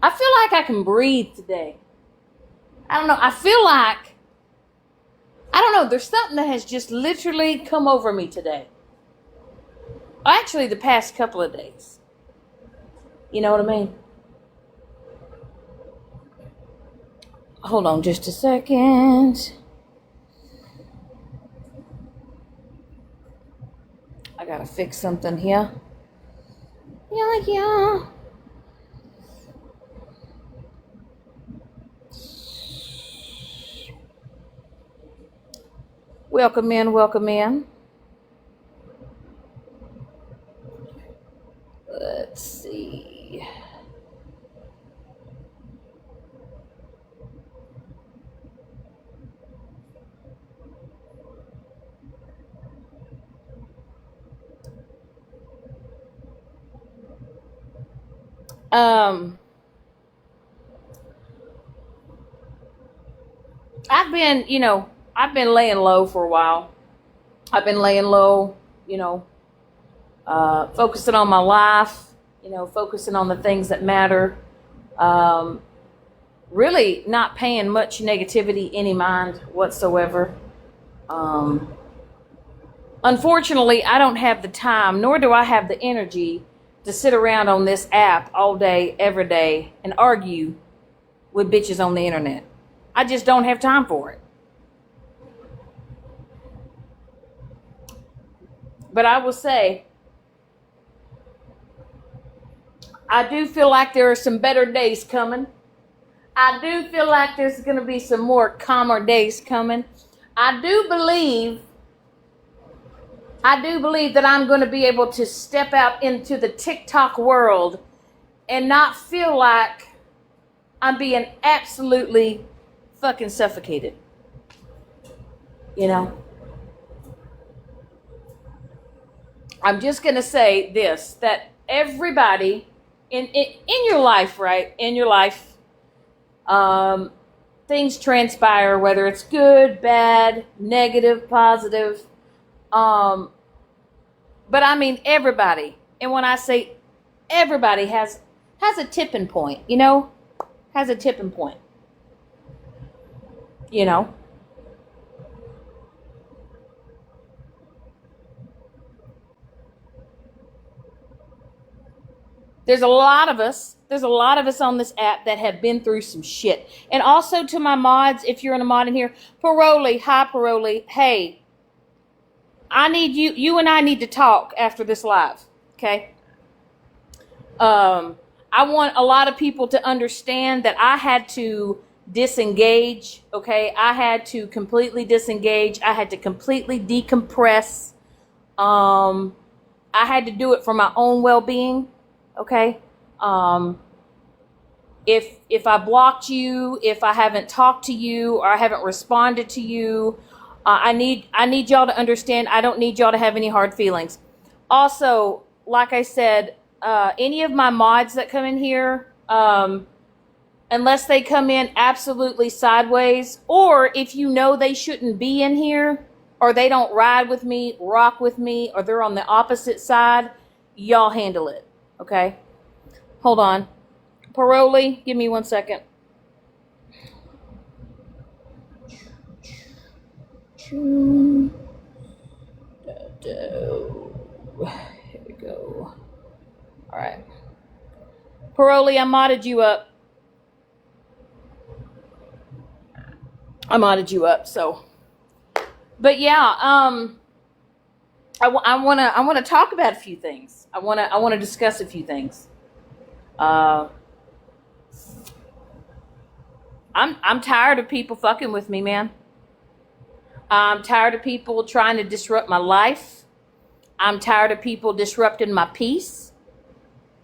I feel like I can breathe today. I don't know. I don't know. There's something that has just literally come over me today. Actually, the past couple of days. You know what I mean? Hold on just a second. I gotta fix something here. Yeah. Welcome in. Let's see. I've been laying low for a while. I've been laying low, focusing on my life, focusing on the things that matter. Really not paying much negativity any mind whatsoever. Unfortunately, I don't have the time, nor do I have the energy to sit around on this app all day, every day, and argue with bitches on the internet. I just don't have time for it. But I will say, I do feel like there are some better days coming. I do feel like there's going to be some more calmer days coming. I do believe that I'm going to be able to step out into the TikTok world and not feel like I'm being absolutely fucking suffocated. I'm just going to say this, that everybody in your life, right? In your life, things transpire, whether it's good, bad, negative, positive. But I mean everybody. And when I say everybody has a tipping point, has a tipping point. There's a lot of us on this app that have been through some shit. And also to my mods, if you're in a mod in here, Paroli, hi Paroli, hey, I need you and I need to talk after this live, okay? I want a lot of people to understand that I had to disengage, okay? I had to completely disengage. I had to completely decompress. I had to do it for my own well-being. Okay. If I blocked you, if I haven't talked to you or I haven't responded to you, I need y'all to understand. I don't need y'all to have any hard feelings. Also, like I said, any of my mods that come in here, unless they come in absolutely sideways, or if they shouldn't be in here, or they don't ride with me, rock with me, or they're on the opposite side, y'all handle it. Okay, hold on. Paroli, give me 1 second. Here we go. All right. Paroli, I modded you up. So. But yeah, I want to talk about a few things. I want to discuss a few things. I'm tired of people fucking with me, man. I'm tired of people trying to disrupt my life. I'm tired of people disrupting my peace.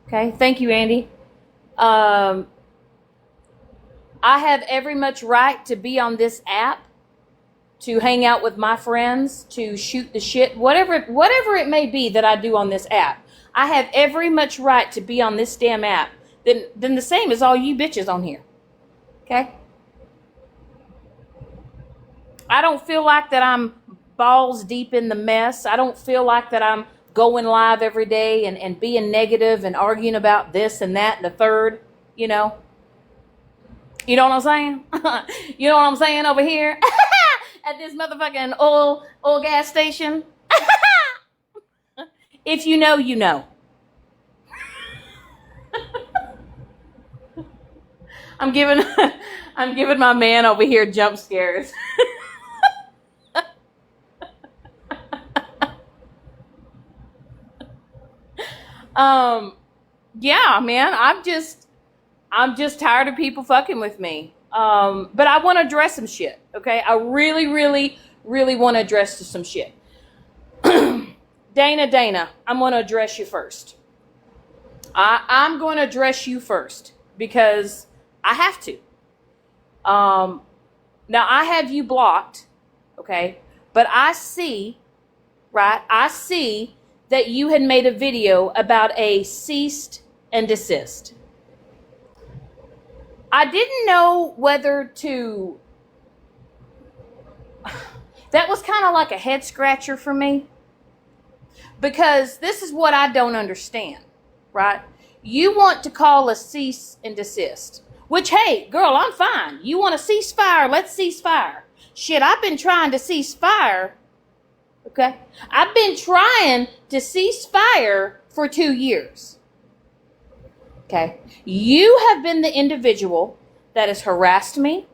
Okay, thank you, Andy. I have every much right to be on this app, to hang out with my friends, to shoot the shit, whatever it may be that I do on this app. I have every much right to be on this damn app than the same as all you bitches on here. Okay? I don't feel like that I'm balls deep in the mess. I don't feel like that I'm going live every day and being negative and arguing about this and that and the third, You know what I'm saying? You know what I'm saying over here at this motherfucking oil gas station? If you know, you know. I'm giving my man over here jump scares. Yeah, man, I'm just tired of people fucking with me. But I want to address some shit. Okay, I really, really, really want to address some shit. Dana, I'm going to address you first. I'm going to address you first because I have to. Now I have you blocked, okay? But I see that you had made a video about a cease and desist. I didn't know whether to... That was kind of like a head scratcher for me. Because this is what I don't understand, right? You want to call a cease and desist. Which, hey, girl, I'm fine. You want to cease fire? Let's cease fire. Shit, I've been trying to cease fire. Okay? I've been trying to cease fire for 2 years. Okay? You have been the individual that has harassed me.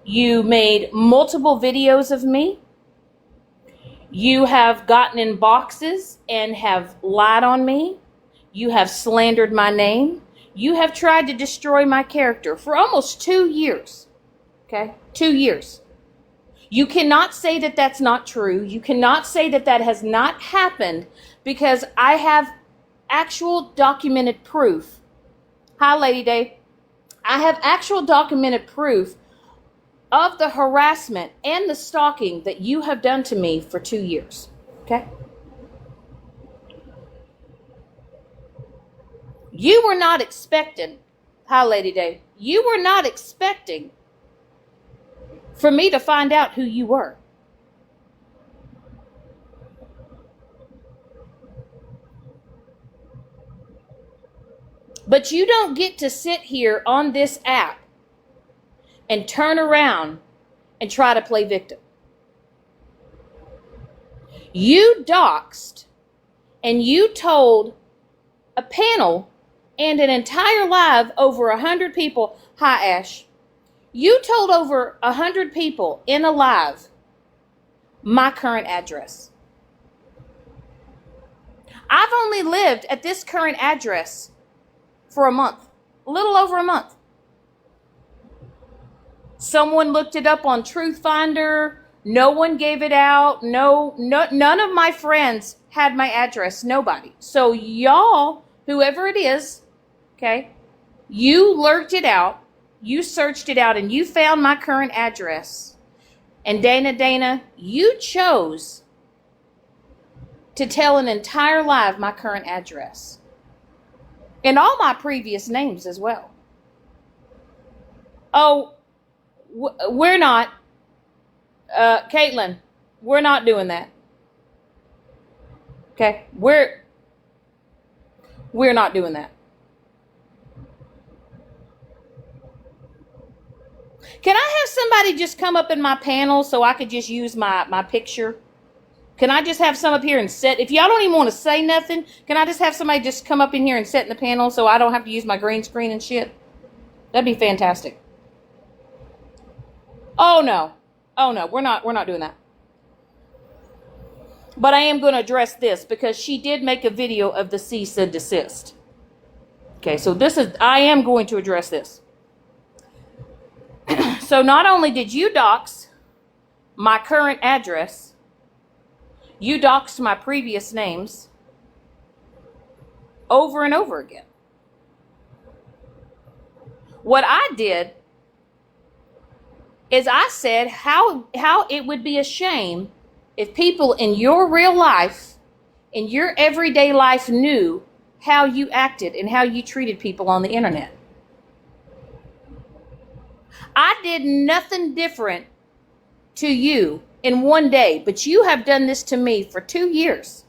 You made multiple videos of me. You have gotten in boxes and have lied on me. You have slandered my name. You have tried to destroy my character for almost 2 years. Okay? 2 years. You cannot say that that's not true. You cannot say that that has not happened because I have actual documented proof. Hi, Lady Day. I have actual documented proof of the harassment and the stalking that you have done to me for 2 years. Okay? You were not expecting, hi Lady Day, you were not expecting for me to find out who you were. But you don't get to sit here on this app and turn around and try to play victim. You doxed and you told a panel and an entire live over 100 people. Hi, Ash. You told over 100 people in a live my current address. I've only lived at this current address for a month, a little over a month. Someone looked it up on Truth Finder. No one gave it out. No, none of my friends had my address. Nobody. So y'all, whoever it is, okay, you lurked it out. You searched it out and you found my current address. And Dana, you chose to tell an entire lie of my current address. And all my previous names as well. Oh, we're not, Caitlin, we're not doing that. Okay, we're not doing that. Can I have somebody just come up in my panel so I could just use my picture? Can I just have some up here and sit? If y'all don't even want to say nothing, can I just have somebody just come up in here and sit in the panel so I don't have to use my green screen and shit? That'd be fantastic. Oh no, we're not doing that. But I am going to address this because she did make a video of the cease and desist. Okay, so I am going to address this. So not only did you dox my current address, you doxed my previous names over and over again. What I did is I said how it would be a shame if people in your real life, in your everyday life, knew how you acted and how you treated people on the internet. I did nothing different to you in one day, but you have done this to me for 2 years.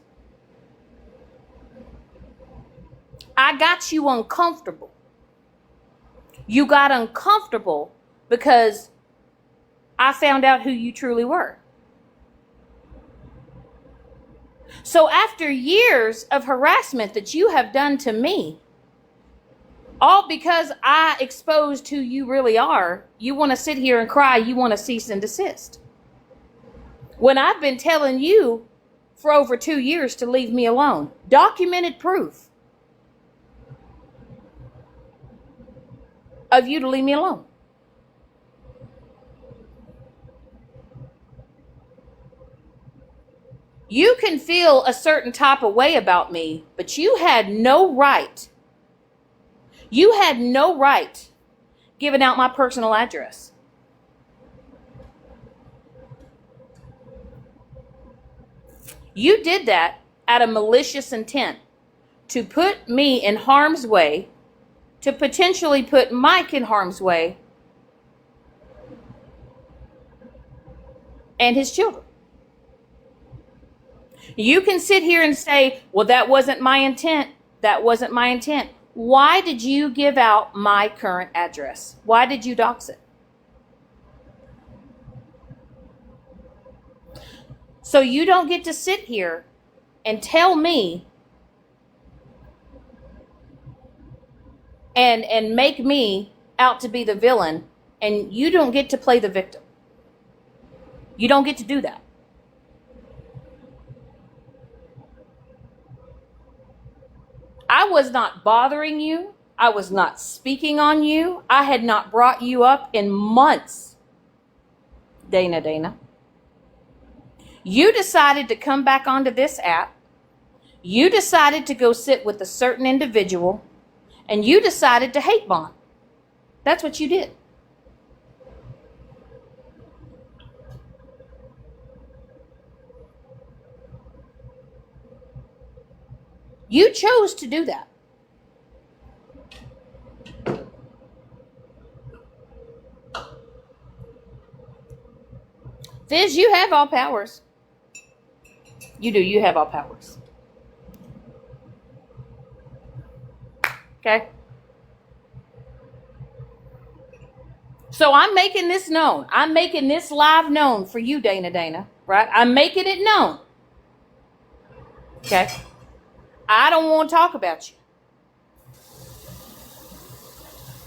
I got you uncomfortable. You got uncomfortable because I found out who you truly were. So after years of harassment that you have done to me, all because I exposed who you really are, you want to sit here and cry, you want to cease and desist. When I've been telling you for over 2 years to leave me alone. Documented proof of you to leave me alone. You can feel a certain type of way about me, but you had no right. You had no right giving out my personal address. You did that out of malicious intent to put me in harm's way, to potentially put Mike in harm's way and his children. You can sit here and say, well, that wasn't my intent. That wasn't my intent. Why did you give out my current address? Why did you dox it? So you don't get to sit here and tell me and make me out to be the villain, and you don't get to play the victim. You don't get to do that. I was not bothering you. I was not speaking on you. I had not brought you up in months. Dana. You decided to come back onto this app. You decided to go sit with a certain individual, and you decided to hate bond. That's what you did. You chose to do that. Fizz, you have all powers. You do. You have all powers. Okay? So I'm making this known. I'm making this live known for you, Dana, right? I'm making it known. Okay? I don't want to talk about you.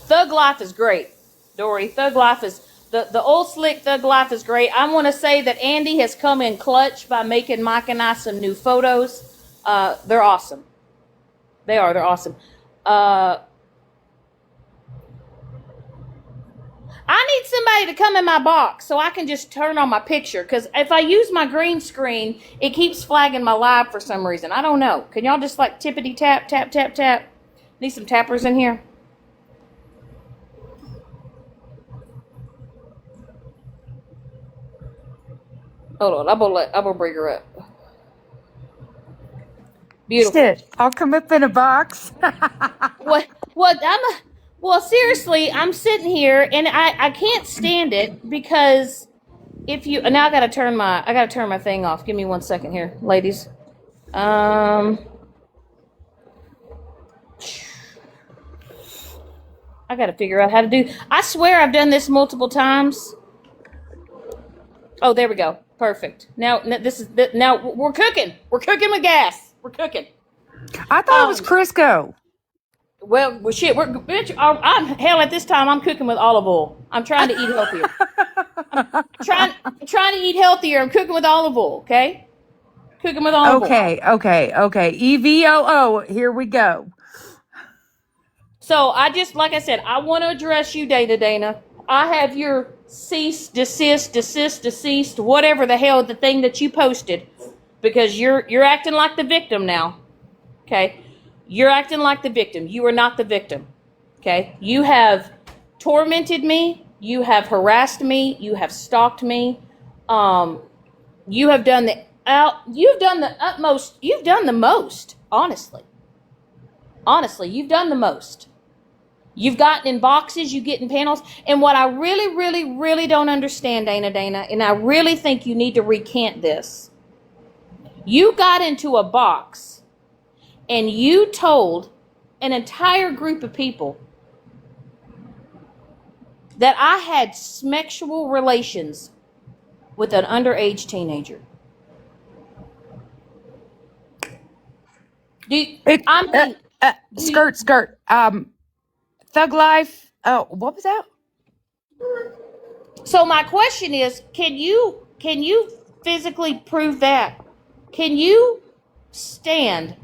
Thug life is great, Dory. Thug life is, the old slick thug life is great. I want to say that Andy has come in clutch by making Mike and I some new photos. They're awesome. They are. They're awesome. I need somebody to come in my box so I can just turn on my picture, because if I use my green screen, it keeps flagging my live for some reason. I don't know. Can y'all just like tippity tap, tap, tap, tap? Need some tappers in here. Hold on, I'm gonna bring her up. Beautiful. I'll come up in a box. Well, seriously, I'm sitting here and I can't stand it, because if you, now I gotta turn my thing off. Give me 1 second here, ladies. I gotta figure out how to do, I swear I've done this multiple times. Oh, there we go. Perfect. Now we're cooking. We're cooking with gas. We're cooking. I thought it was Crisco. Well, shit. I'm hell at this time. I'm cooking with olive oil. I'm trying to eat healthier. I'm trying to eat healthier. I'm cooking with olive oil. Okay. Cooking with olive oil. Okay. EVOO. Here we go. So like I said, I want to address you, Dana. I have your cease, deceased, whatever the hell, the thing that you posted, because you're acting like the victim now. Okay? You're acting like the victim. You are not the victim. Okay? You have tormented me. You have harassed me. You have stalked me. You have done the utmost. You've done the most, honestly. Honestly, you've done the most. You've gotten in boxes, you get in panels. And what I really don't understand, Dana, and I really think you need to recant this. You got into a box and you told an entire group of people that I had sexual relations with an underage teenager. It, I mean, skirt. Thug life. Oh, what was that? so my question is, can you physically prove that? Can you stand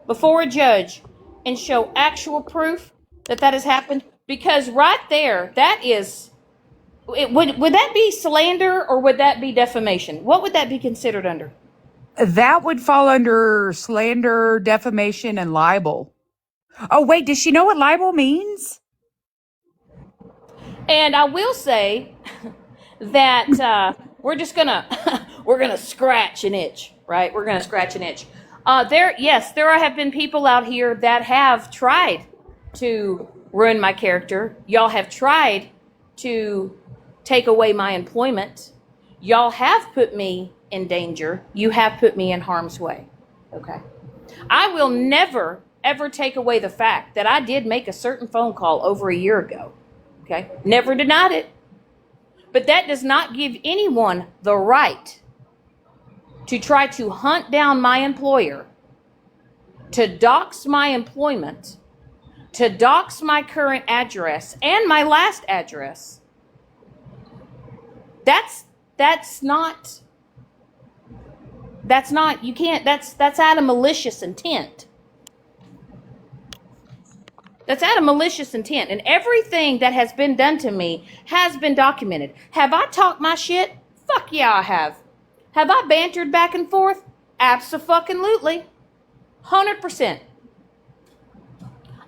before a judge and show actual proof that that has happened? Because right there, that is, would that be slander or would that be defamation? What would that be considered under? That would fall under slander, defamation, and libel. Oh, wait, does she know what libel means? And I will say that we're just gonna we're gonna scratch an itch, right? We're gonna scratch an itch. There have been people out here that have tried to ruin my character. Y'all have tried to take away my employment. Y'all have put me in danger. You have put me in harm's way. Okay. I will never ever take away the fact that I did make a certain phone call over a year ago. Okay. Never denied it. But that does not give anyone the right to try to hunt down my employer, to dox my employment, to dox my current address and my last address. That's not you can't that's out of malicious intent. That's out of malicious intent. And everything that has been done to me has been documented. Have I talked my shit? Fuck yeah, I have. Have I bantered back and forth? Abso-fucking-lutely. 100%.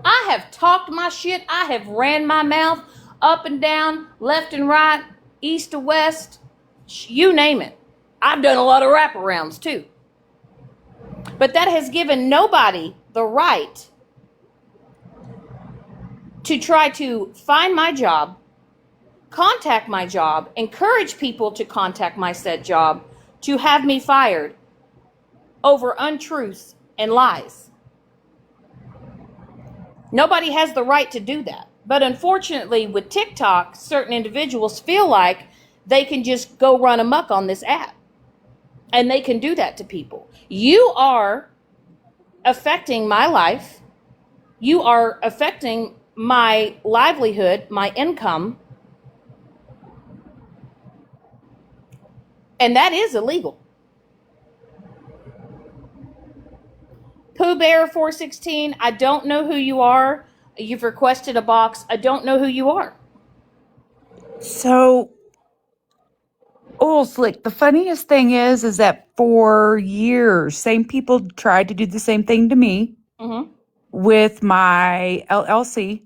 I have talked my shit. I have ran my mouth up and down, left and right, east to west, you name it. I've done a lot of wraparounds too. But that has given nobody the right to try to find my job, contact my job, encourage people to contact my said job, to have me fired over untruths and lies. Nobody has the right to do that. But unfortunately, with TikTok, certain individuals feel like they can just go run amok on this app. And they can do that to people. You are affecting my life. You are affecting my livelihood, my income. And that is illegal. Pooh Bear 416, I don't know who you are. You've requested a box. I don't know who you are. So, Slick, the funniest thing is that for years, same people tried to do the same thing to me with my LLC.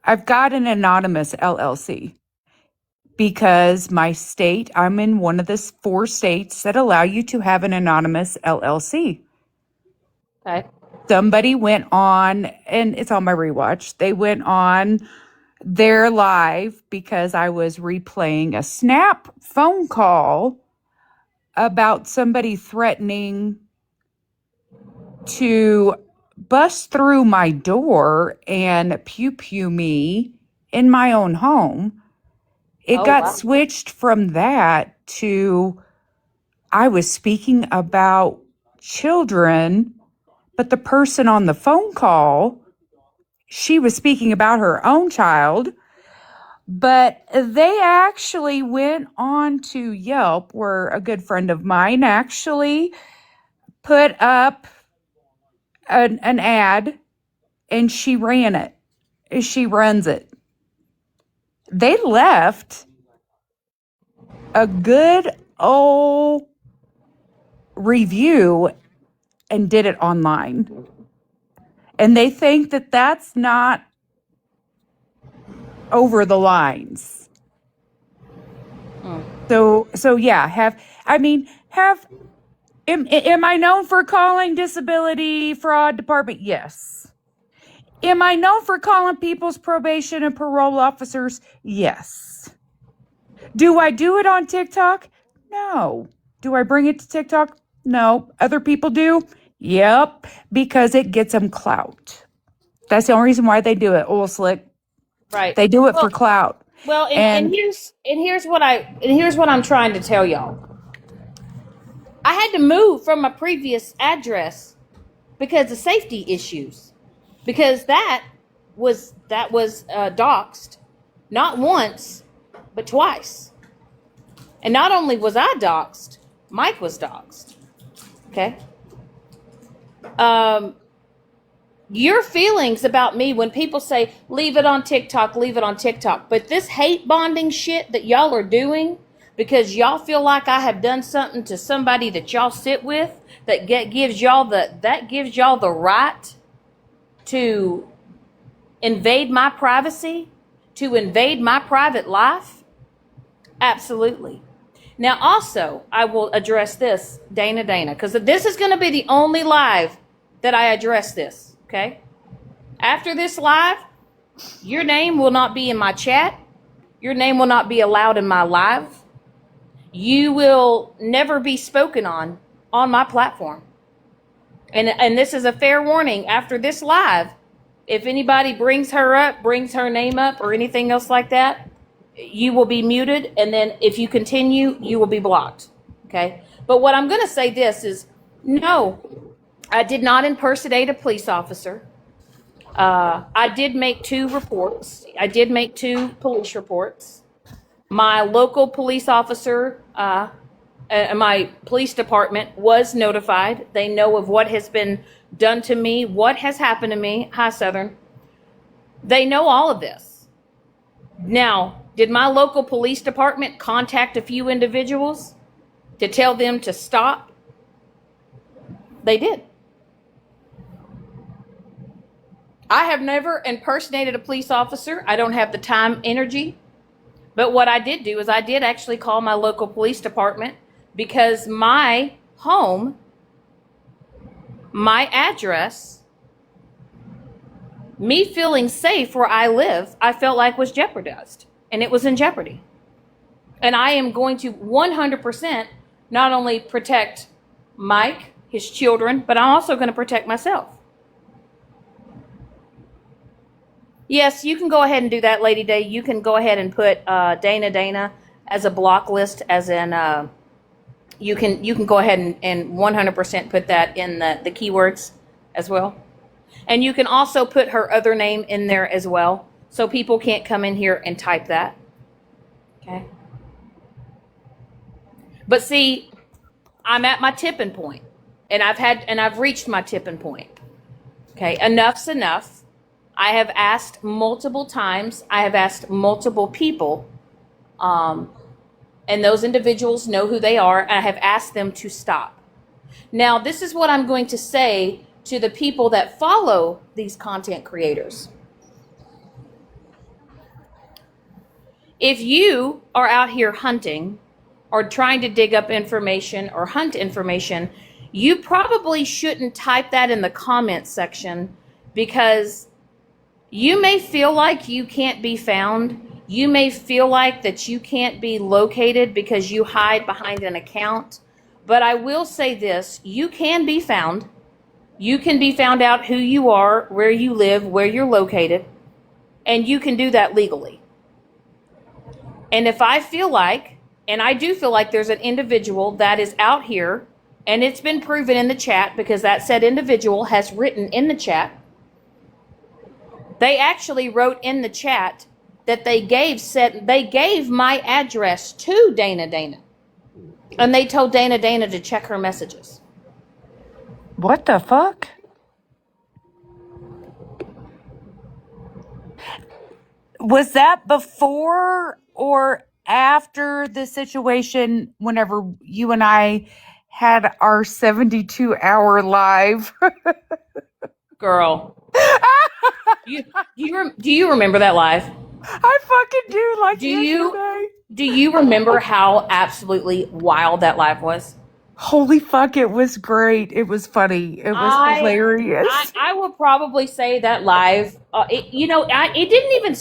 I've got an anonymous LLC because my state, I'm in one of the 4 states that allow you to have an anonymous LLC. Okay. Somebody went on, and it's on my rewatch, they went on their live because I was replaying a Snap phone call about somebody threatening to bust through my door and pew me in my own home. It got switched from that to I was speaking about children, but the person on the phone call, she was speaking about her own child. But they actually went on to Yelp, where a good friend of mine actually put up an ad, and she ran it. She runs it. They left a good old review and did it online. And they think that that's not over the lines. So yeah, am I known for calling disability fraud department? Yes. Am I known for calling people's probation and parole officers? Yes. Do I do it on TikTok? No. Do I bring it to TikTok? No. Other people do? Yep. Because it gets them clout. That's the only reason why they do it, Oil Slick. Right. They do it for clout. Well, and And here's what I'm trying to tell y'all. I had to move from my previous address because of safety issues. Because that was doxxed, not once, but twice. And not only was I doxxed, Mike was doxxed. Okay. Um, your feelings about me when people say leave it on TikTok, leave it on TikTok, but this hate bonding shit that y'all are doing because y'all feel like I have done something to somebody that y'all sit with that gives y'all the right to invade my privacy, to invade my private life? Absolutely. Now, also, I will address this, Dana, because this is going to be the only live that I address this, okay? After this live, your name will not be in my chat. Your name will not be allowed in my live. You will never be spoken on my platform. And this is a fair warning. After this live, if anybody brings her name up, or anything else like that, you will be muted. And then if you continue, you will be blocked. Okay. But what I'm going to say this is, no, I did not impersonate a police officer. I did make 2 reports. I did make 2 police reports. My local police officer, my police department was notified. They know of what has been done to me, what has happened to me. Hi, Southern. They know all of this. Now, did my local police department contact a few individuals to tell them to stop? They did. I have never impersonated a police officer. I don't have the time, energy. But what I did do is I did actually call my local police department, because my home, my address, me feeling safe where I live, I felt like was jeopardized, and it was in jeopardy. And I am going to 100% not only protect Mike, his children, but I'm also going to protect myself. Yes, you can go ahead and do that, Lady Day. You can go ahead and put Dana as a block list, as in you can go ahead and 100% put that in the keywords as well. And you can also put her other name in there as well, so people can't come in here and type that. Okay. But see, I'm at my tipping point, and I've reached my tipping point. Okay, enough's enough. I have asked multiple times. I have asked multiple people, and those individuals know who they are. And I have asked them to stop. Now, this is what I'm going to say to the people that follow these content creators. If you are out here hunting or trying to dig up information or hunt information, you probably shouldn't type that in the comment section, because you may feel like you can't be found. You may feel like that you can't be located because you hide behind an account. But I will say this, you can be found. You can be found out who you are, where you live, where you're located, and you can do that legally. And if I feel like, and I do feel like, there's an individual that is out here, and it's been proven in the chat, because that said individual has written in the chat. They actually wrote in the chat that they gave my address to Dana. And they told Dana to check her messages. what the fuck? Was that before or after the situation whenever you and I had our 72-hour live? Girl, do you remember that live? I fucking do, like yesterday. Do you remember how absolutely wild that live was? Holy fuck, it was great. It was funny. It was hilarious. I will probably say that live, it didn't even,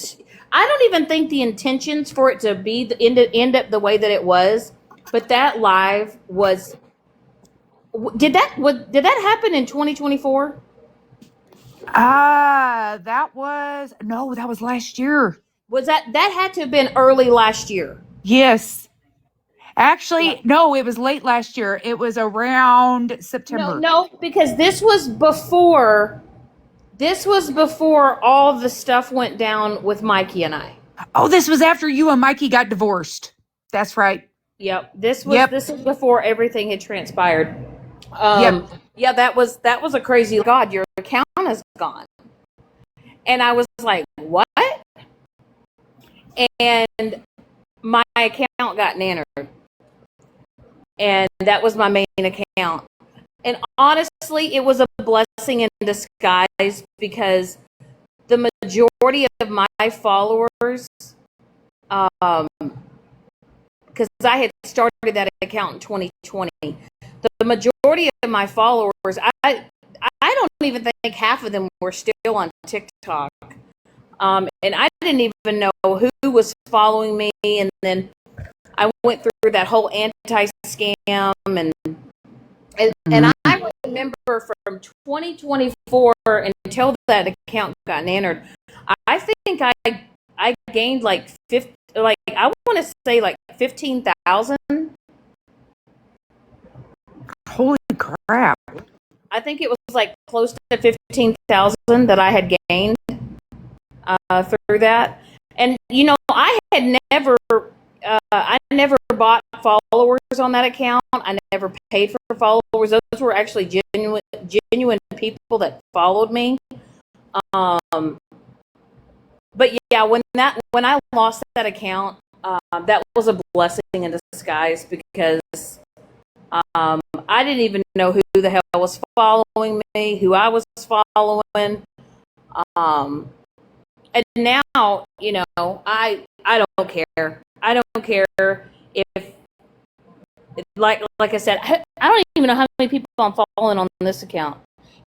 I don't even think the intentions for it to be end up the way that it was, but that live was, did that happen in 2024? That was last year. Was that had to have been early last year? Yes. Yeah. Actually, no, it was late last year. It was around No, September. no, because this was before all the stuff went down with Mikey and I. Oh, this was after you and Mikey got divorced. That's right. Yep. Yep. This was before everything had transpired. Yep. Yeah, that was a crazy. God, your account is gone. And I was like, what? And my account got nannered. And that was my main account. And honestly, it was a blessing in disguise because the majority of my followers, because I had started that account in 2020, the majority of my followers, I don't even think half of them were still on TikTok. And I didn't even know who was following me. And then I went through that whole anti-scam and I remember from 2024 until that account got nannered, I think I gained like I want to say like 15,000. Holy crap. I think it was like close to 15,000 that I had gained through that. And I never bought followers on that account. I never paid for followers. Those were actually genuine people that followed me. But yeah, when I lost that account, that was a blessing in disguise because I didn't even know who the hell was following me, who I was following. And now, I don't care. I don't care if, like I said, I don't even know how many people I'm following on this account.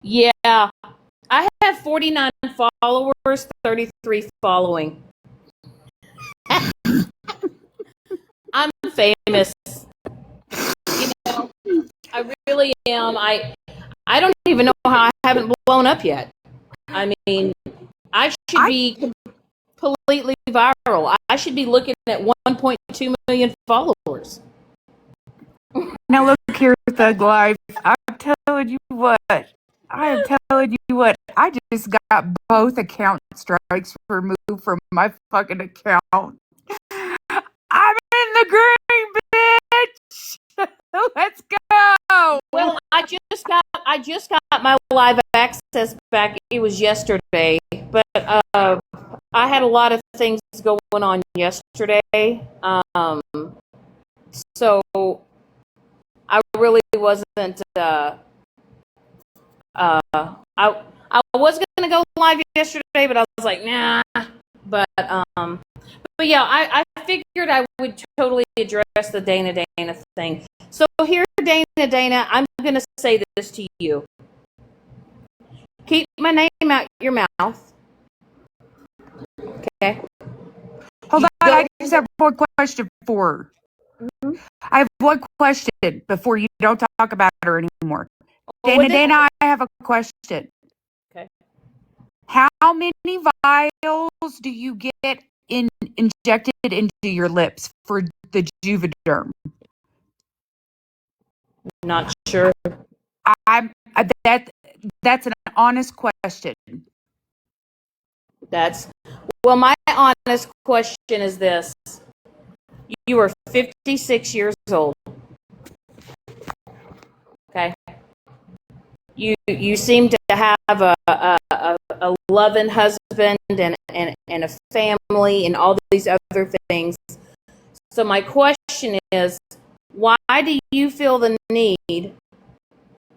Yeah, I have 49 followers, 33 following. I'm famous. I really am. I don't even know how I haven't blown up yet. I mean, I should be completely viral. I should be looking at 1.2 million followers. Now look here, Thug Life. I'm telling you what. I am telling you what. I just got both account strikes removed from my fucking account. I'm in the green, bitch. Let's go. Well, I just got my live access back. It was yesterday, but I had a lot of things going on yesterday. So I really wasn't. I was gonna go live yesterday, but I was like, nah. But yeah, I figured I would totally address the Dana thing. So here, Dana, I'm gonna say this to you. Keep my name out your mouth. Okay. Hold on, I just have one question for her. Mm-hmm. I have one question before you don't talk about her anymore. Well, Dana, I have a question. Okay. How many vials do you get injected into your lips for the Juvederm? Not sure. That's an honest question. My honest question is this. You are 56 years old. Okay. You seem to have a loving husband and a family and all these other things. So my question is, why do you feel the need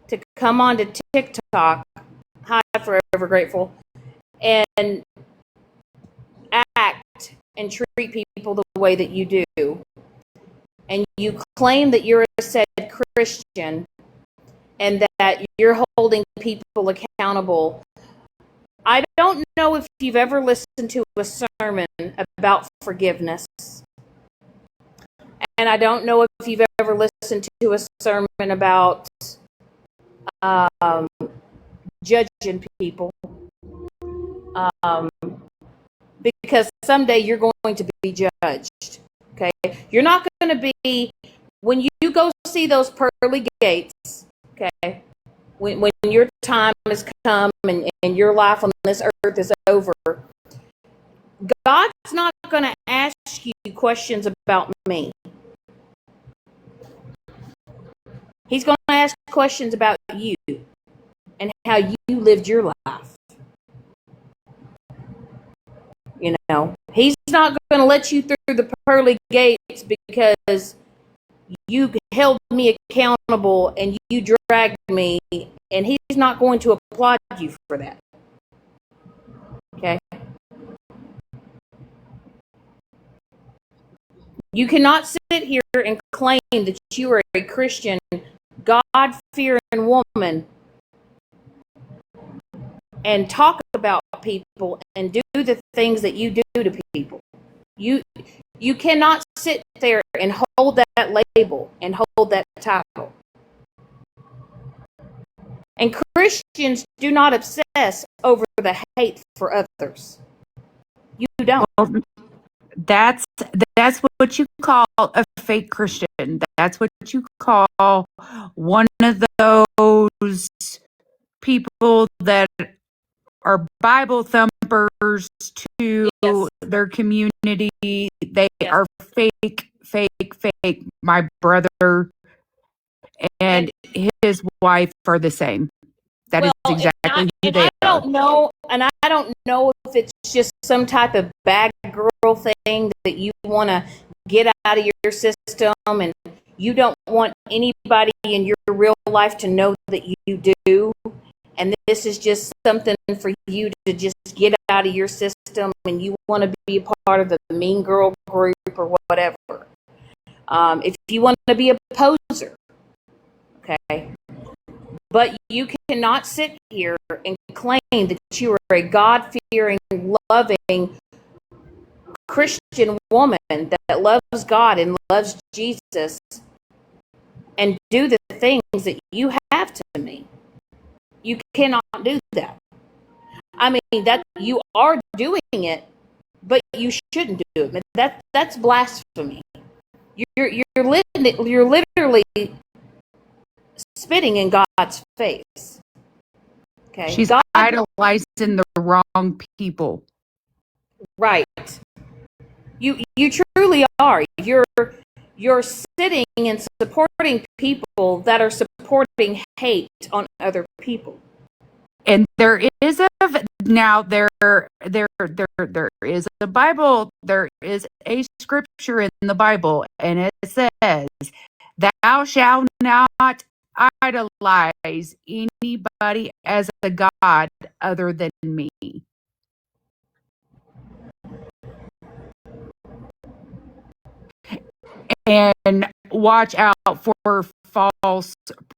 to come onto TikTok, Hi Forever Grateful, and act and treat people the way that you do? And you claim that you're a said Christian and that you're holding people accountable. I don't know if you've ever listened to a sermon about forgiveness. And I don't know if you've ever listened to a sermon about judging people. because someday you're going to be judged. Okay? You're not going to be, when you go see those pearly gates, okay, when your time has come and your life on this earth is over, God's not going to ask you questions about me. He's going to ask questions about you and how you lived your life. You know, he's not going to let you through the pearly gates because you held me accountable and you dragged me, and he's not going to applaud you for that. Okay? You cannot sit here and claim that you are a Christian, God-fearing woman and talk about people and do the things that you do to people. You cannot sit there and hold that label and hold that title. And Christians do not obsess over the hate for others. You don't. Well, that's what you call a fake Christian. That's what you call one of those people that are Bible thumpers to Yes. their community. They Yes. are fake. My brother and his wife are the same. That is exactly who they are. I don't know if it's just some type of bad girl thing that you want to get out of your system, and you don't want anybody in your real life to know that you do. And this is just something for you to just get out of your system, and you want to be a part of the mean girl group or whatever. If you want to be a poser, okay? But you cannot sit here and claim that you are a God-fearing, loving Christian woman that loves God and loves Jesus and do the things that you have to me. You cannot do that. I mean, that you are doing it, but you shouldn't do it. That's blasphemy. You're literally spitting in God's face. Okay, she's idolizing the wrong people. Right. You truly are. You're sitting and supporting people that are supporting hate on other people. And there is a Bible, there is a scripture in the Bible, and it says, "Thou shalt not idolize anybody as a god other than me." And watch out for false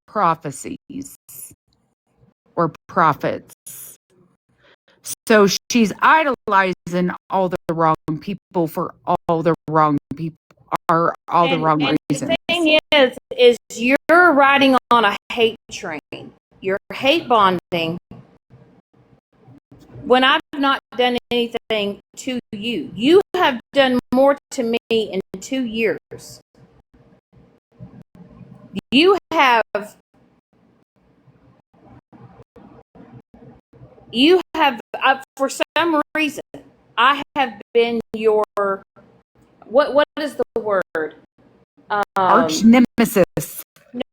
prophecies or prophets. So she's idolizing all the wrong people for all the wrong people, or all the wrong reasons. The thing is you're riding on a hate train. You're hate bonding when I've not done anything to you. You have done more to me in 2 years. You have for some reason, I have been your, what is the word? Arch nemesis.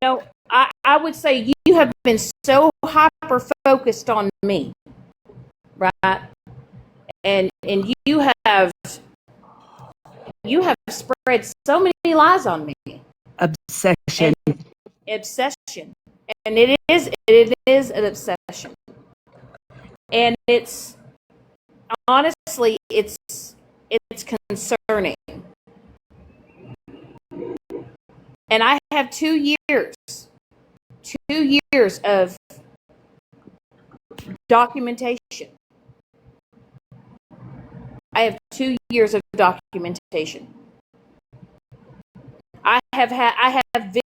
No, I would say you have been so hyper focused on me, right? And you have spread so many lies on me. Obsession. Obsession. And it is an obsession. And it's honestly it's concerning. And I have 2 years of documentation. I have 2 years of documentation. I have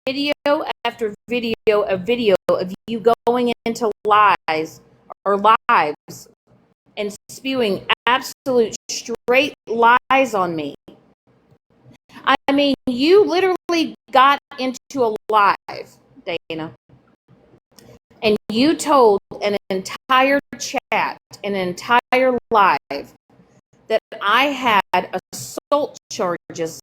video after video of you going into lies or lives and spewing absolute straight lies on me. I mean, you literally got into a live, Dana, and you told an entire chat, an entire live, that I had assault charges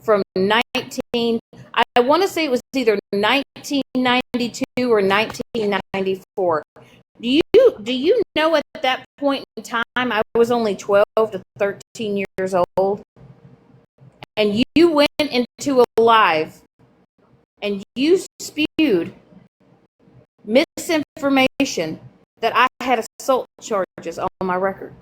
from I want to say it was either 1992 or 1994. Do you know at that point in time I was only 12 to 13 years old? And you went into a live and you spewed misinformation that I had assault charges on my record.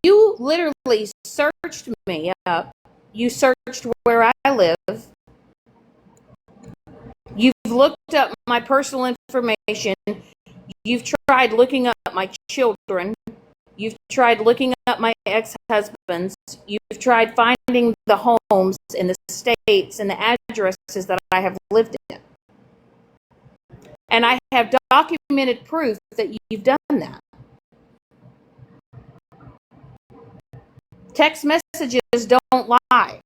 You literally searched me up. You searched where I live. You've looked up my personal information. You've tried looking up my children. You've tried looking up my ex-husbands. You've tried finding the homes and the states and the addresses that I have lived in. And I have documented proof that you've done that. Text messages don't lie.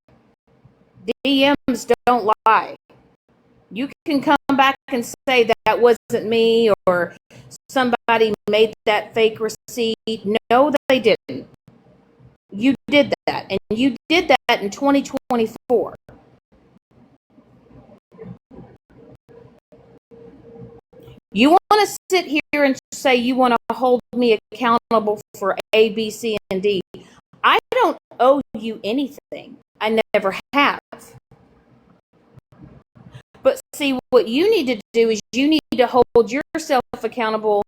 DMs don't lie. You can come back and say that wasn't me or somebody made that fake receipt. No, they didn't. You did that, and you did that in 2024. You want to sit here and say you want to hold me accountable for A, B, C, and D. I don't owe you anything. I never have. But see, what you need to do is you need to hold yourself accountable,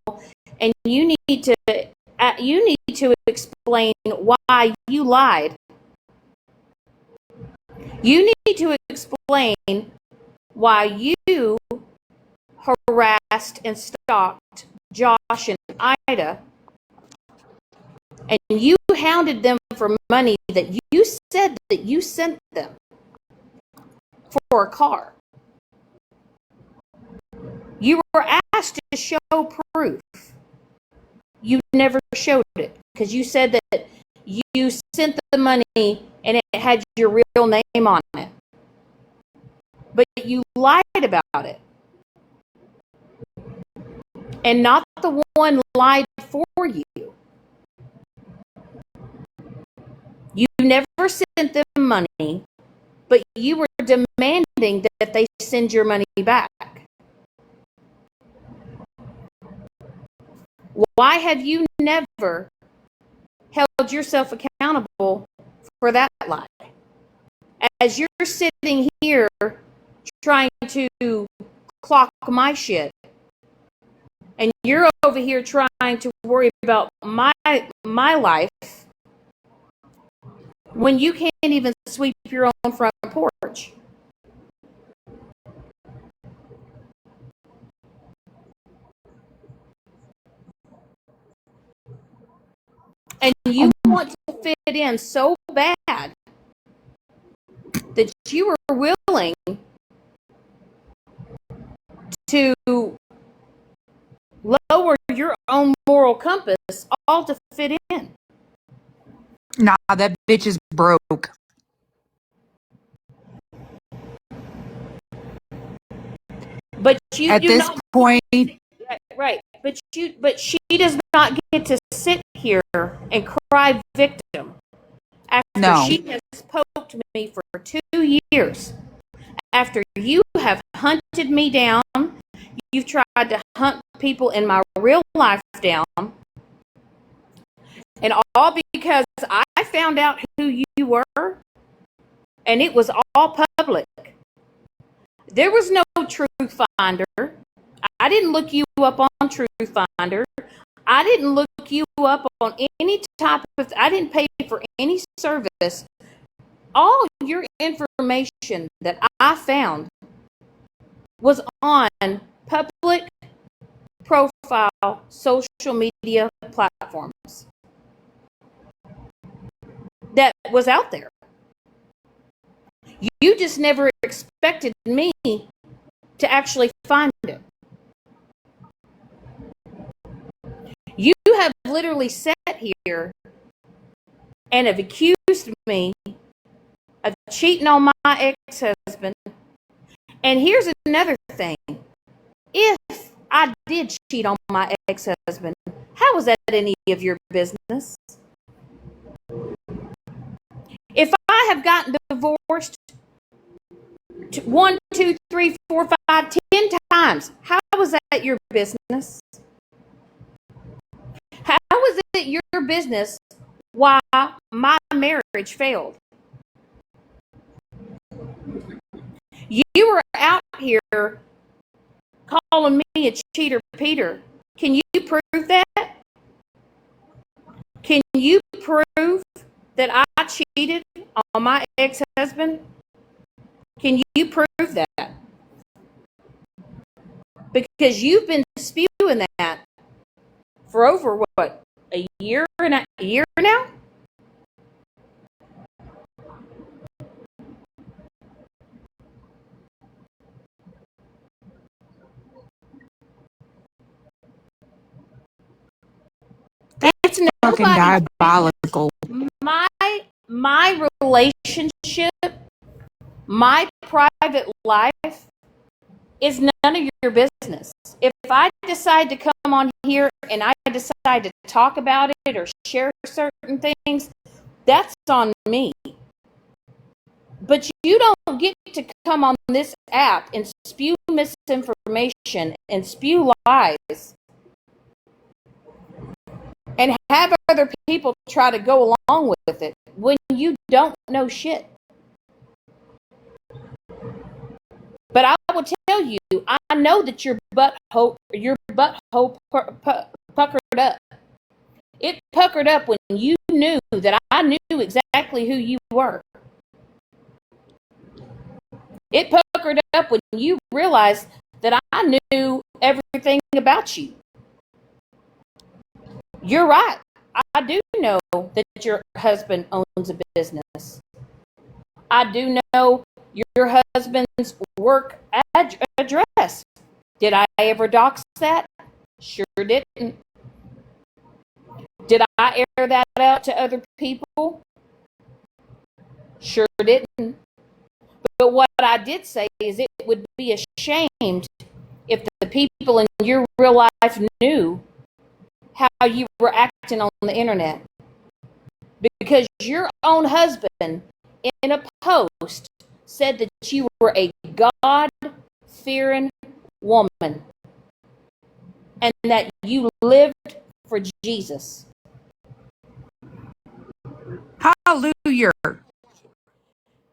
and you need to explain why you lied. You need to explain why you harassed and stalked Josh and Ida, and you hounded them for money that you said that you sent them for a car. You were asked to show proof. You never showed it because you said that you sent the money and it had your real name on it. But you lied about it. And not the one lied for you. You never sent them money, but you were demanding that they send your money back. Why have you never held yourself accountable for that lie? As you're sitting here trying to clock my shit, and you're over here trying to worry about my life, when you can't even sweep your own front porch. And you want to fit in so bad that you were willing to lower your own moral compass all to fit in. Nah, that bitch is broke. But you At do this not, point, right? But she does not get to sit here and cry victim after no. she has poked me for 2 years. After you have hunted me down, you've tried to hunt people in my real life down, and all because I found out who you were, and it was all public. There was no Truth Finder. I didn't look you up on Truth Finder. I didn't look you up on any type of, I didn't pay for any service. All your information that I found was on public profile social media platforms that was out there. You just never expected me to actually find it. You have literally sat here and have accused me of cheating on my ex-husband. And here's another thing. If I did cheat on my ex-husband, how was that any of your business? If I have gotten divorced 1, 2, 3, 4, 5, 10 times, how was that your business? How was it your business why my marriage failed? You were out here calling me a cheater, Peter. Can you prove that? Can you prove that I cheated on my ex-husband? Can you prove that? Because you've been spewing that for over what, a year now? It's Fucking diabolical. My relationship, my private life is none of your business. If I decide to come on here and I decide to talk about it or share certain things, that's on me. But you don't get to come on this app and spew misinformation and spew lies and have other people try to go along with it when you don't know shit. But I will tell you, I know that your butthole puckered up. It puckered up when you knew that I knew exactly who you were. It puckered up when you realized that I knew everything about you. You're right. I do know that your husband owns a business. I do know your husband's work address. Did I ever dox that? Sure didn't. Did I air that out to other people? Sure didn't. But what I did say is it would be ashamed if the people in your real life knew how you were acting on the internet. Because your own husband, in a post, said that you were a God-fearing woman and that you lived for Jesus. Hallelujah.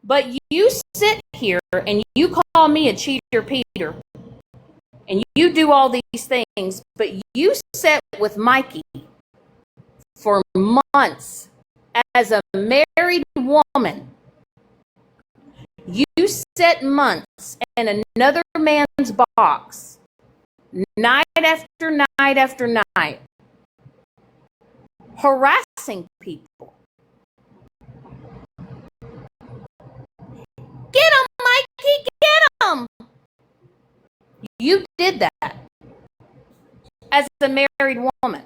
But you sit here and you call me a cheater, Peter, and you do all these things, but you sat with Mikey for months as a married woman. You sat months in another man's box, night after night after night, harassing people. Get him, Mikey, get him! You did that as a married woman.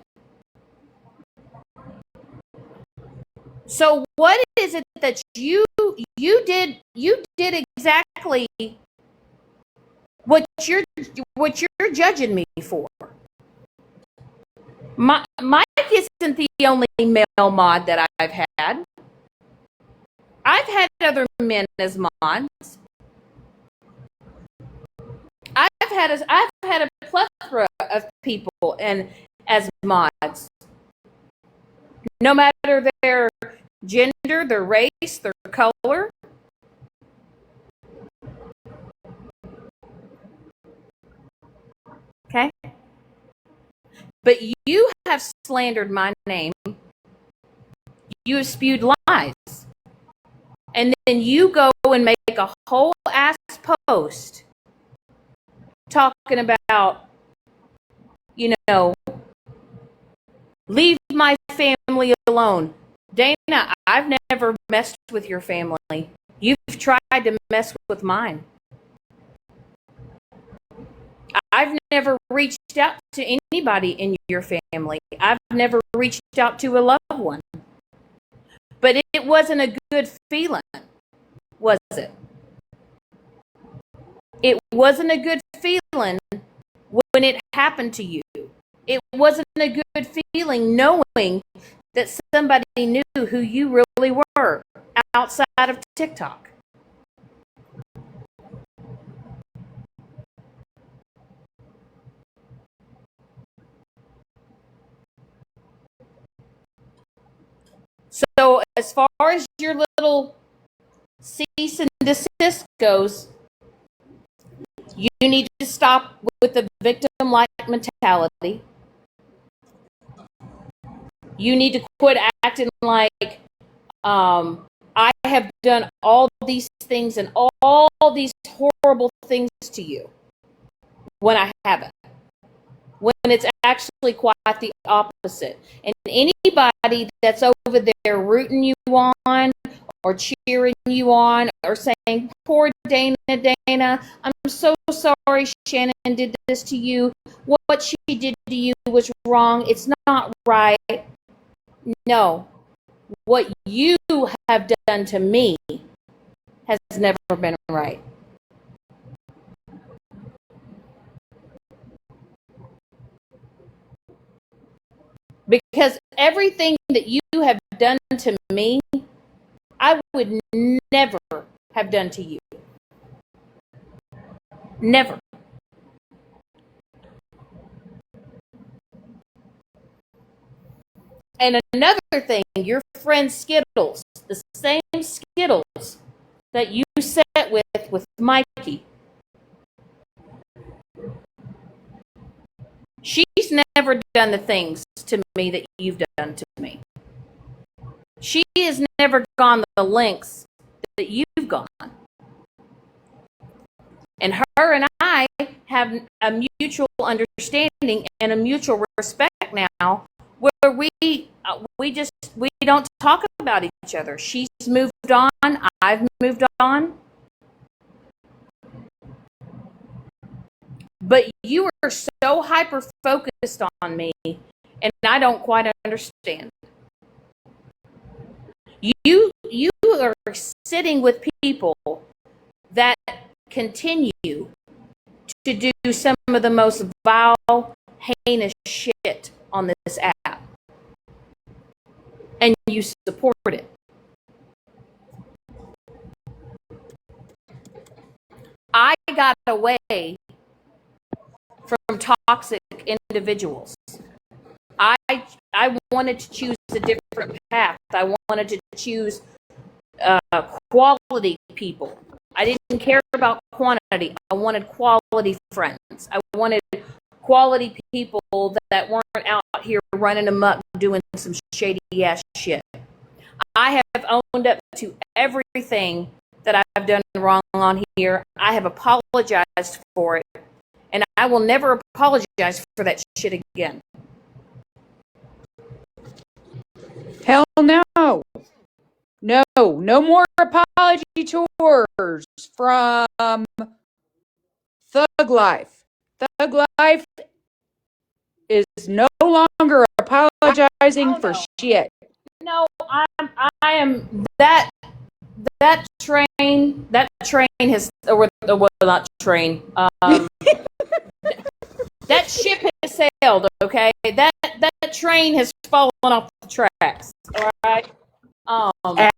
So what is it that you did? You did exactly what you're judging me for. Mike isn't the only male mod that I've had. I've had other men as mods. I've had a plethora of people and as mods. No matter their gender, their race, their color. Okay? But you have slandered my name. You have spewed lies. And then you go and make a whole ass post talking about, leave my family alone. Dana, I've never messed with your family. You've tried to mess with mine. I've never reached out to anybody in your family. I've never reached out to a loved one. But it wasn't a good feeling, was it? It wasn't a good feeling when it happened to you. It wasn't a good feeling knowing that somebody knew who you really were outside of TikTok. So as far as your little cease and desist goes, you need to stop with the victim-like mentality. You need to quit acting like I have done all these things and all these horrible things to you when I haven't. When it's actually quite the opposite. And anybody that's over there rooting you on or cheering you on or saying, poor Dana, I'm so sorry Shannon did this to you. What she did to you was wrong. It's not right. No. What you have done to me has never been right. Because everything that you have done to me, I would never have done to you. Never. And another thing, your friend Skittles, the same Skittles that you sat with Mikey, she's never done the things to me that you've done to me. She has never gone the lengths that you've gone. And her and I have a mutual understanding and a mutual respect now where we don't talk about each other. She's moved on, I've moved on. But you are so hyper focused on me, and I don't quite understand. You are sitting with people that continue to do some of the most vile, heinous shit on this app. And you support it. I got away from toxic individuals. I wanted to choose a different path. I wanted to choose quality people. I didn't care about quantity. I wanted quality friends. I wanted quality people that weren't out here running amok doing some shady ass shit. I have owned up to everything that I've done wrong on here. I have apologized for it. And I will never apologize for that shit again. Hell no. No more apology tours from Thug Life. Thug Life is no longer apologizing for shit. No, I am that train has, or well, not train. That ship has sailed. Okay, that train has fallen off the tracks. All right.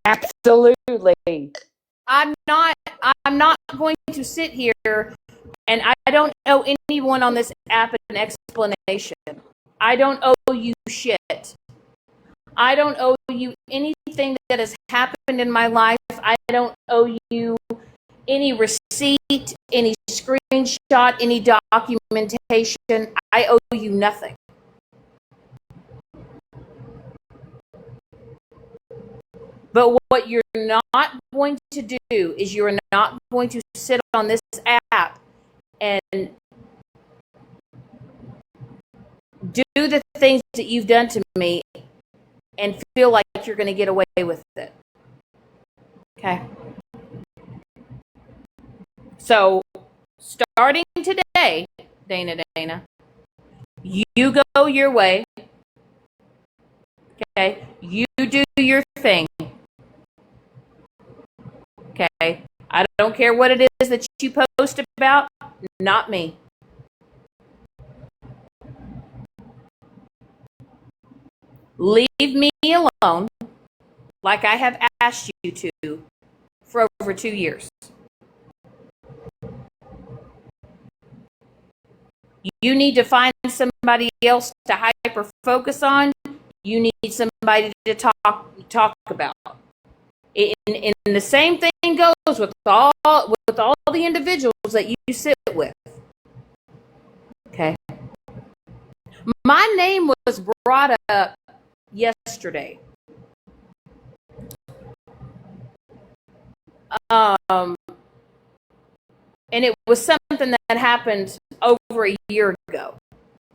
Absolutely. I'm not going to sit here, and I don't owe anyone on this app an explanation. I don't owe you shit. I don't owe you anything that has happened in my life. I don't owe you any receipt, any screenshot, any documentation. I owe you nothing. But what you're not going to do is you're not going to sit on this app and do the things that you've done to me and feel like you're going to get away with it. Okay? So, starting today, Dana, you go your way. Okay? You do your thing. Okay? I don't care what it is that you post about, not me. Leave me alone like I have asked you to for over 2 years. You need to find somebody else to hyper focus on. You need somebody to talk about. And the same thing goes with all the individuals that you sit with. Okay. My name was brought up yesterday. And it was something that happened over a year ago.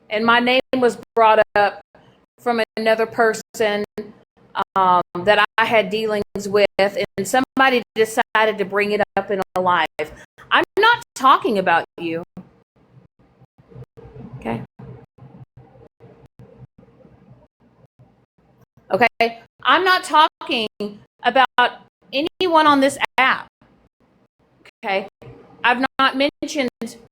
And my name was brought up from another person that I had dealings with, and somebody decided to bring it up in a live. I'm not talking about you. Okay. Okay. I'm not talking about anyone on this app. Okay. I've not mentioned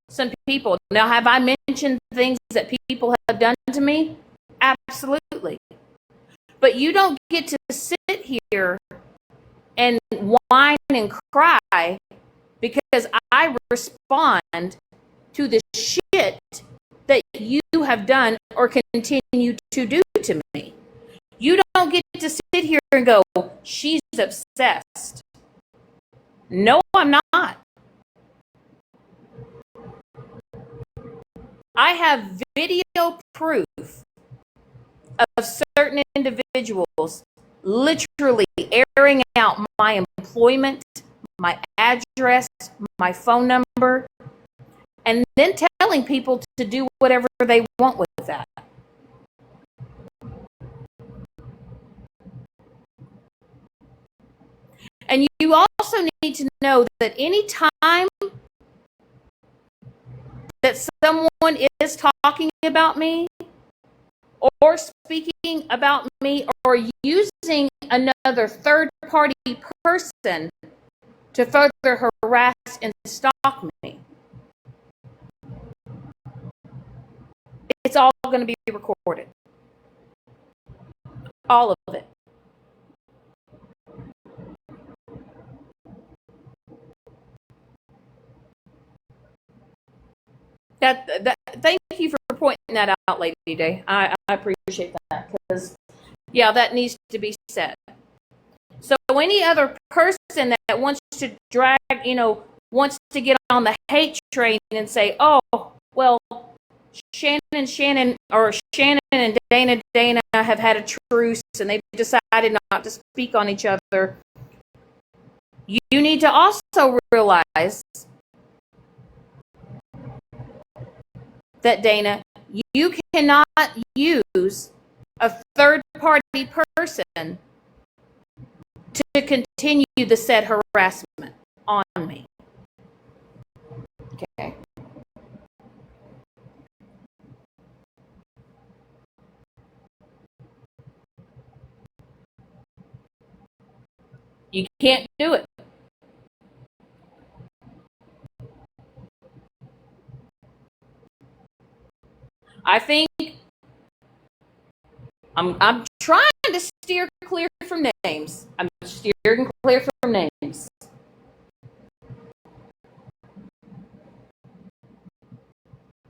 some people. Now, have I mentioned things that people have done to me? Absolutely. But you don't get to sit here and whine and cry because I respond to the shit that you have done or continue to do to me. You don't get to sit here and go, she's obsessed. No, I'm not. I have video proof of certain individuals literally airing out my employment, my address, my phone number, and then telling people to do whatever they want with that. And you also need to know that any time that someone is talking about me or speaking about me or using another third-party person to further harass and stalk me, it's all going to be recorded. All of it. Thank you for pointing that out, Lady Day. I appreciate that because, yeah, that needs to be said. So any other person that wants to drag, wants to get on the hate train and say, oh, well, Shannon and Dana have had a truce and they've decided not to speak on each other. You need to also realize that, Dana, you cannot use a third-party person to continue the said harassment on me. Okay. You can't do it. I think I'm trying to steer clear from names. I'm steering clear from names.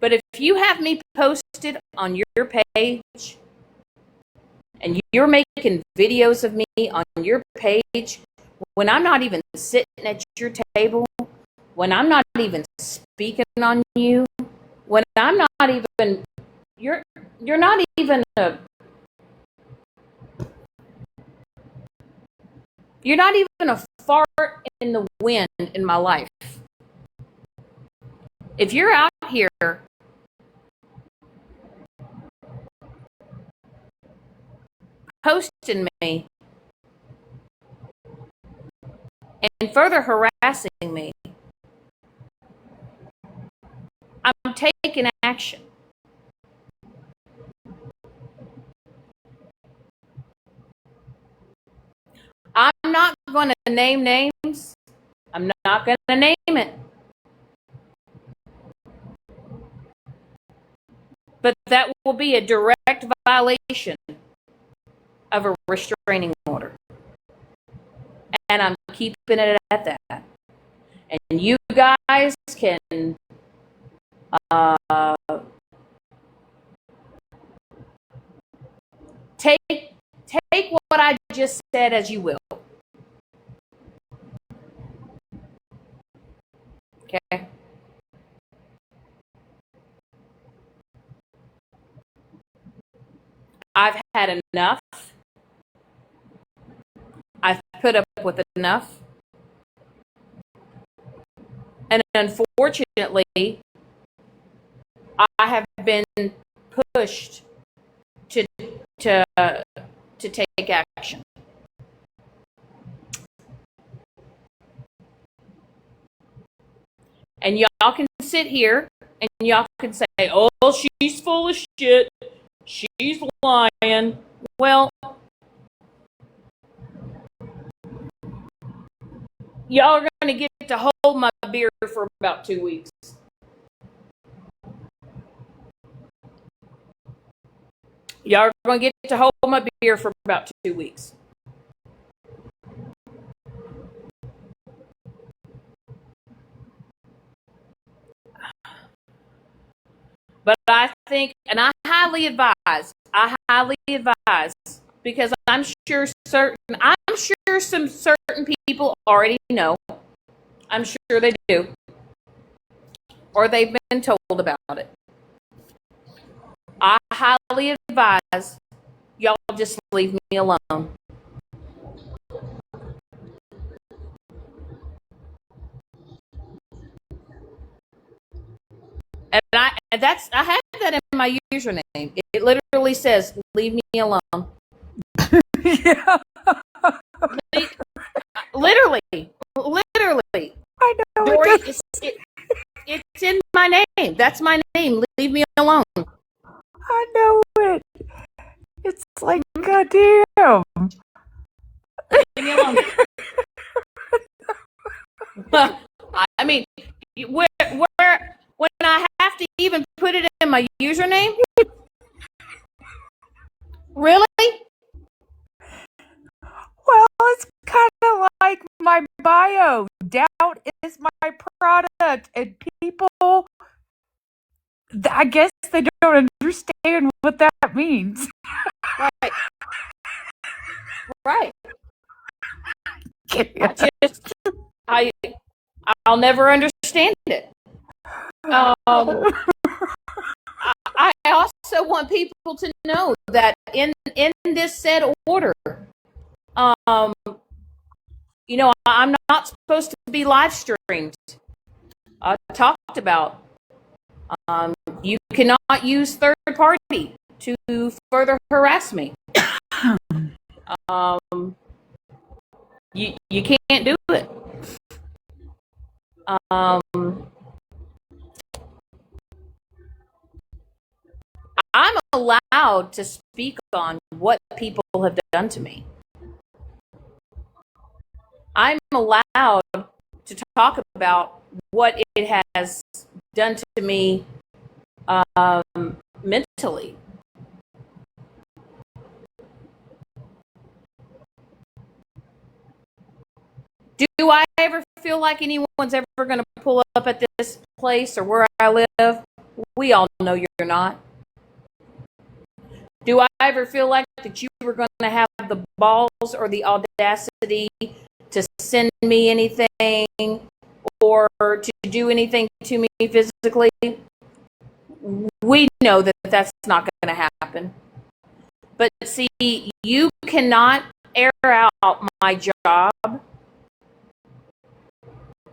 But if you have me posted on your page and you're making videos of me on your page when I'm not even sitting at your table, when I'm not even speaking on you, when I'm not even, you're not even you're not even a fart in the wind in my life. If you're out here posting me and further harassing me, action. I'm not going to name names. I'm not going to name it. But that will be a direct violation of a restraining order. And I'm keeping it at that. And you guys can take what I just said as you will. Okay? I've had enough. I've put up with enough. And unfortunately, I have been pushed to take action. And y'all can sit here and y'all can say, oh, she's full of shit. She's lying. Well, y'all are going to get to hold my beer for about 2 weeks. Y'all are going to get to hold my beer for about 2 weeks. But I think, and I highly advise, because I'm sure some certain people already know. I'm sure they do. Or they've been told about it. I highly advise y'all just leave me alone. And I have that in my username. It literally says, leave me alone. Yeah. Literally. I know. Dory, it's in my name. That's my name. Leave me alone. I know it. It's like, goddamn. Leave me alone. I mean, where when I have to even put it in my username? Really? Well, it's kind of like my bio. Doubt is my product. And people, I guess they don't understand what that means. Right. Yeah. I'll never understand it. I also want people to know that in this said order, I'm not supposed to be live streamed. I talked about you cannot use third party to further harass me. You can't do it. I'm allowed to speak on what people have done to me. I'm allowed to talk about what it has done to me mentally. Do I ever feel like anyone's ever going to pull up at this place or where I live? We all know you're not. Do I ever feel like that you were going to have the balls or the audacity to send me anything or to do anything to me physically? We know that that's not going to happen. But see, you cannot air out my job,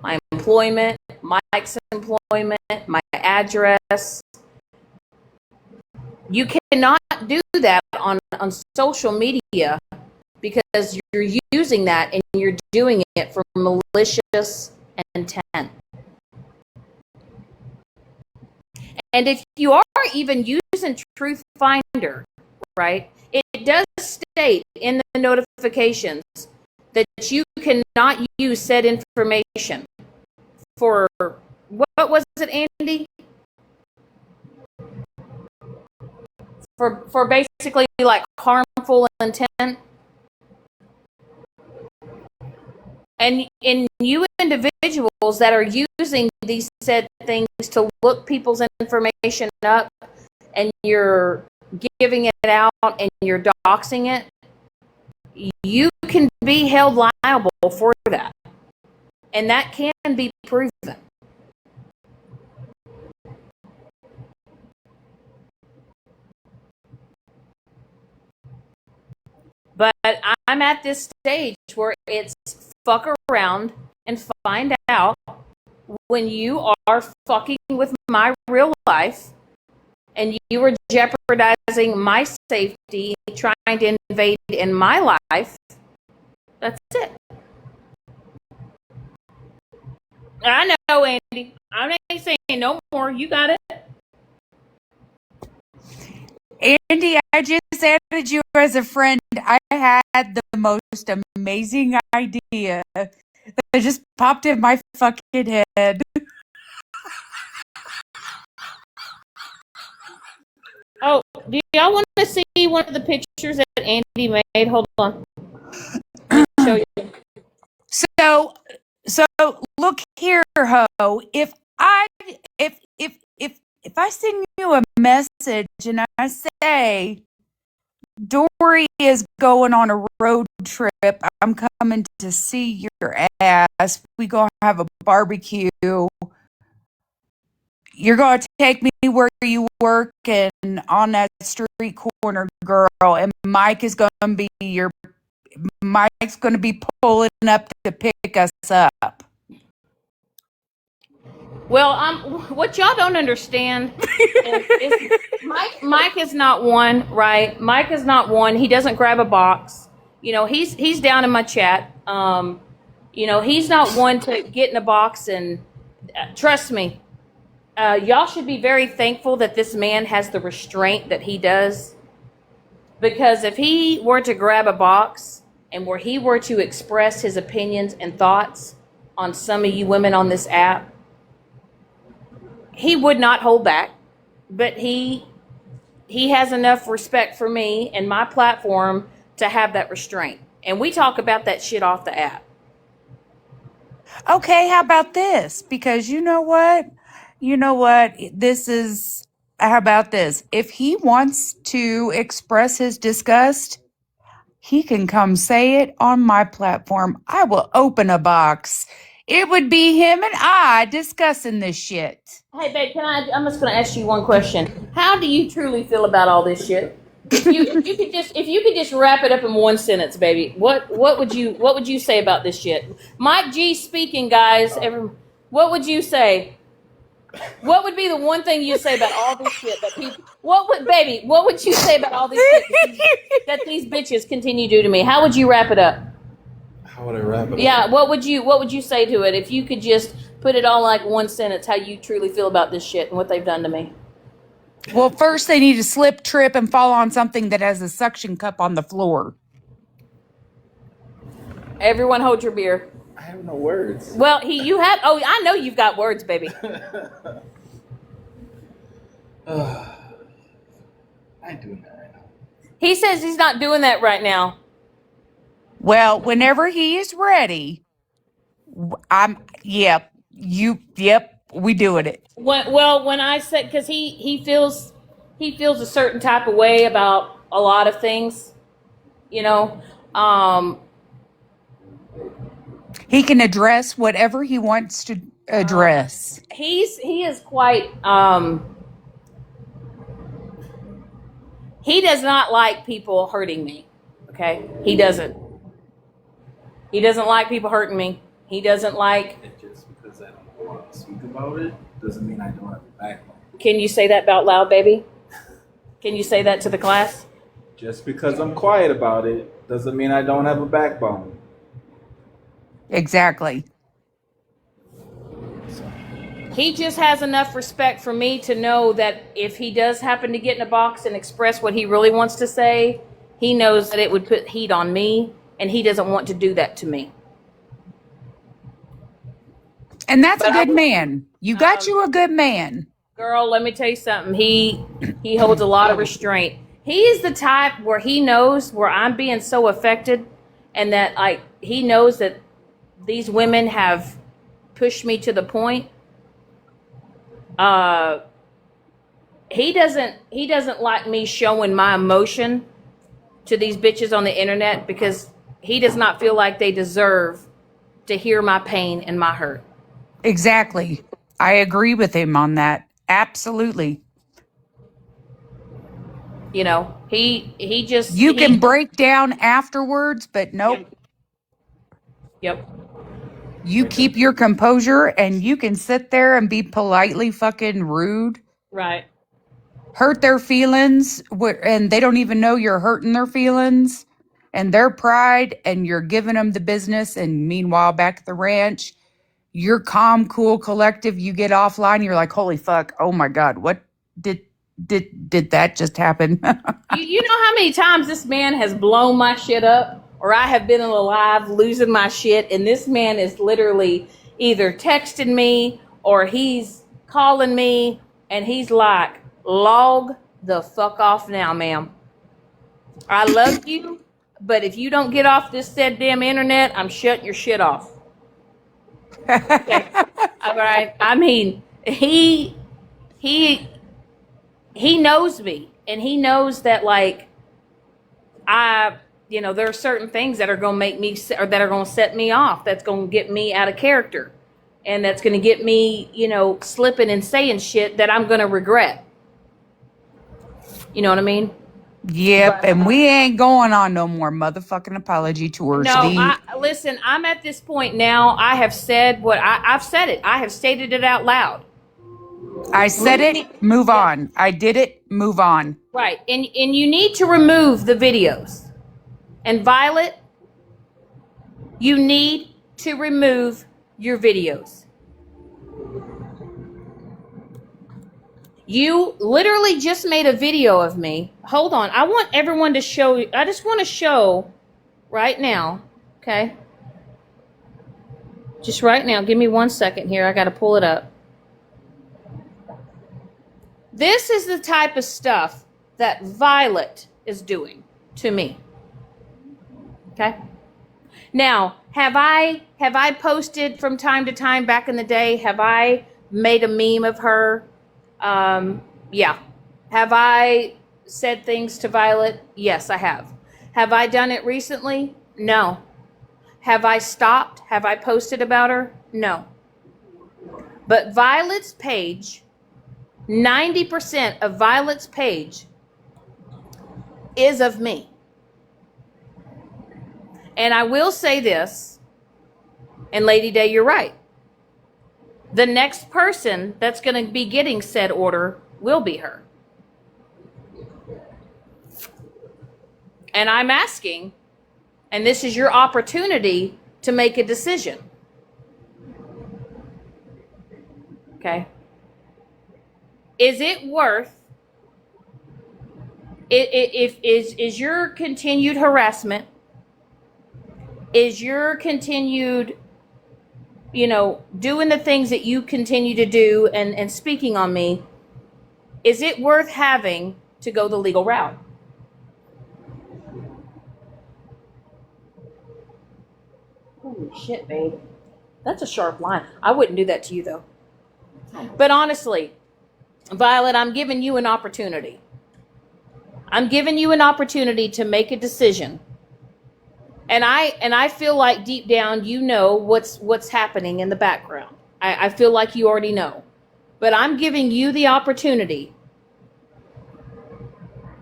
my employment, Mike's employment, my address. You cannot do that on social media because you're using that and you're doing it for malicious intent. And if you are even using Truth Finder, right, it does state in the notifications that you cannot use said information for, what was it, Andy? For basically like harmful intent. And in you individuals that are using these said things to look people's information up, and you're giving it out and you're doxing it, you can be held liable for that. And that can be proven. But I'm at this stage where it's fuck around and find out when you are fucking with my real life and you are jeopardizing my safety, trying to invade in my life. That's it. I know, Andy. I ain't saying no more. You got it. Andy, I just added you as a friend. I had the most amazing idea that just popped in my fucking head. Oh, do y'all want to see one of the pictures that Andy made? Hold on. Let me show you. So look here, ho. If I send you a message and I say Dory is going on a road trip, I'm coming to see your ass. We gonna have a barbecue. You're gonna take me where you work and on that street corner, girl. And Mike's gonna be pulling up to pick us up. Well, what y'all don't understand is Mike is not one, right? Mike is not one. He doesn't grab a box. You know, he's down in my chat. You know, he's not one to get in a box and trust me. Y'all should be very thankful that this man has the restraint that he does. Because if he were to grab a box and where he were to express his opinions and thoughts on some of you women on this app, he would not hold back. But he has enough respect for me and my platform to have that restraint. And we talk about that shit off the app. Okay, how about this? Because you know what? How about this? If he wants to express his disgust, he can come say it on my platform. I will open a box. It would be him and I discussing this shit. Hey, babe, I'm just going to ask you one question. How do you truly feel about all this shit? If you could just wrap it up in one sentence, baby, what would you say about this shit? Mike G speaking, guys. What would you say? What would be the one thing you say about all this shit that people? What would you say about all this shit that these bitches continue to do to me? How would you wrap it up? How would I wrap it up? Yeah, what would you say to it if you could just put it all like one sentence? How you truly feel about this shit and what they've done to me? Well, first they need to slip, trip, and fall on something that has a suction cup on the floor. Everyone hold your beer. I have no words. Well, I know you've got words, baby. I ain't doing that right now. He says he's not doing that right now. Well, whenever he is ready, we doing it. When I said, because he feels a certain type of way about a lot of things, you know. He can address whatever he wants to address. He is quite. He does not like people hurting me. Okay, he doesn't. He doesn't like people hurting me. He doesn't like. And just because I don't want to speak about it doesn't mean I don't have a backbone. Can you say that out loud, baby? Can you say that to the class? Just because I'm quiet about it doesn't mean I don't have a backbone. Exactly. He just has enough respect for me to know that if he does happen to get in a box and express what he really wants to say, he knows that it would put heat on me, and he doesn't want to do that to me. And that's a good man. You got you a good man. Girl, let me tell you something. He holds a lot of restraint. He is the type where he knows where I'm being so affected, and that like he knows that these women have pushed me to the point. He doesn't like me showing my emotion to these bitches on the internet because he does not feel like they deserve to hear my pain and my hurt. Exactly. I agree with him on that. Absolutely. You know, he just You can break down afterwards, but nope. Yep. You keep your composure and you can sit there and be politely fucking rude. Right. Hurt their feelings, and they don't even know you're hurting their feelings and their pride, and you're giving them the business. And meanwhile, back at the ranch, you're calm, cool, collective. You get offline, you're like, holy fuck, oh my God, what did that just happen? You know how many times this man has blown my shit up, or I have been alive losing my shit, and this man is literally either texting me or he's calling me, and he's like, log the fuck off now, ma'am. I love you, but if you don't get off this said damn internet, I'm shutting your shit off. Okay. All right. I mean, he knows me, and he knows that like there are certain things that are going to make me, or that are going to set me off, that's going to get me out of character, and that's going to get me, slipping and saying shit that I'm going to regret. You know what I mean? Yep, and we ain't going on no more motherfucking apology tours. No, listen, I'm at this point now. I have said what I've said it. I have stated it out loud. I said it, move on. I did it, move on. Right. And you need to remove the videos. And Violet, you need to remove your videos. You literally just made a video of me. Hold on. I want everyone to show. I just want to show right now. Okay. Just right now. Give me 1 second here. I got to pull it up. This is the type of stuff that Violet is doing to me. Okay. Now, have I posted from time to time back in the day? Have I made a meme of her? Yeah. Have I said things to Violet? Yes, I have. Have I done it recently? No. Have I stopped? Have I posted about her? No. But Violet's page, 90% of Violet's page is of me. And I will say this, and Lady Day, you're right. The next person that's going to be getting said order will be her. And I'm asking, and this is your opportunity to make a decision. Okay? Is it worth is your continued harassment, is your continued doing the things that you continue to do and speaking on me, is it worth having to go the legal route? Holy shit, babe. That's a sharp line. I wouldn't do that to you, though. But honestly, Violet, I'm giving you an opportunity. I'm giving you an opportunity to make a decision. And I feel like deep down you know what's happening in the background. I feel like you already know. But I'm giving you the opportunity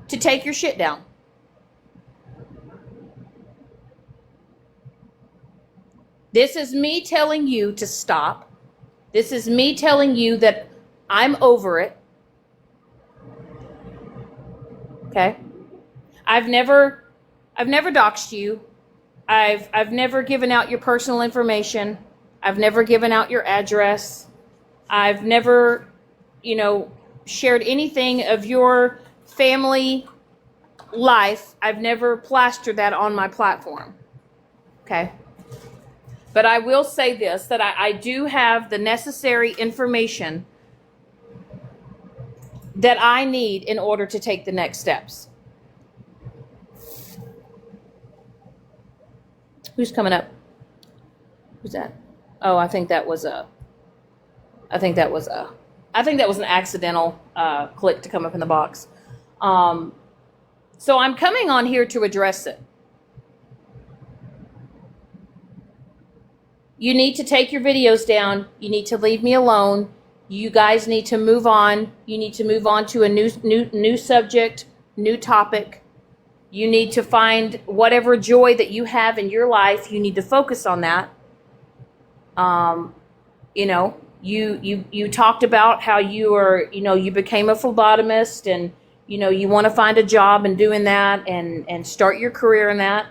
to take your shit down. This is me telling you to stop. This is me telling you that I'm over it. Okay? I've never doxed you. I've never given out your personal information. I've never given out your address. I've never, shared anything of your family life. I've never plastered that on my platform. Okay. But I will say this, that I do have the necessary information that I need in order to take the next steps. Who's coming up? Who's that? Oh, I think that was an accidental click to come up in the box. So I'm coming on here to address it. You need to take your videos down. You need to leave me alone. You guys need to move on. You need to move on to a new subject, new topic. You need to find whatever joy that you have in your life. You need to focus on that. You talked about how you became a phlebotomist, and you want to find a job and doing that and start your career in that.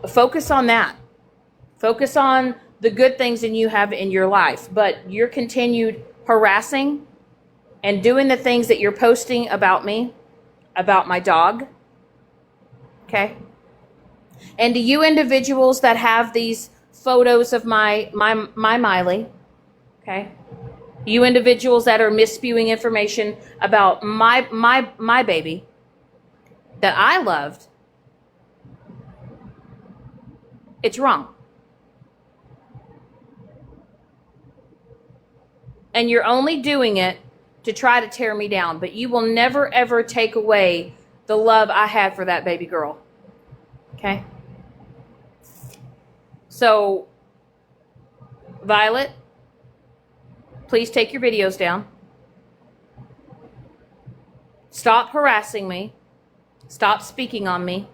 Focus on that. Focus on the good things that you have in your life. But your continued harassing and doing the things that you're posting about me, about my dog, okay? And to you individuals that have these photos of my Miley, okay? You individuals that are misspewing information about my baby that I loved, it's wrong. And you're only doing it to try to tear me down, but you will never ever take away the love I had for that baby girl. Okay? So, Violet, please take your videos down. Stop harassing me. Stop speaking on me.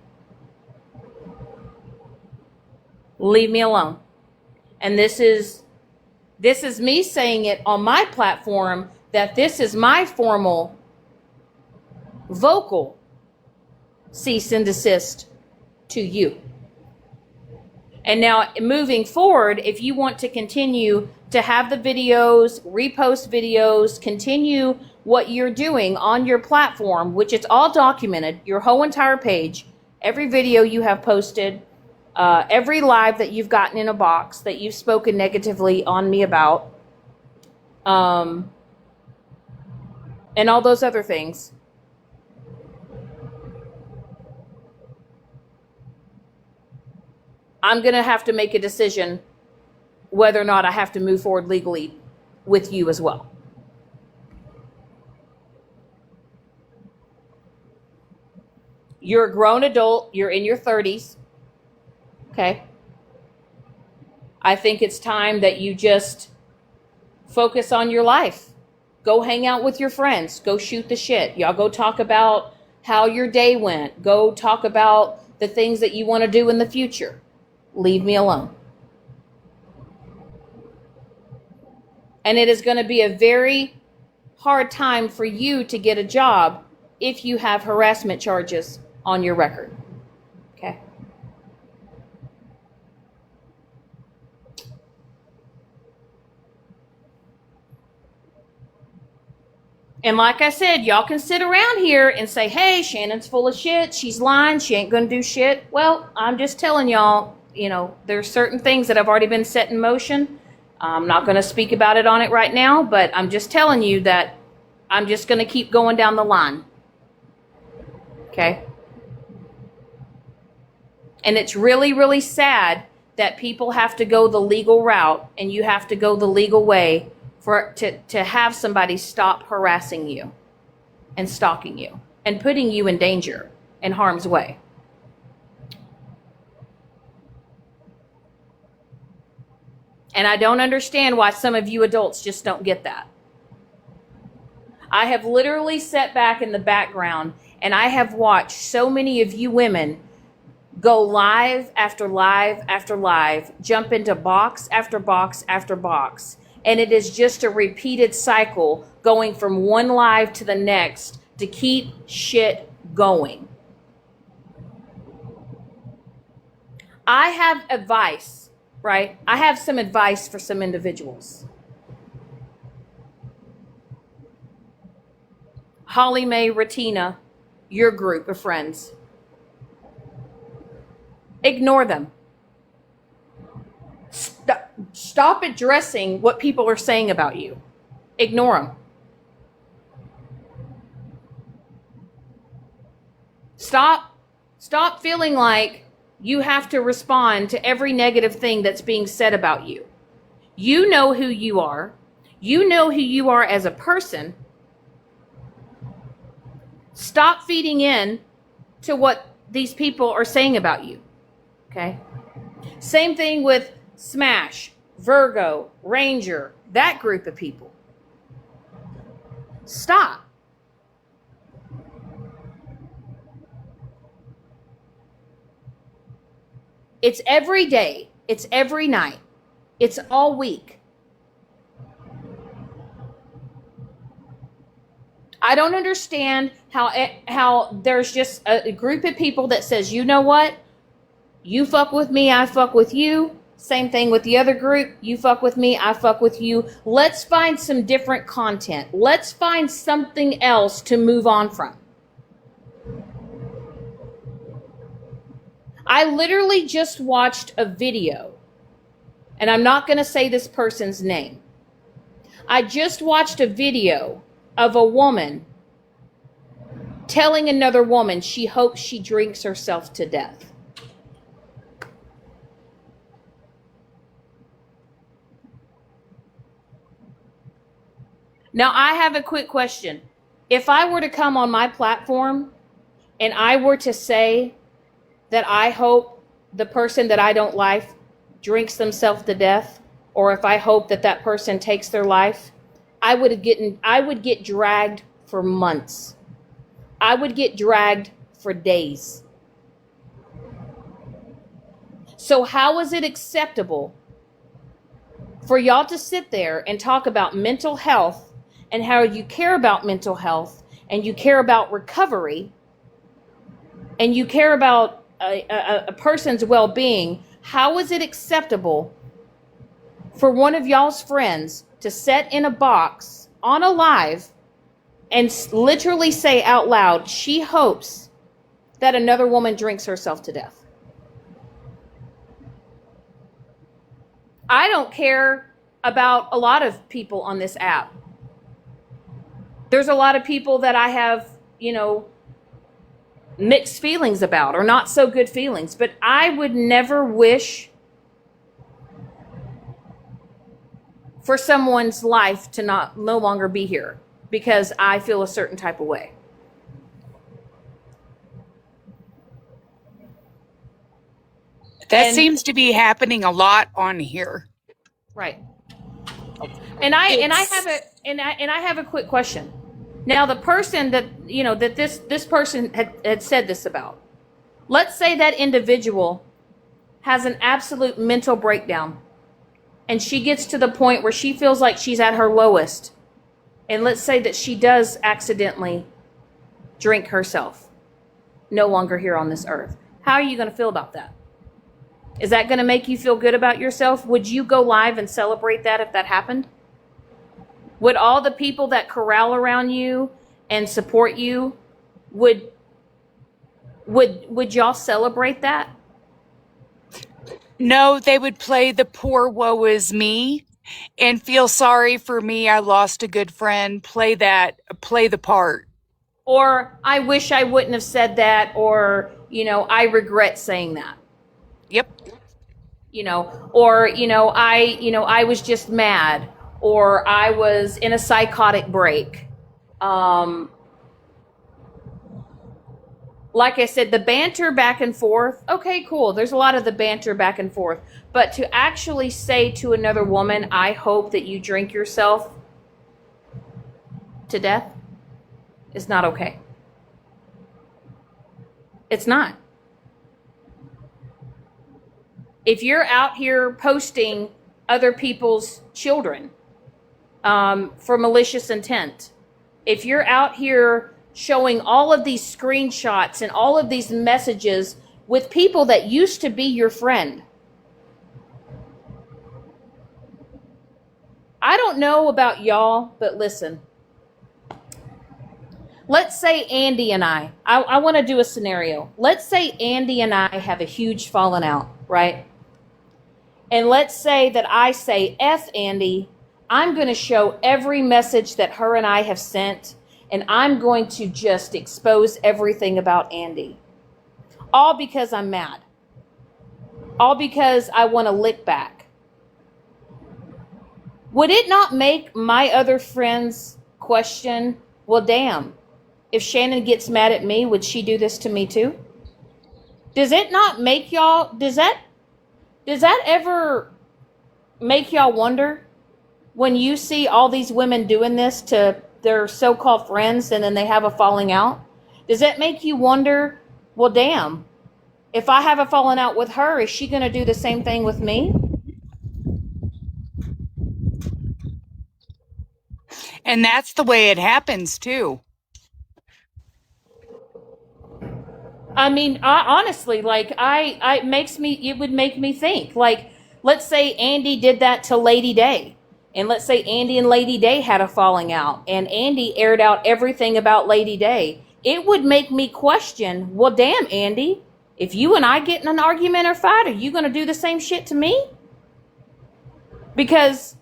Leave me alone. And this is me saying it on my platform, that this is my formal vocal cease and desist to you. And now moving forward, if you want to continue to have the videos, repost videos, continue what you're doing on your platform, which it's all documented, your whole entire page, every video you have posted, every live that you've gotten in a box that you've spoken negatively on me about, and all those other things. I'm going to have to make a decision whether or not I have to move forward legally with you as well. You're a grown adult. You're in your 30s. Okay. I think it's time that you just focus on your life. Go hang out with your friends. Go shoot the shit. Y'all go talk about how your day went. Go talk about the things that you want to do in the future. Leave me alone. And it is going to be a very hard time for you to get a job if you have harassment charges on your record. Okay? And like I said, y'all can sit around here and say, hey, Shannon's full of shit. She's lying. She ain't going to do shit. Well, I'm just telling y'all, there's certain things that have already been set in motion. I'm not going to speak about it on it right now, but I'm just telling you that I'm just going to keep going down the line. Okay? And it's really, really sad that people have to go the legal route and you have to go the legal way to have somebody stop harassing you and stalking you and putting you in danger and harm's way. And I don't understand why some of you adults just don't get that. I have literally sat back in the background and I have watched so many of you women go live after live after live, jump into box after box after box. And it is just a repeated cycle going from one live to the next to keep shit going. I have advice, right? I have some advice for some individuals. Holly Mae, Ratina, your group of friends. Ignore them. Stop addressing what people are saying about you. Ignore them. Stop feeling like you have to respond to every negative thing that's being said about you. You know who you are. You know who you are as a person. Stop feeding in to what these people are saying about you. Okay? Same thing with Smash, Virgo, Ranger, that group of people. Stop. It's every day. It's every night. It's all week. I don't understand how there's just a group of people that says, you know what? You fuck with me, I fuck with you. Same thing with the other group. You fuck with me, I fuck with you. Let's find some different content. Let's find something else to move on from. I literally just watched a video, and I'm not going to say this person's name. I just watched a video of a woman telling another woman she hopes she drinks herself to death. Now, I have a quick question. If I were to come on my platform and I were to say that I hope the person that I don't like drinks themselves to death, or if I hope that that person takes their life, I would get dragged for months. I would get dragged for days. So how is it acceptable for y'all to sit there and talk about mental health and how you care about mental health and you care about recovery and you care about a person's well-being? How is it acceptable for one of y'all's friends to sit in a box on a live and literally say out loud she hopes that another woman drinks herself to death? I don't care about a lot of people on this app. There's a lot of people that I have, mixed feelings about, or not so good feelings, but I would never wish for someone's life to no longer be here because I feel a certain type of way. That seems to be happening a lot on here. Right. And I have a quick question. Now, the person that this person had said this about, let's say that individual has an absolute mental breakdown and she gets to the point where she feels like she's at her lowest. And let's say that she does accidentally drink herself, no longer here on this earth. How are you going to feel about that? Is that going to make you feel good about yourself? Would you go live and celebrate that if that happened? Would all the people that corral around you and support you, would y'all celebrate that? No, they would play the poor woe is me and feel sorry for me. I lost a good friend. Play the part. Or I wish I wouldn't have said that, or, I regret saying that. Yep. I was just mad, or I was in a psychotic break. Like I said, the banter back and forth, okay, cool. There's a lot of the banter back and forth. But to actually say to another woman, I hope that you drink yourself to death, is not okay. It's not. If you're out here posting other people's children for malicious intent, if you're out here showing all of these screenshots and all of these messages with people that used to be your friend, I don't know about y'all, but listen, let's say Andy and I want to do a scenario. Let's say Andy and I have a huge falling out, right? And let's say that I say, F Andy, I'm going to show every message that her and I have sent, and I'm going to just expose everything about Andy. All because I'm mad. All because I want to lick back. Would it not make my other friends question, well, damn, if Shannon gets mad at me, would she do this to me too? Does it not make y'all, does that ever make y'all wonder when you see all these women doing this to their so-called friends and then they have a falling out? Does that make you wonder, well, damn, if I have a falling out with her, is she going to do the same thing with me? And that's the way it happens too. I mean, honestly, like it would make me think. Like, let's say Andy did that to Lady Day, and let's say Andy and Lady Day had a falling out, and Andy aired out everything about Lady Day. It would make me question, well, damn, Andy, if you and I get in an argument or fight, are you going to do the same shit to me? Because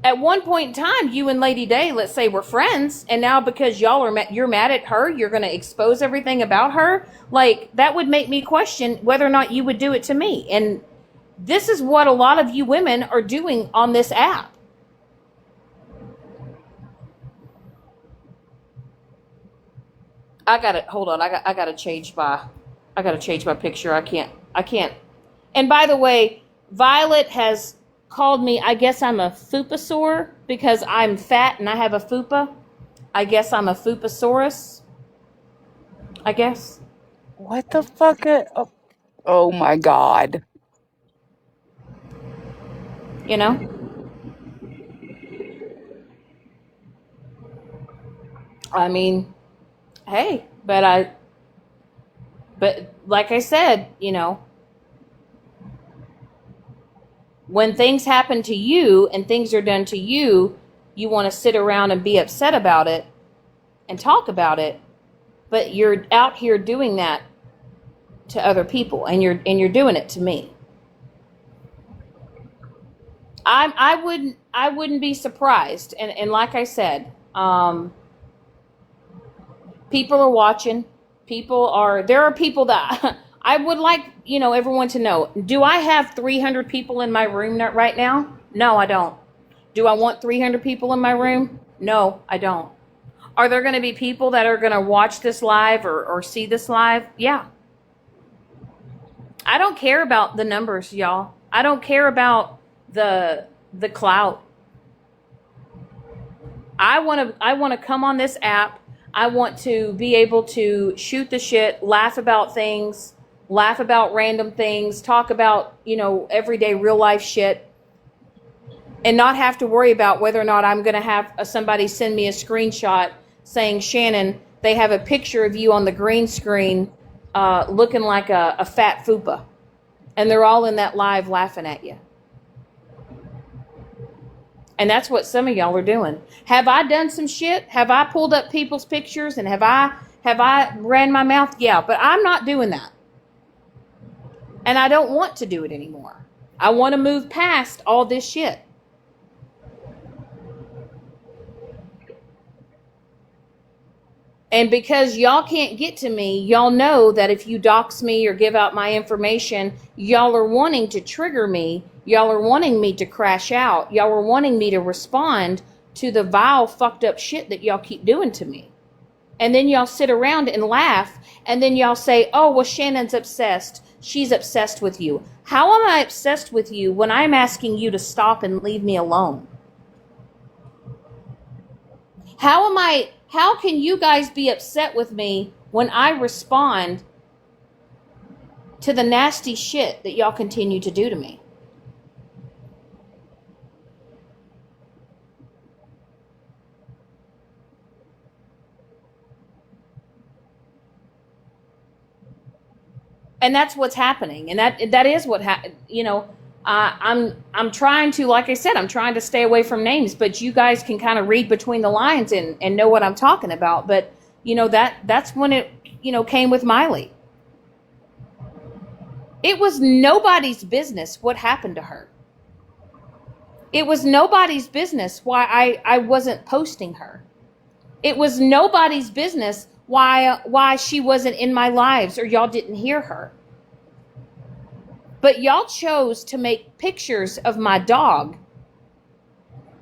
at one point in time, you and Lady Day, let's say, were friends, and now because you're mad at her, you're going to expose everything about her. Like, that would make me question whether or not you would do it to me. And this is what a lot of you women are doing on this app. Hold on. I gotta change my picture. I can't. And by the way, Violet has called me, I guess I'm a fupasaur because I'm fat and I have a fupa. I guess I'm a fupasaurus. I guess. What the fuck? Oh my God. You know? I mean, hey, but like I said, you know, when things happen to you and things are done to you, you want to sit around and be upset about it and talk about it, but you're out here doing that to other people, and you're doing it to me. I wouldn't be surprised, and like I said, people are watching. There are people that I would like, you know, everyone to know. Do I have 300 people in my room right now? No, I don't. Do I want 300 people in my room? No, I don't. Are there going to be people that are going to watch this live or see this live? Yeah. I don't care about the numbers, y'all. I don't care about the clout. I want to come on this app. I want to be able to shoot the shit, laugh about things, laugh about random things, talk about, you know, everyday real life shit, and not have to worry about whether or not I'm going to have somebody send me a screenshot saying, Shannon, they have a picture of you on the green screen looking like a fat fupa. And they're all in that live laughing at you. And that's what some of y'all are doing. Have I done some shit? Have I pulled up people's pictures and have I ran my mouth? Yeah, but I'm not doing that. And I don't want to do it anymore. I want to move past all this shit. And because y'all can't get to me, y'all know that if you dox me or give out my information, y'all are wanting to trigger me. Y'all are wanting me to crash out. Y'all are wanting me to respond to the vile, fucked up shit that y'all keep doing to me. And then y'all sit around and laugh. And then y'all say, oh, well, Shannon's obsessed. She's obsessed with you. How am I obsessed with you when I'm asking you to stop and leave me alone? How can you guys be upset with me when I respond to the nasty shit that y'all continue to do to me? And that's what's happening. And that is what you know, I'm trying to, like I said, I'm trying to stay away from names, but you guys can kind of read between the lines and know what I'm talking about. But that's when it came with Miley. It was nobody's business what happened to her. It was nobody's business why I wasn't posting her. It was nobody's business why she wasn't in my lives or y'all didn't hear her. But y'all chose to make pictures of my dog.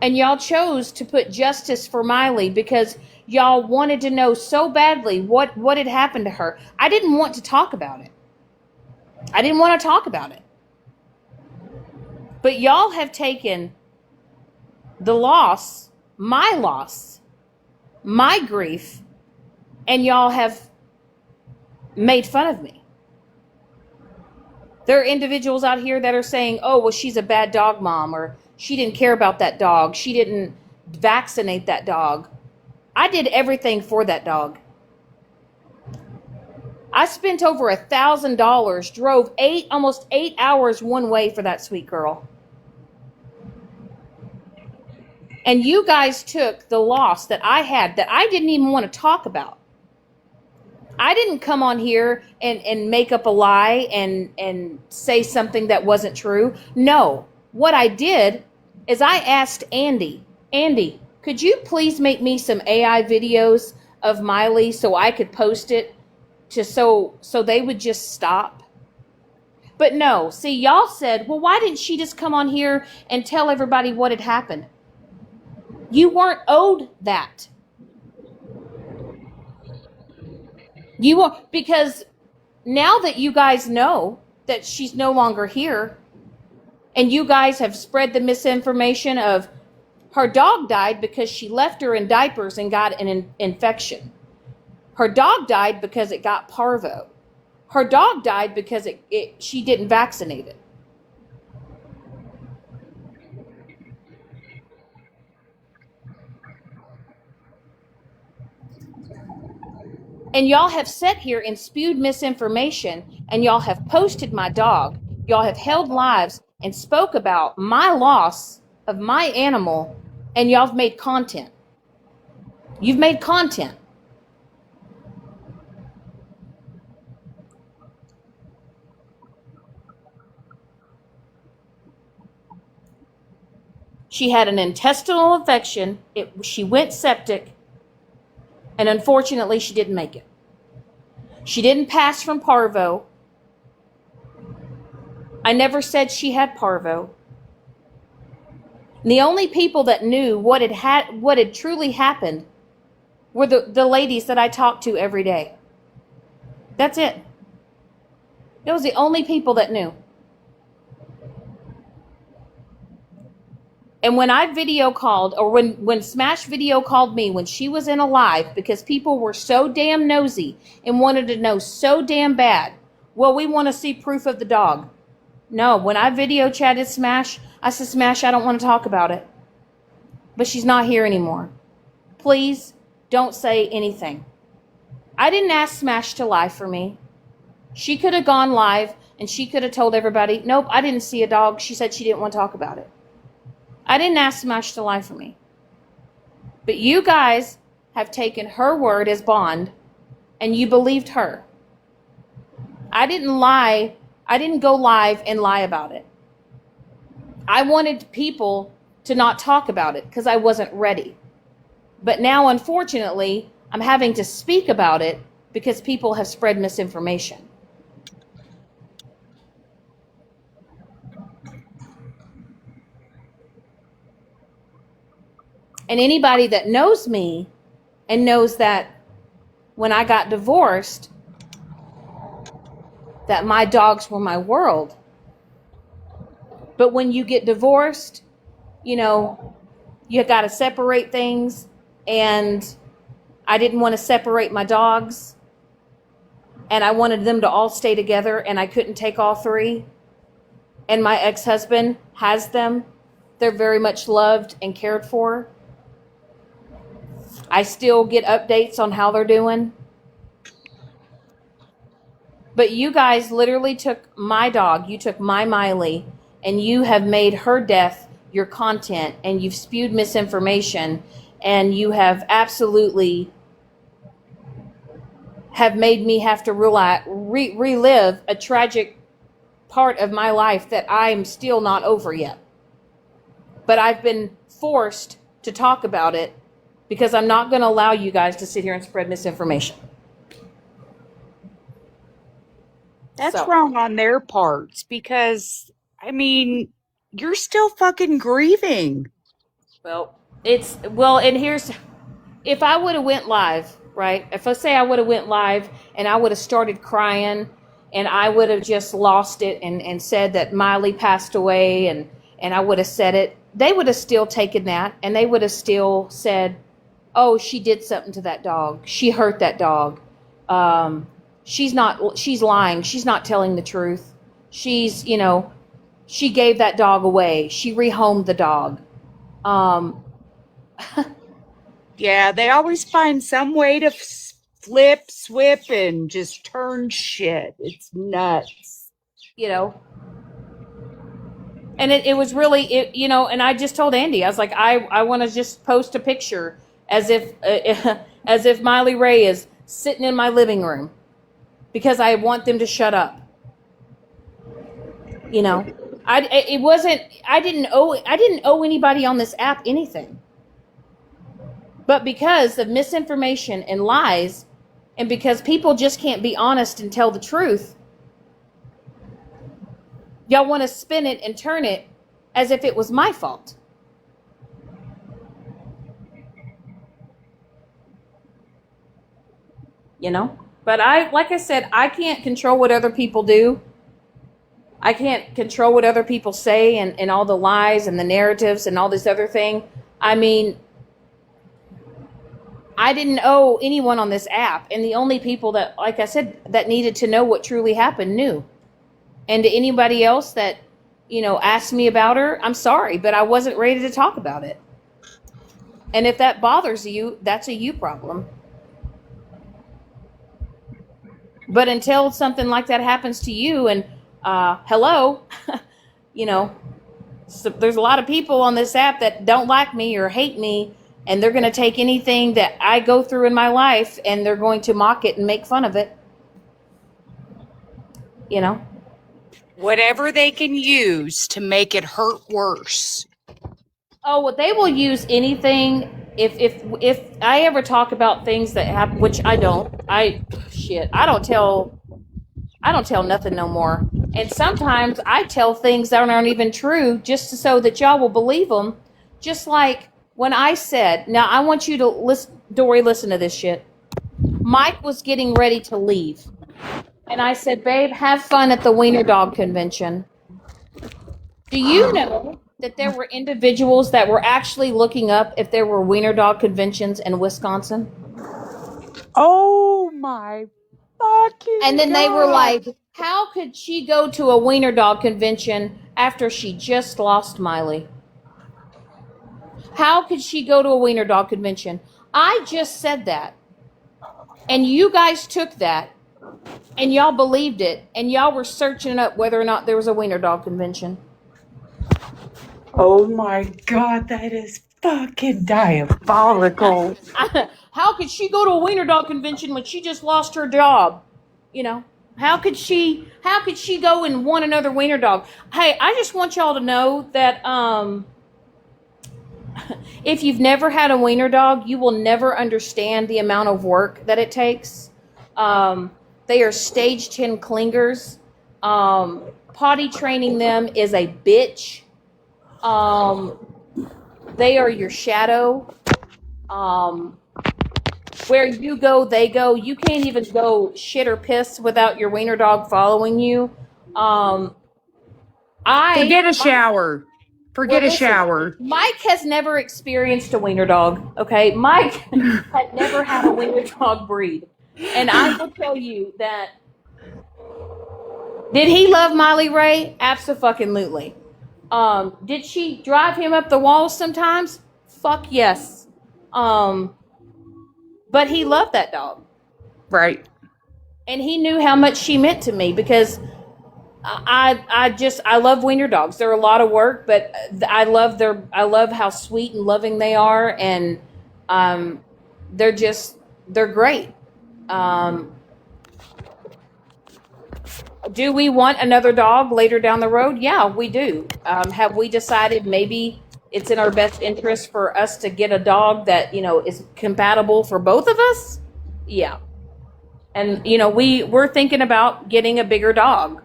And y'all chose to put justice for Miley because y'all wanted to know so badly what had happened to her. I didn't want to talk about it. I didn't want to talk about it. But y'all have taken the loss, my grief, and y'all have made fun of me. There are individuals out here that are saying, oh, well, she's a bad dog mom, or she didn't care about that dog. She didn't vaccinate that dog. I did everything for that dog. I spent over $1,000, drove almost 8 hours one way for that sweet girl. And you guys took the loss that I had that I didn't even want to talk about. I didn't come on here and make up a lie and say something that wasn't true. No, what I did is I asked Andy, could you please make me some AI videos of Miley so I could post it so they would just stop? But no, see, y'all said, well, why didn't she just come on here and tell everybody what had happened? You weren't owed that. You were, because now that you guys know that she's no longer here, and you guys have spread the misinformation of her dog died because she left her in diapers and got an infection. Her dog died because it got parvo. Her dog died because she didn't vaccinate it. And y'all have sat here and spewed misinformation, and y'all have posted my dog. Y'all have held lives and spoke about my loss of my animal, and y'all have made content. You've made content. She had an intestinal infection. She went septic. And unfortunately, she didn't make it. She didn't pass from parvo. I never said she had parvo. And the only people that knew what had truly happened were the ladies that I talked to every day. That's it. Those were the only people that knew. And when I video called, or when Smash video called me when she was in a live, because people were so damn nosy and wanted to know so damn bad, well, we want to see proof of the dog. No, when I video chatted Smash, I said, Smash, I don't want to talk about it. But she's not here anymore. Please don't say anything. I didn't ask Smash to lie for me. She could have gone live and she could have told everybody, nope, I didn't see a dog. She said she didn't want to talk about it. I didn't ask Smash to lie for me. But you guys have taken her word as bond, and you believed her. I didn't lie. I didn't go live and lie about it. I wanted people to not talk about it because I wasn't ready. But now, unfortunately, I'm having to speak about it because people have spread misinformation. And anybody that knows me and knows that when I got divorced, that my dogs were my world. But when you get divorced, you got to separate things. And I didn't want to separate my dogs. And I wanted them to all stay together, and I couldn't take all three. And my ex-husband has them. They're very much loved and cared for. I still get updates on how they're doing. But you guys literally took my dog. You took my Miley. and you have made her death your content, and you've spewed misinformation, and you have absolutely have made me have to relive a tragic part of my life that I'm still not over yet. But I've been forced to talk about it because I'm not going to allow you guys to sit here and spread misinformation. That's wrong on their parts because, I mean, you're still fucking grieving. Well, and here's, if I would have went live, right? If I say I would have went live and I would have started crying and I would have just lost it and said that Miley passed away and I would have said it, they would have still taken that and they would have still said, oh, she did something to that dog. She hurt that dog. She's lying. She's not telling the truth. She gave that dog away. She rehomed the dog. Yeah, they always find some way to flip, swip, and just turn shit. It's nuts. And it was really, and I just told Andy, I was like, I want to just post a picture as if Miley Ray is sitting in my living room because I want them to shut up. I didn't owe anybody on this app anything. But because of misinformation and lies, and because people just can't be honest and tell the truth, y'all want to spin it and turn it as if it was my fault. But like I said, I can't control what other people do. I can't control what other people say and all the lies and the narratives and all this other thing. I mean, I didn't owe anyone on this app. And the only people that, like I said, that needed to know what truly happened knew. And to anybody else that, asked me about her, I'm sorry, but I wasn't ready to talk about it. And if that bothers you, that's a you problem. But until something like that happens to you and, hello, so there's a lot of people on this app that don't like me or hate me, and they're going to take anything that I go through in my life and they're going to mock it and make fun of it. Whatever they can use to make it hurt worse. Oh, well, they will use anything. If I ever talk about things that happen, which I don't, I don't tell nothing no more. And sometimes I tell things that aren't even true just so that y'all will believe them. Just like when I said, now I want you to listen, Dory, listen to this shit. Mike was getting ready to leave. And I said, babe, have fun at the Wiener Dog Convention. Do you know that there were individuals that were actually looking up if there were Wiener Dog conventions in Wisconsin? Oh my fucking And then God. they were like, how could she go to a Wiener Dog convention after she just lost Miley? How could she go to a Wiener Dog convention? I just said that. And you guys took that and y'all believed it and y'all were searching up whether or not there was a Wiener Dog convention. Oh my God, that is fucking diabolical. How could she go to a Wiener Dog convention when she just lost her job? How could she go and want another Wiener Dog? Hey, I just want y'all to know that if you've never had a Wiener Dog, you will never understand the amount of work that it takes. They are stage 10 clingers. Potty training them is a bitch. They are your shadow. Where you go, they go. You can't even go shit or piss without your Wiener Dog following you. Forget a shower. Forget a shower. Mike has never experienced a Wiener Dog. Okay, Mike had never had a Wiener Dog breed, and I will tell you that. Did he love Miley Ray? Abso-fucking-lutely. Did she drive him up the walls sometimes? Fuck yes. But he loved that dog. Right. And he knew how much she meant to me because I love wiener dogs. They're a lot of work, but I love how sweet and loving they are, and um, they're great. Um, do we want another dog later down the road? Yeah, we do. Have we decided maybe it's in our best interest for us to get a dog that is compatible for both of us? Yeah, and we're thinking about getting a bigger dog.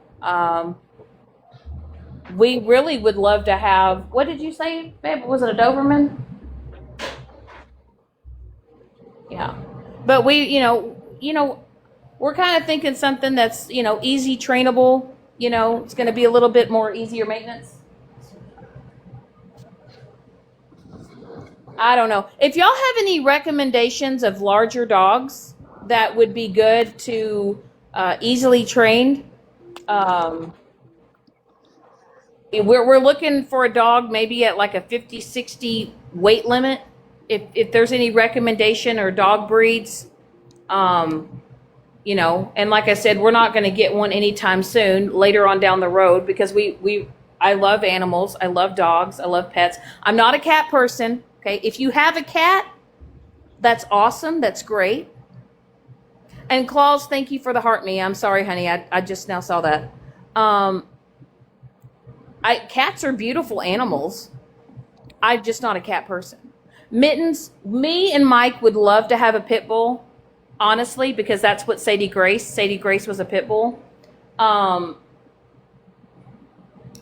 We really would love to have. What did you say, babe? Was it a Doberman? Yeah, but we're kind of thinking something that's easy trainable. It's going to be a little bit more easier maintenance. I don't know if y'all have any recommendations of larger dogs that would be good to easily trained. Um, we're looking for a dog maybe at like a 50-60 weight limit. If there's any recommendation or dog breeds, um, and like I said, we're not going to get one anytime soon. Later on down the road, because I love animals, I love dogs, I love pets. I'm not a cat person. Okay, if you have a cat, that's awesome. That's great. And Claus, thank you for the heart me. I'm sorry, honey. I just now saw that. Um, cats are beautiful animals. I'm just not a cat person. Mittens, me and Mike would love to have a pit bull, honestly, because that's what Sadie Grace was a pit bull. Um,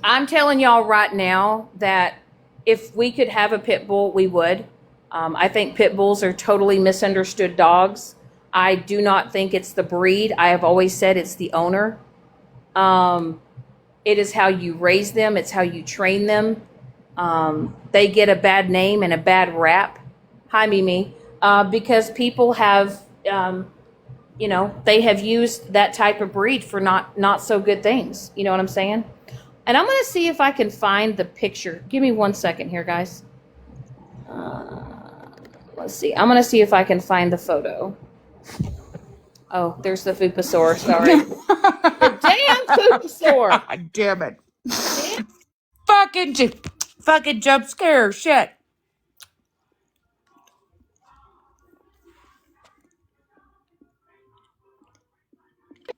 I'm telling y'all right now that if we could have a pit bull, we would. I think pit bulls are totally misunderstood dogs. I do not think it's the breed. I have always said it's the owner. Um, it is how you raise them. It's how you train them. They get a bad name and a bad rap. Hi, Mimi. Because people have, they have used that type of breed for not so good things. You know what I'm saying? And I'm going to see if I can find the picture. Give me 1 second here, guys. Let's see. I'm going to see if I can find the photo. Oh, there's the Fupasaur. Sorry. The damn Fupasaur. God damn it. Damn. Fucking jump scare. Shit.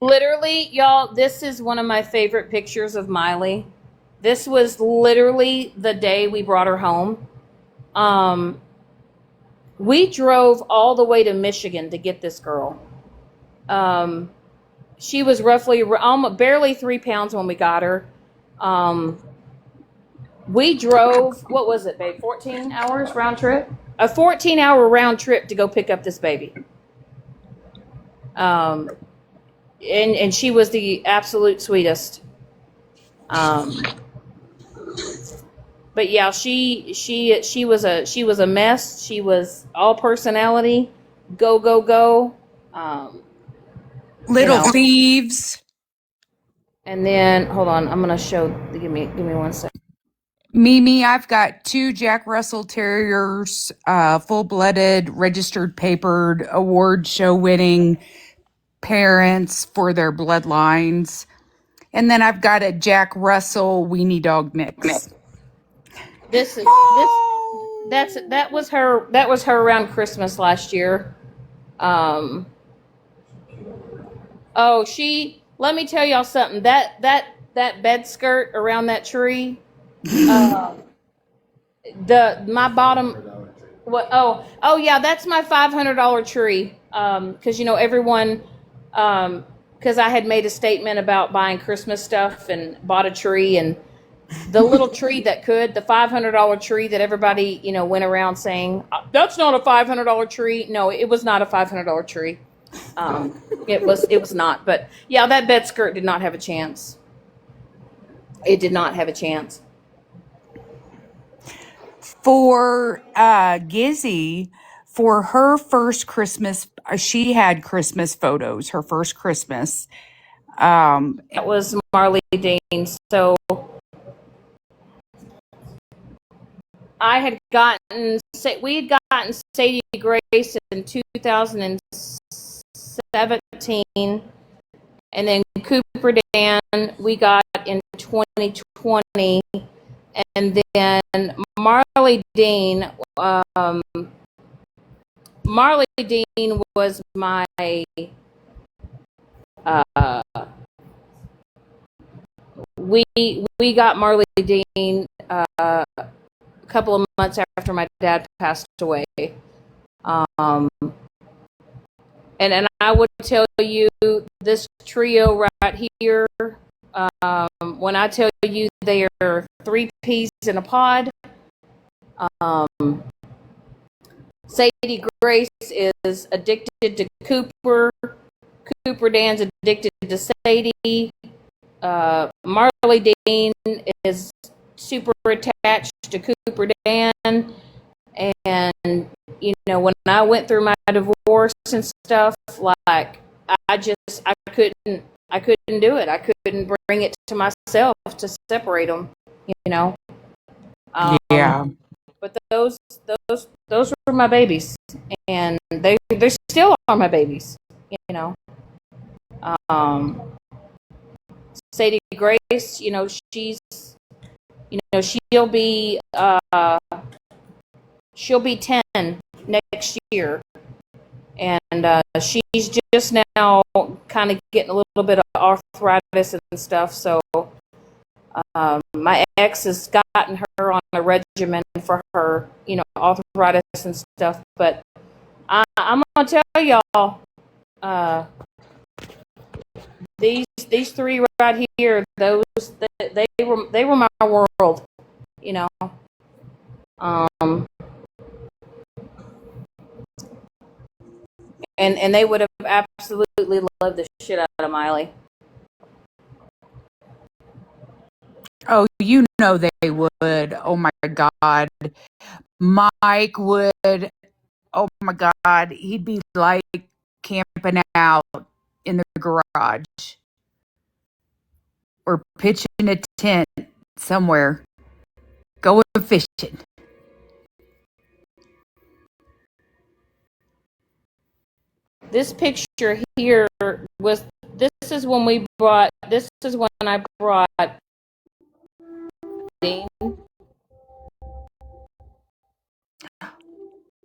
Literally, y'all, this is one of my favorite pictures of Miley. This was literally the day we brought her home. Um, we drove all the way to Michigan to get this girl. Um, she was roughly almost barely 3 pounds when we got her. Um, we drove, what was it, babe? 14 hours round trip? A 14-hour round trip to go pick up this baby. Um, and she was the absolute sweetest. But yeah, she was a mess. She was all personality, go go go. Little thieves. And then hold on, I'm gonna show. Give me 1 second. Mimi, I've got 2 Jack Russell Terriers, full-blooded, registered, papered, award show winning parents for their bloodlines. And then I've got a Jack Russell weenie dog mix. That was her around Christmas last year. Let me tell y'all something. That bed skirt around that tree, my bottom. What? Oh yeah, that's my $500 tree. Because everyone, because I had made a statement about buying Christmas stuff and bought a tree, and the little tree the $500 tree that everybody went around saying that's not a $500 tree. No, it was not a $500 tree. It was not. But yeah, that bed skirt did not have a chance. It did not have a chance. For Gizzy, for her first Christmas, she had Christmas photos, her first Christmas. That was Marley Dean. So we had gotten Sadie Grace in 2017, and then Cooper Dan we got in 2020, and then Marley Dean. Marley Dean was my uh, we got Marley Dean a couple of months after my dad passed away. Um, and I would tell you this trio right here. When I tell you they are three peas in a pod. Sadie Grace is addicted to Cooper. Cooper Dan's addicted to Sadie. Marley Dean is super attached to Cooper Dan. And, you know, when I went through my divorce and stuff, like, I couldn't do it. I couldn't bring it to myself to separate them, you know. Yeah. But those were my babies, and they still are my babies, you know. Sadie Grace, you know, she's, you know, she'll be 10 next year, and she's just now kind of getting a little bit of arthritis and stuff. So my ex has gotten her on a regimen for her, you know, arthritis and stuff. But I'm gonna tell y'all, these three right here, they were my world, you know. And they would have absolutely loved the shit out of Miley. Oh, you know they would. Oh my God. Mike would. Oh my God. He'd be like camping out in the garage or pitching a tent somewhere, going fishing. This picture here was, this is when I brought Dean.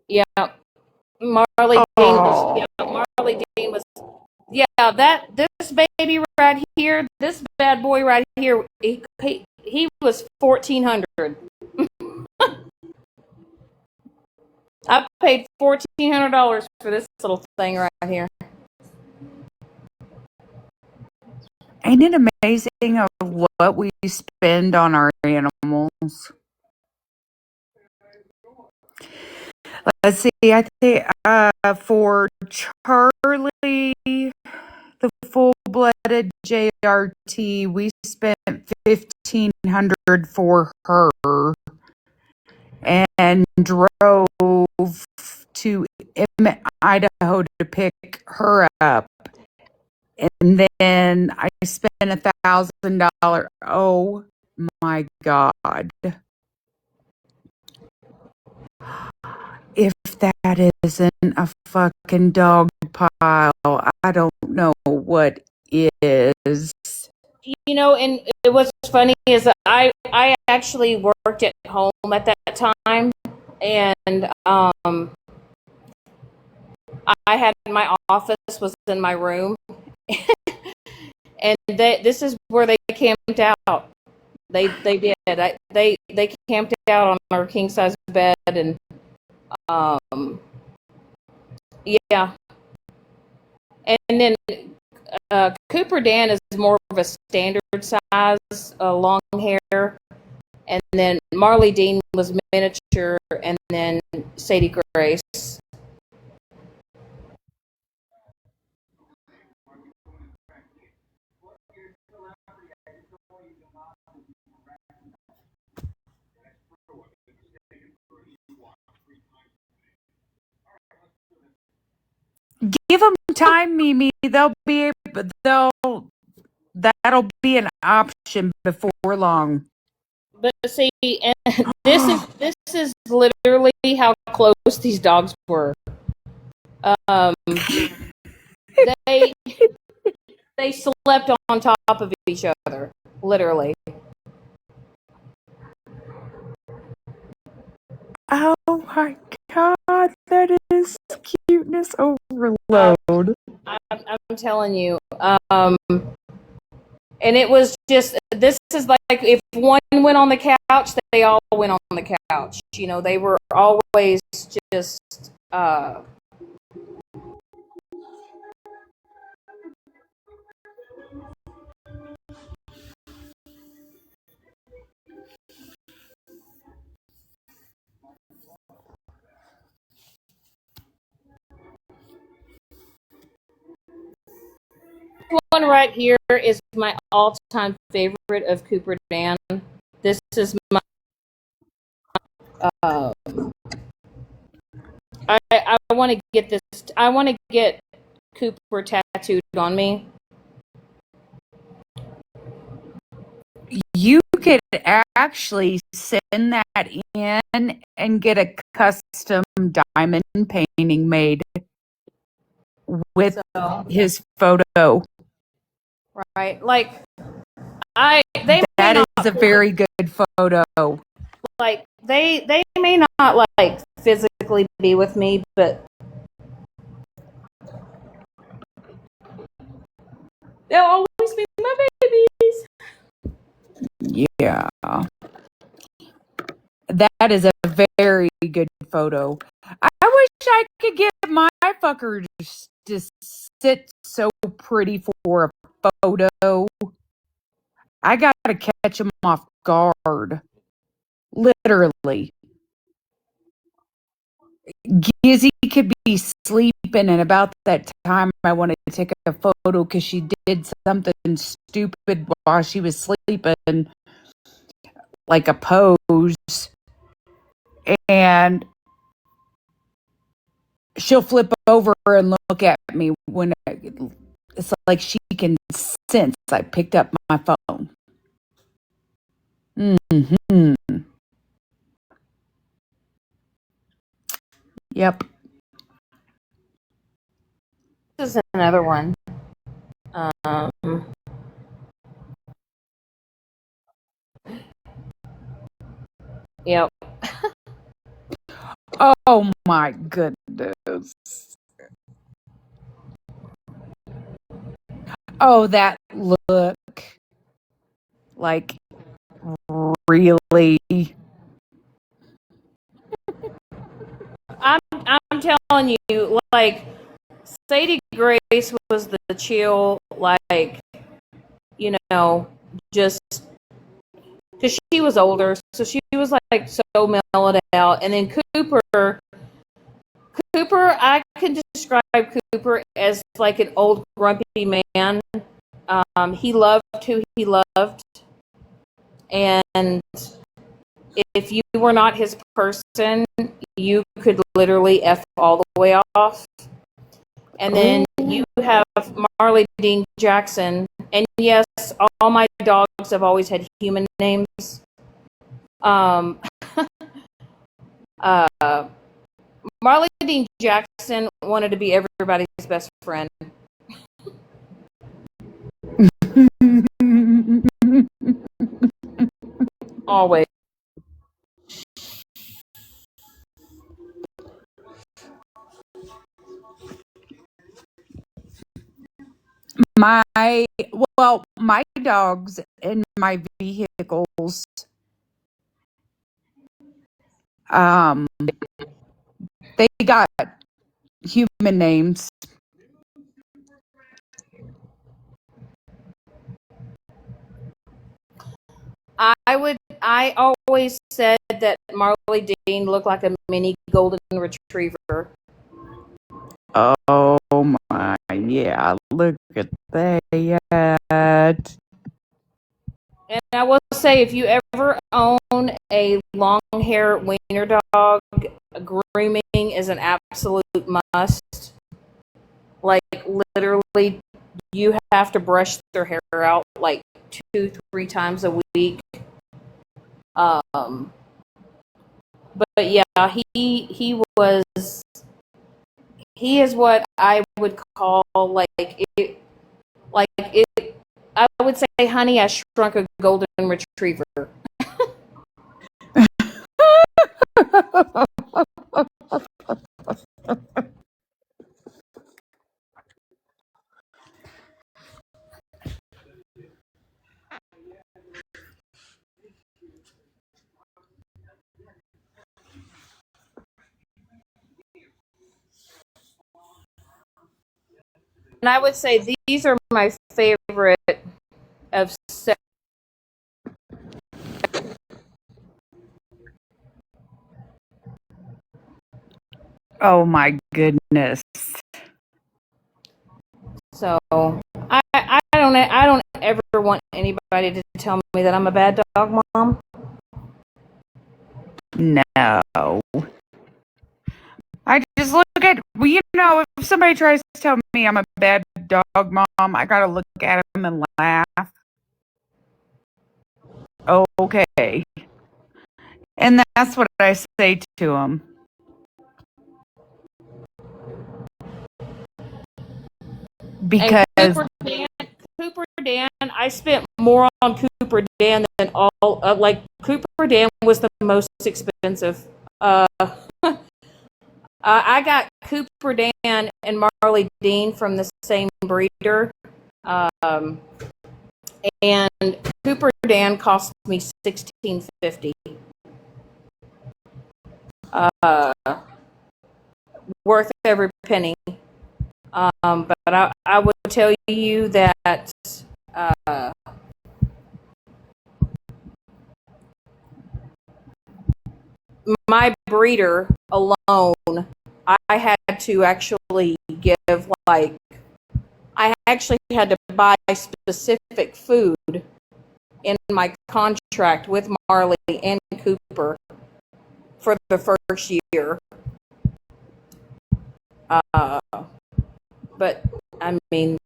Yeah, Marley Dean was, yeah, this baby right here, this bad boy right here, he was $1,400. I paid $1,400 for this little thing right here. Ain't it amazing of what we spend on our animals? Let's see, I think for Charlie, the full-blooded JRT, we spent $1,500 for her and drove to Emmett, Idaho to pick her up. And then I spent $1,000. Oh my God. If that isn't a fucking dog pile, I don't know what is. You know, and it was funny is that I actually worked at home at that time, and I had my office was in my room, and this is where they camped out. They did. They camped out on our king size bed, and yeah. And then Cooper Dan is more of a standard size, long hair, and then Marley Dean was miniature, and then Sadie Grace. Give them time, Mimi. That'll be an option before long. But see, and this is literally how close these dogs were. They They slept on top of each other, literally. Oh my God, that is cuteness overload. I'm telling you. And it was just, this is like, if one went on the couch, they all went on the couch. You know, they were always just, one right here is my all-time favorite of Cooper Dan. This is my, I want to get this, I want to get Cooper tattooed on me. You could actually send that in and get a custom diamond painting made with his photo. Right, like That is a very good photo. like they may not like physically be with me, but they'll always be my babies. Yeah. That is a very good photo. I wish I could get my fucker to sit so pretty for a photo. I gotta catch him off guard. Literally. Gizzy could be sleeping, and about that time, I wanted to take a photo because she did something stupid while she was sleeping, like a pose. And she'll flip over and look at me when it's like she can sense I picked up my phone. Mm-hmm. Yep. This is another one. Yep. Oh my goodness. Oh, that look. Like, really? I'm telling you, like, Sadie Grace was the chill, like, you know, just because she was older, so she was like so mellowed out. And then Cooper, I can describe Cooper as like an old grumpy man. He loved who he loved, and if you were not his person, you could literally F all the way off. And then you have Marley Dean Jackson. And yes, all my dogs have always had human names. Um, Marley Dean Jackson wanted to be everybody's best friend. Always. My dogs and my vehicles, they got human names. I always said that Marley Dean looked like a mini golden retriever. Oh my, yeah, look at that. And I will say, if you ever own a long hair wiener dog, grooming is an absolute must. Like, literally, you have to brush their hair out like 2-3 times a week. But yeah, he is what I would call like Like it, I would say, honey, I shrunk a golden retriever. And I would say these are my favorite of seven. Oh my goodness. So I don't ever want anybody to tell me that I'm a bad dog mom. No. I just look at, well, if somebody tries to tell me I'm a bad dog mom, I gotta look at them and laugh. Okay. And that's what I say to them. Because And Cooper Dan, I spent more on Cooper Dan than all. Cooper Dan was the most expensive. I got Cooper Dan and Marley Dean from the same breeder, and Cooper Dan cost me $16.50. Worth every penny. But I would tell you that my breeder alone, I had to actually give I actually had to buy specific food in my contract with Marley and Cooper for the first year. But I mean,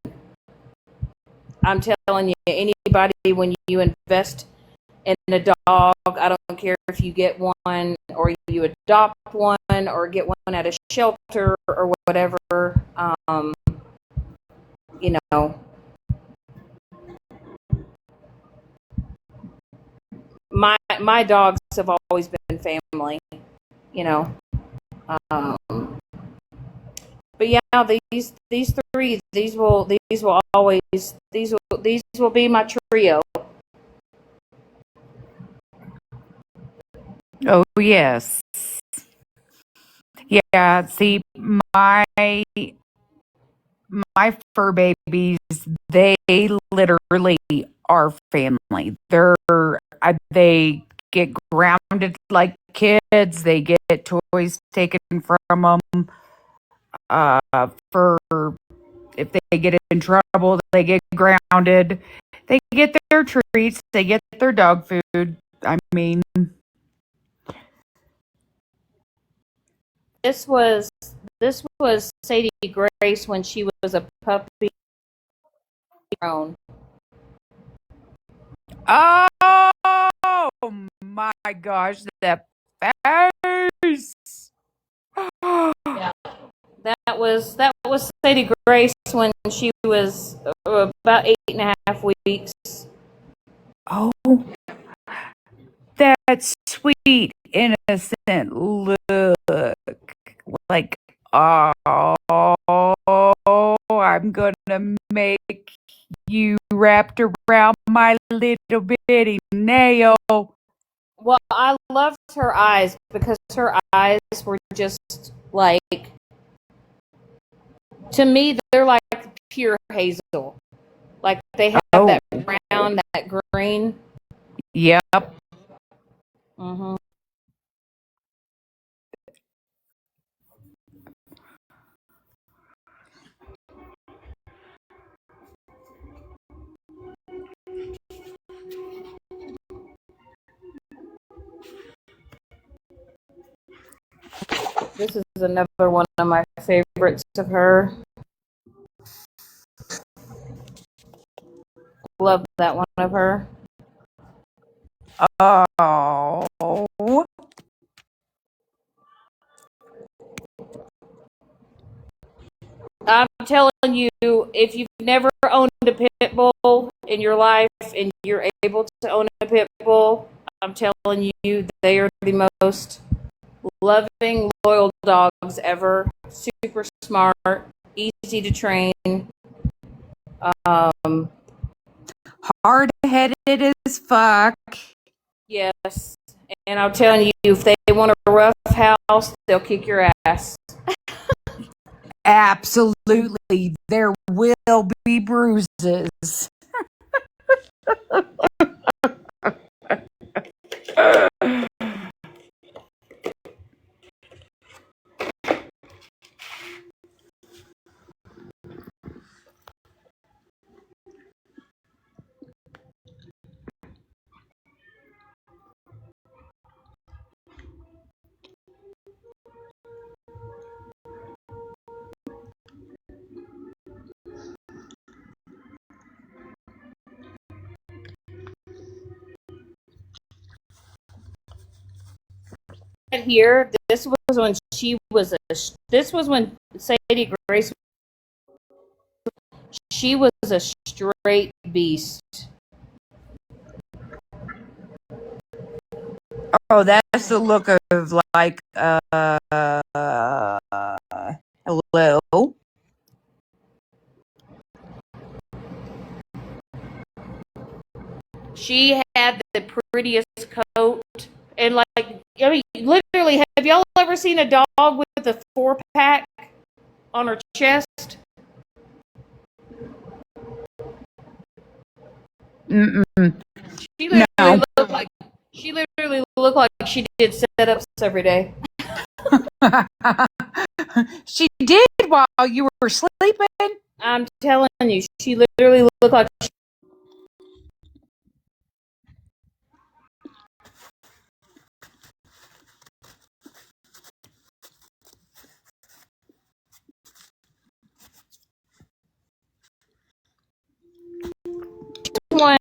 I'm telling you, anybody, when you invest in a dog, I don't care if you get one or you adopt one or get one at a shelter or whatever, you know, my dogs have always been family, you know. But yeah, these three, these will always, these will be my trio. oh yes. Yeah, see, my fur babies, they literally are family. They get grounded like kids. They get toys taken from them. For if they get in trouble, they get grounded. They get their treats. They get their dog food. I mean, This was Sadie Grace when she was a puppy grown. oh my gosh, that face. Yeah. That was Sadie Grace when she was about 8.5 weeks. Oh, that sweet, innocent look. Like, oh, I'm gonna make you wrapped around my little bitty nail. Well, I loved her eyes because her eyes were just like, to me, they're like pure hazel. Like they have that brown, that green. Yep. Mm-hmm. This is another one of my favorites of her. Love that one of her. Oh. I'm telling you, if you've never owned a pit bull in your life and you're able to own a pit bull, I'm telling you, they are the most loving, loyal dogs ever. Super smart, easy to train. Hard-headed as fuck. Yes. And I'm telling you, if they want a rough house, they'll kick your ass. Absolutely. There will be bruises. Here, this was when this was when Sadie Grace, she was a straight beast. Oh, that's the look of like, hello. She had the prettiest coat. And like, I mean, literally, have y'all ever seen a dog with a 4-pack on her chest? Mm-mm. She literally No. looked like she did setups every day. She did while you were sleeping. I'm telling you, she literally looked like one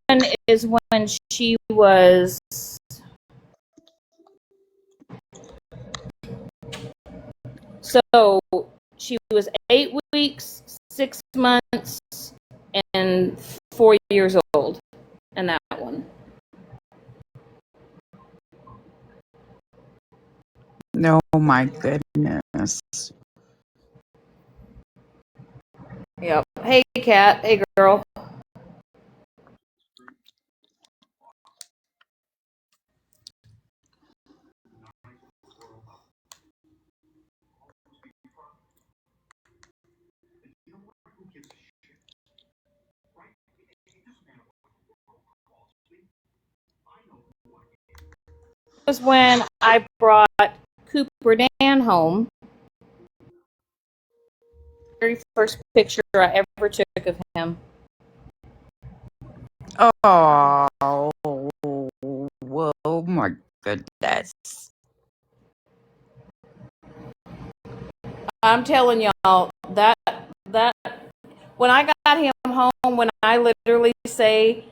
is when she was so she was 8 weeks, 6 months, and 4 years old in that one. No, my goodness. Yep. Hey, cat. Hey, girl. Was when I brought Cooper Dan home. Very first picture I ever took of him. Oh, whoa, my goodness. I'm telling y'all that when I got him home, when I literally say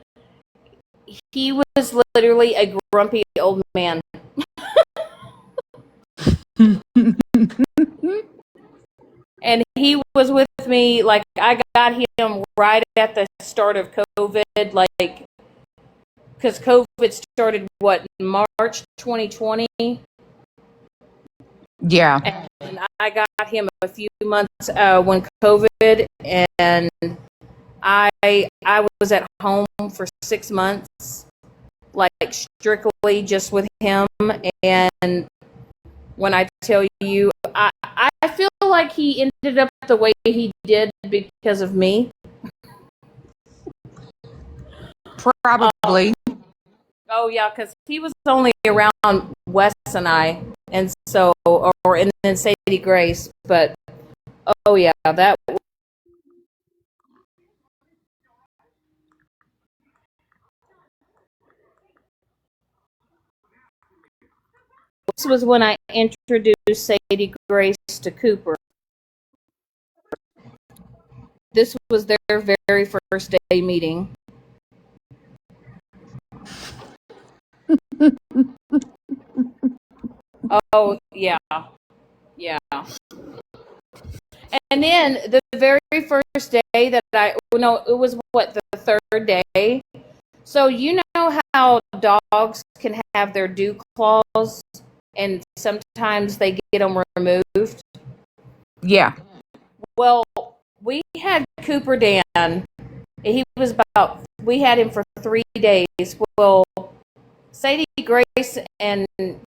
he was literally a grumpy old man. And he was with me, like, I got him right at the start of COVID, like, because COVID started, what, March 2020? Yeah. And I got him a few months when COVID, and I was at home for 6 months, like, strictly just with him. And when I tell you, I feel like he ended up the way he did because of me. Probably. Oh yeah, because he was only around Wes and I, and so, and then Sadie Grace. But oh yeah, that this was when I introduced Sadie Grace to Cooper. This was their very first day meeting. Oh yeah, yeah. And then the very first day that it was what, the third day. So you know how dogs can have their dew claws and sometimes they get them removed? Yeah. Well, we had Cooper Dan. We had him for 3 days. Well, Sadie, Grace, and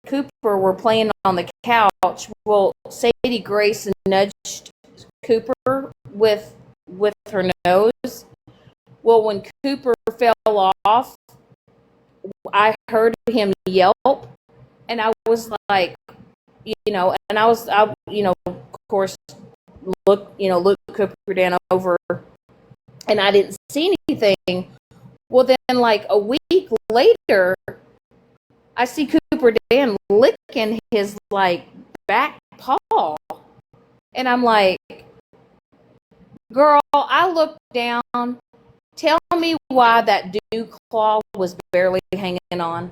Cooper were playing on the couch. Well, Sadie Grace nudged Cooper with her nose. Well, when Cooper fell off, I heard him yelp, and I was like, and of course, look Cooper Dan over, and I didn't see anything. Well, then, like a week later, I see Cooper Dan licking his like back paw, and I'm like, "Girl, I looked down. Tell me why that dew claw was barely hanging on."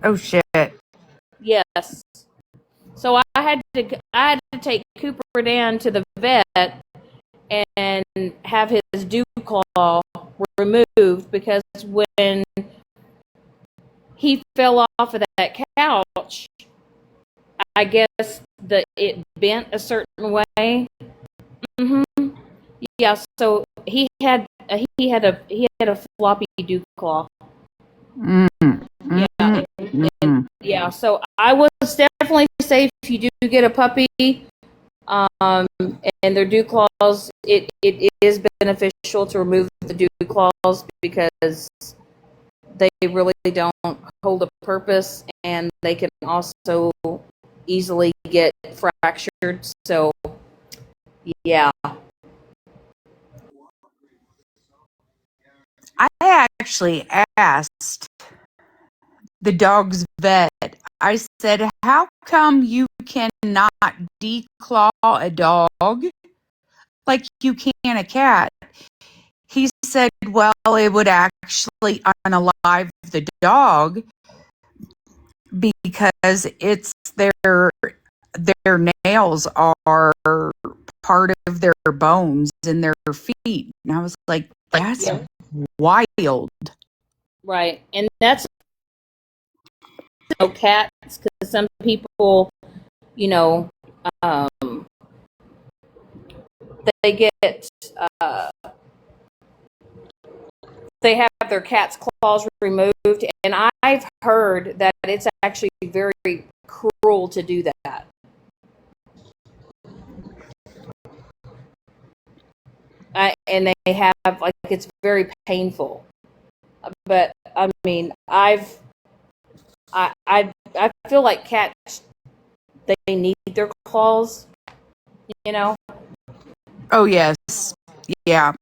Oh shit. Yes. So I had to take Cooper Dan to the vet and have his dew claw removed, because when he fell off of that couch, I guess it bent a certain way. Yeah, so he had a floppy dew claw. Mm. Yeah, yeah. So I would definitely say, if you do get a puppy, and their dew claws, it is beneficial to remove the dew claws, because they really don't hold a purpose, and they can also easily get fractured. So, yeah. I actually asked the dog's vet, I said, how come you cannot declaw a dog like you can a cat? He said, well, it would actually unalive the dog because it's their nails are part of their bones in their feet. And I was like, that's wild. Right. And that's cats, because some people, um, they get they have their cat's claws removed, and I've heard that it's actually very cruel to do that. And they have, like, it's very painful. But I mean, I feel like cats, they need their claws, you know. Oh yes, yeah.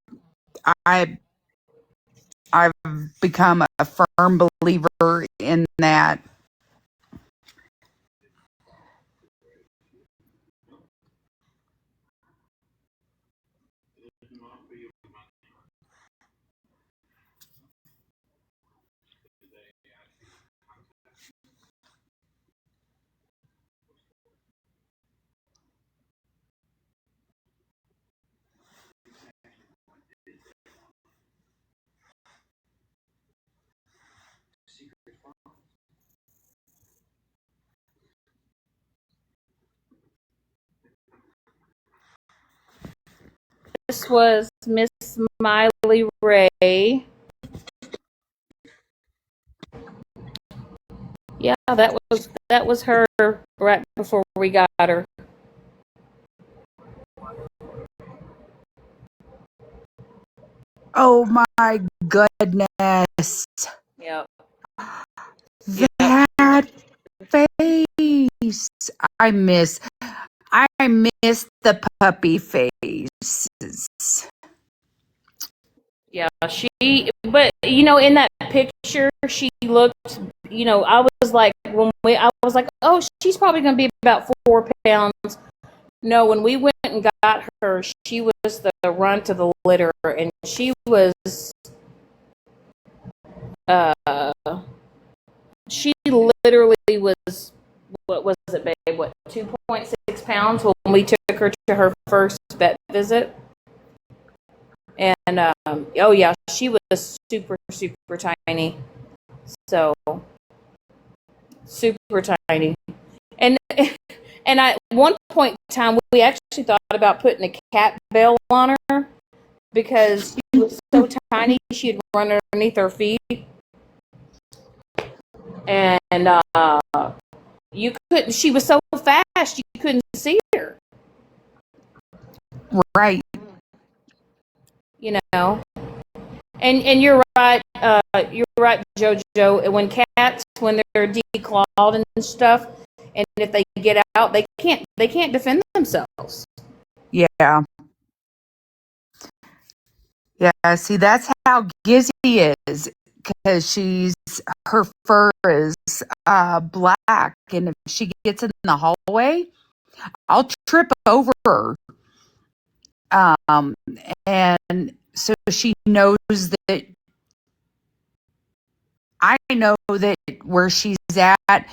I've become a firm believer in that. This was Miss Miley Ray. Yeah, that was her right before we got her. Oh my goodness. Yep. That face. I miss the puppy faces. Yeah, but in that picture, she looked, I was like, I was like, oh, she's probably going to be about 4 pounds. No, when we went and got her, she was the runt of the litter, and she literally was what was it, babe? What, 2.6 pounds when we took her to her first vet visit? And oh yeah, she was super, super tiny. So super tiny. And at one point in time, we actually thought about putting a cat bell on her because she was so tiny, she'd run underneath her feet. And you couldn't. She was so fast, you couldn't see her. Right. You know. And you're right. You're right, JoJo. When they're declawed and stuff, and if they get out, they can't defend themselves. Yeah. Yeah. See, that's how Gizzy is, because her fur is black, and if she gets in the hallway, I'll trip over her. And so she knows that I know that where she's at,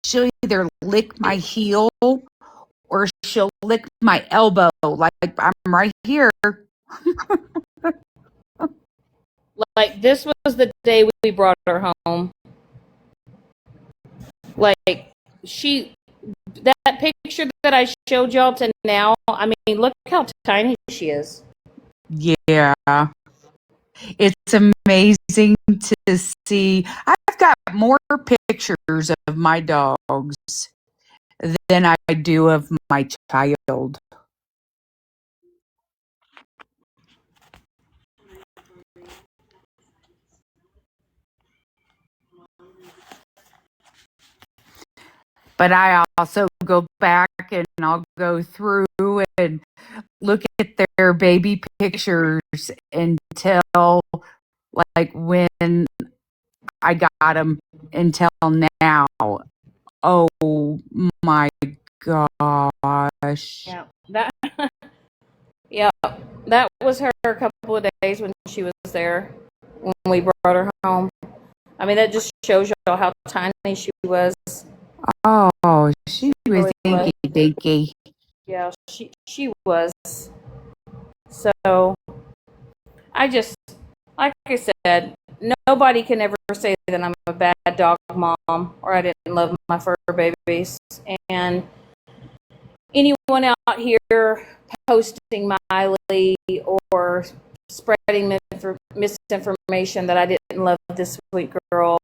she'll either lick my heel or she'll lick my elbow, like I'm right here. Like, this was the day we brought her home. Like, that picture that I showed y'all to now, I mean, look how tiny she is. Yeah. It's amazing to see. I've got more pictures of my dogs than I do of my child. But I also go back and I'll go through and look at their baby pictures until, like, when I got them until now. Oh my gosh. Yeah, that was her a couple of days when she was there, when we brought her home. I mean, that just shows y'all how tiny she was. Oh, she was really dinky dinky. Yeah, she was. So I just, like I said, nobody can ever say that I'm a bad dog mom or I didn't love my fur babies. And anyone out here posting Miley or spreading misinformation that I didn't love this sweet girl,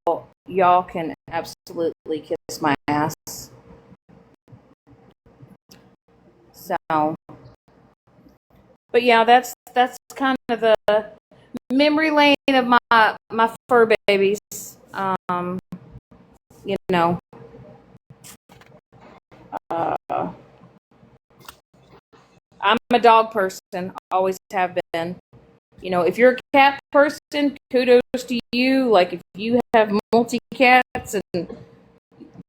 y'all can absolutely kiss my ass. So, but yeah, that's kind of the memory lane of my fur babies. You know, I'm a dog person, always have been. You know, if you're a cat person, kudos to you. Like, if you have multi cats and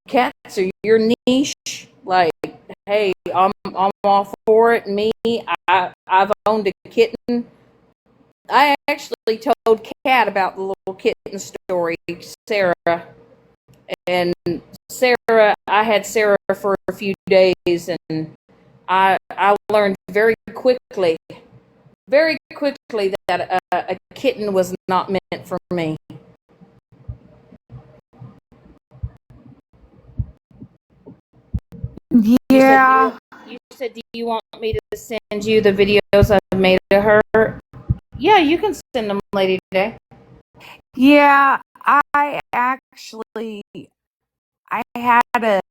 cats are your niche, like, hey, I'm all for it. Me, I've owned a kitten. I actually told Kat about the little kitten story, Sarah. And Sarah, I had Sarah for a few days, and I learned very quickly that a kitten was not meant for me. Yeah. You said, do you want me to send you the videos I've made of her? Yeah, you can send them, Lady Day. Yeah, I had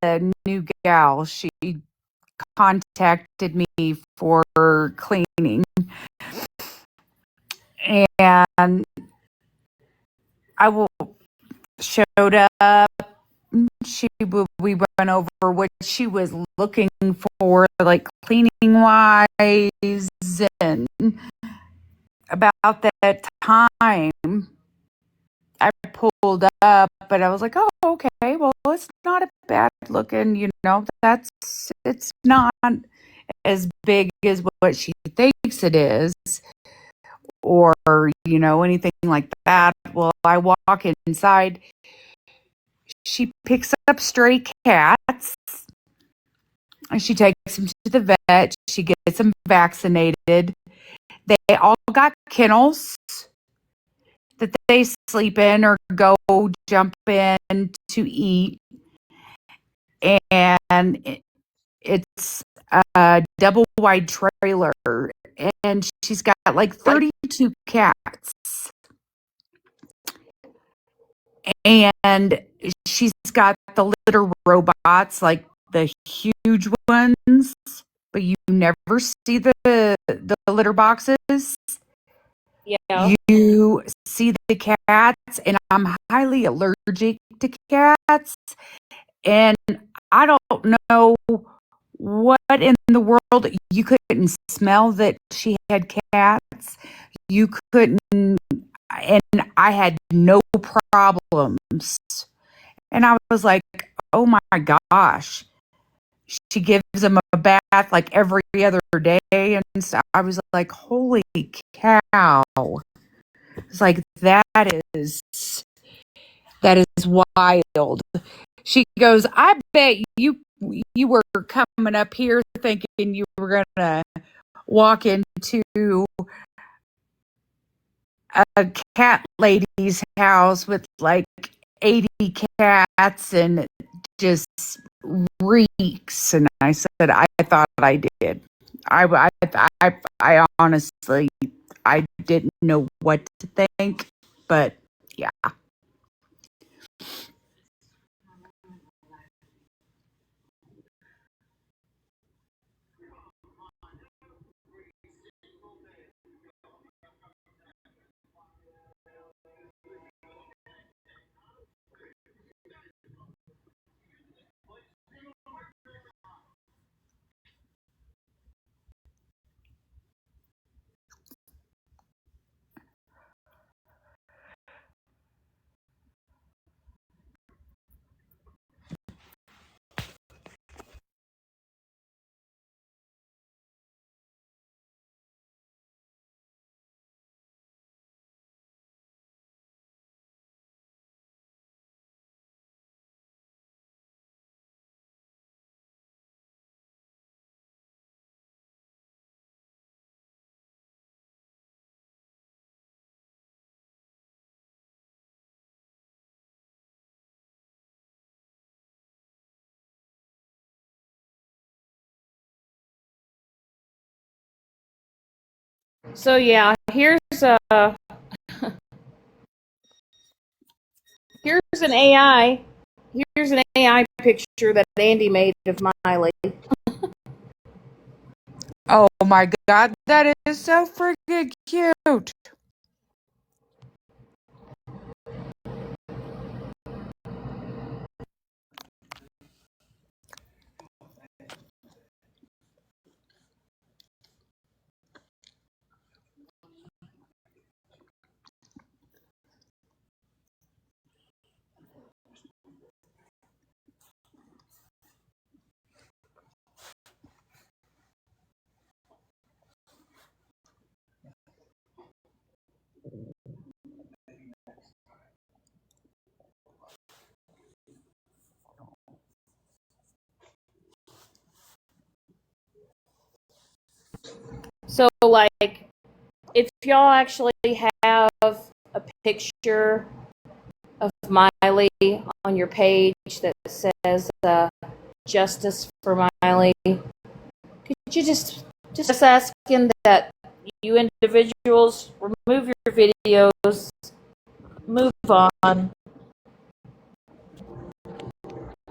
a new gal. She contacted me for cleaning, and I showed up. We went over what she was looking for, like cleaning wise, and about that time I pulled up, but I was like, oh, okay, well, it's not a bad looking, it's not as big as what she thinks it is, or, anything like that. Well, I walk inside. she picks up stray cats and she takes them to the vet. She gets them vaccinated. They all got kennels that they sleep in or go jump in to eat. And it's a double wide trailer. And she's got like 32 cats. And she's got the litter robots, like the huge ones, but you never see the litter boxes. Yeah. You see the cats, and I'm highly allergic to cats. And I don't know what in the world, you couldn't smell that she had cats. You couldn't, and I had no problems. And I was like, oh my gosh. She gives them a bath like every other day. And so I was like, holy cow. It's like, that is wild. She goes, I bet you were coming up here thinking you were going to walk into a cat lady's house with like 80 cats and just reeks. And I said, I thought I did. I honestly, I didn't know what to think, but yeah. So yeah, here's an AI. Here's an AI picture that Andy made of Miley. Oh my God, that is so freaking cute. So like, if y'all actually have a picture of Miley on your page that says "Justice for Miley," could you just asking that you individuals remove your videos, move on.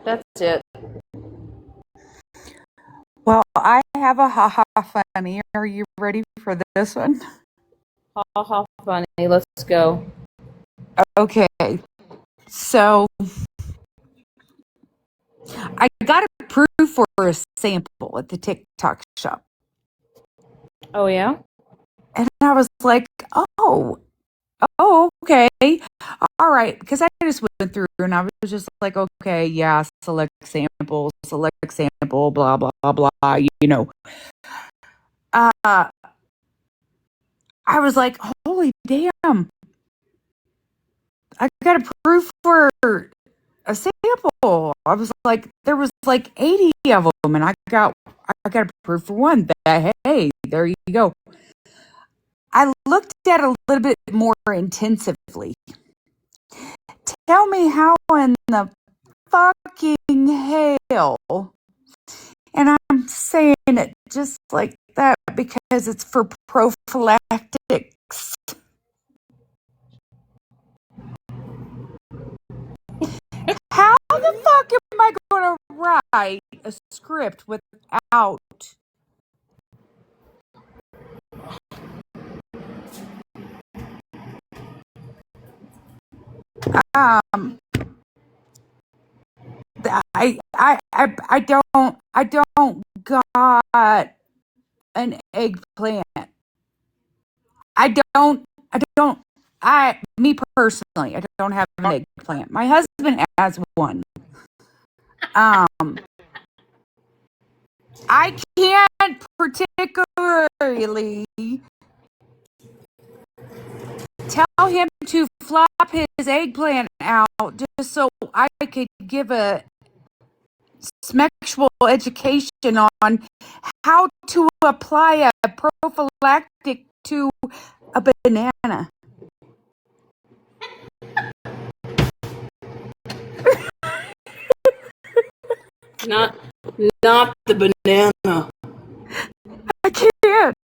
That's it. Well, I have a ha ha funny. Are you ready for this one? Ha ha funny. Let's go. Okay. So I got approved for a sample at the TikTok shop. Oh yeah? And I was like, okay. All right. Because I just went through and I was just like, okay, yeah, select sample, blah, blah, blah, you know. I was like, holy damn. I got approved for a sample. I was like, there was like 80 of them, and I got approved for one. That, hey, there you go. I looked at it a little bit more intensively. Tell me how in the fucking hell, and I'm saying it just like that because it's for prophylactics. How the fuck am I going to write a script without I don't got an eggplant. Me personally, I don't have an eggplant. My husband has one. I can't particularly tell him to flop his eggplant out just so I could give a sexual education on how to apply a prophylactic to a banana. Not the banana. I can't.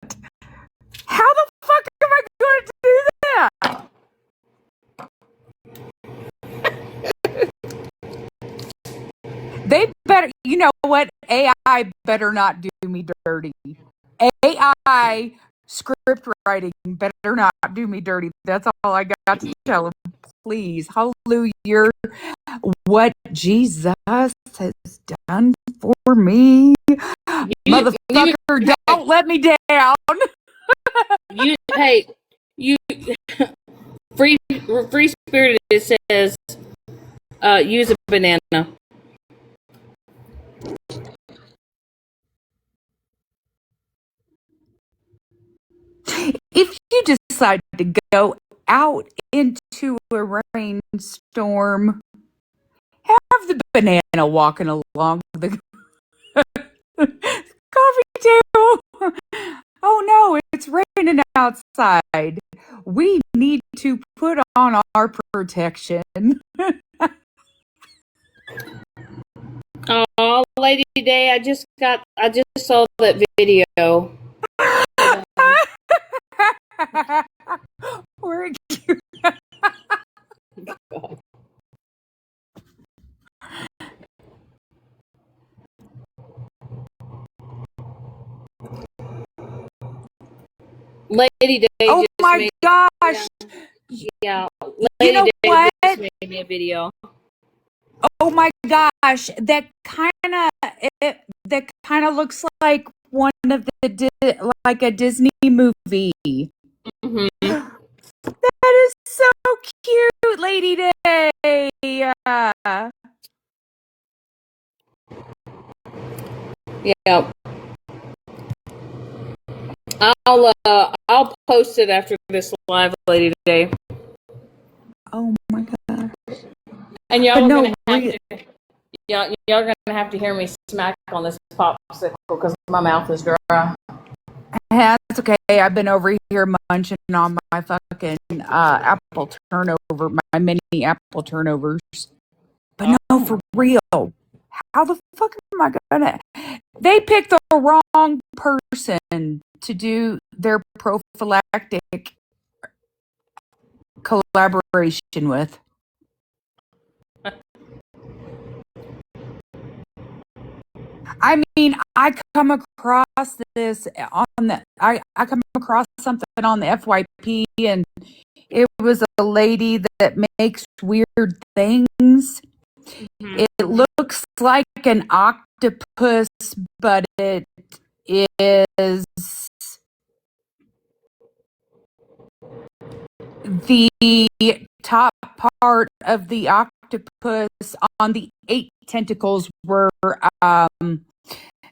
How the fuck am I going to do that? They better, you know what? AI better not do me dirty. AI script writing better not do me dirty. That's all I got to tell him. Please, hallelujah. What Jesus has done for me. Motherfucker, don't let me down. You free spirited, it says use a banana. If you decide to go out into a rainstorm, have the banana walking along the coffee table. Oh no, it's raining outside. We need to put on our protection. Oh, Lady Day, I just saw that video. Where you? Lady Day. Oh my gosh! Yeah, Lady you know Day what? just made me a video. Oh my gosh! That kind of looks like one of like a Disney movie. Mm-hmm. That is so cute, Lady Day. Yeah. I'll post it after this live, Lady Day. Oh my god! And y'all y'all gonna have to hear me smack on this popsicle because my mouth is dry. That's okay. I've been over here munching on my fucking apple turnover, my mini apple turnovers. But no, for real. How the fuck am I gonna? They picked the wrong person to do their prophylactic collaboration with. I mean, I come across this on the I come across something on the FYP, and it was a lady that makes weird things. Mm-hmm. It looks like an octopus, but it is the top part of the octopus on the 8 tentacles were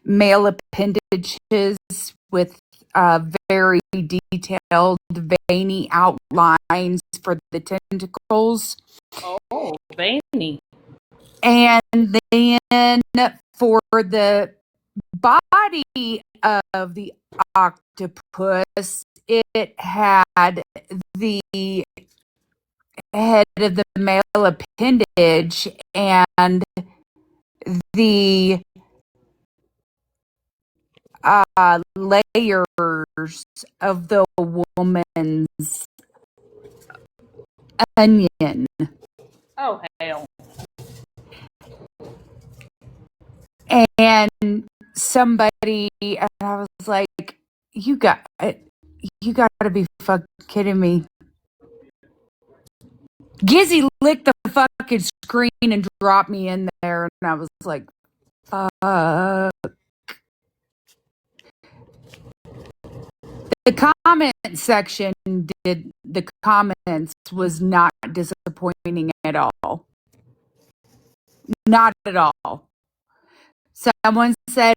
male appendages with very detailed veiny outlines for the tentacles. Oh, veiny. And then for the body of the octopus, it had the head of the male appendage and the layers of the woman's onion. Oh, hell. And somebody, and I was like, you got to be fucking kidding me. Gizzy licked the fucking screen and dropped me in there, and I was like, fuck. The comment section the comments was not disappointing at all. Not at all. Someone said,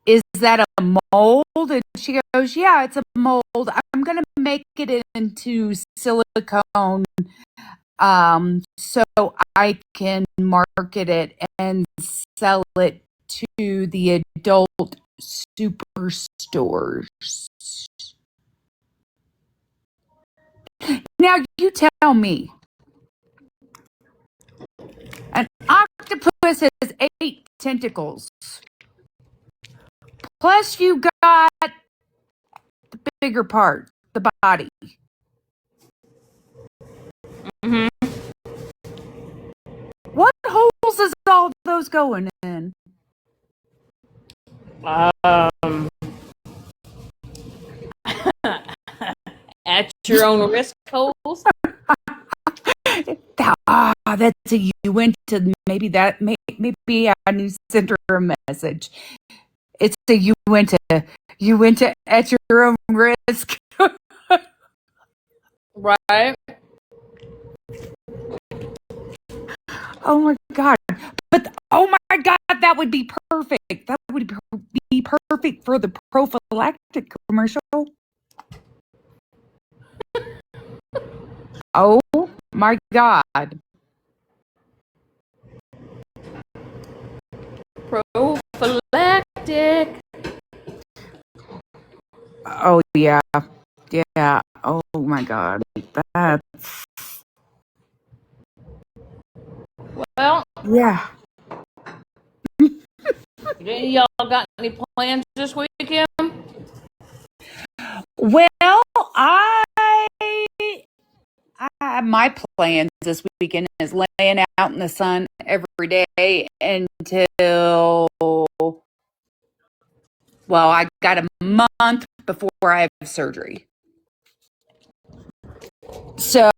is that a mold? And she goes, yeah, it's a mold. I'm going to make it into silicone so I can market it and sell it to the adult superstores. Now you tell me. An octopus has 8 tentacles. Plus you got the bigger part, the body. Mm-hmm. What holes is all those going in? At your own risk, holes. That's a you went to maybe I need to send her a message. It's a you went to at your own risk. Right. Oh my god! But oh my god, that would be perfect. That would be perfect for the prophylactic commercial. Oh my god! Prophylactic. Oh yeah. Oh my god. That's Well, yeah. y'all got any plans this weekend? Well, my plans this weekend is laying out in the sun every day until I got a month before I have surgery. So,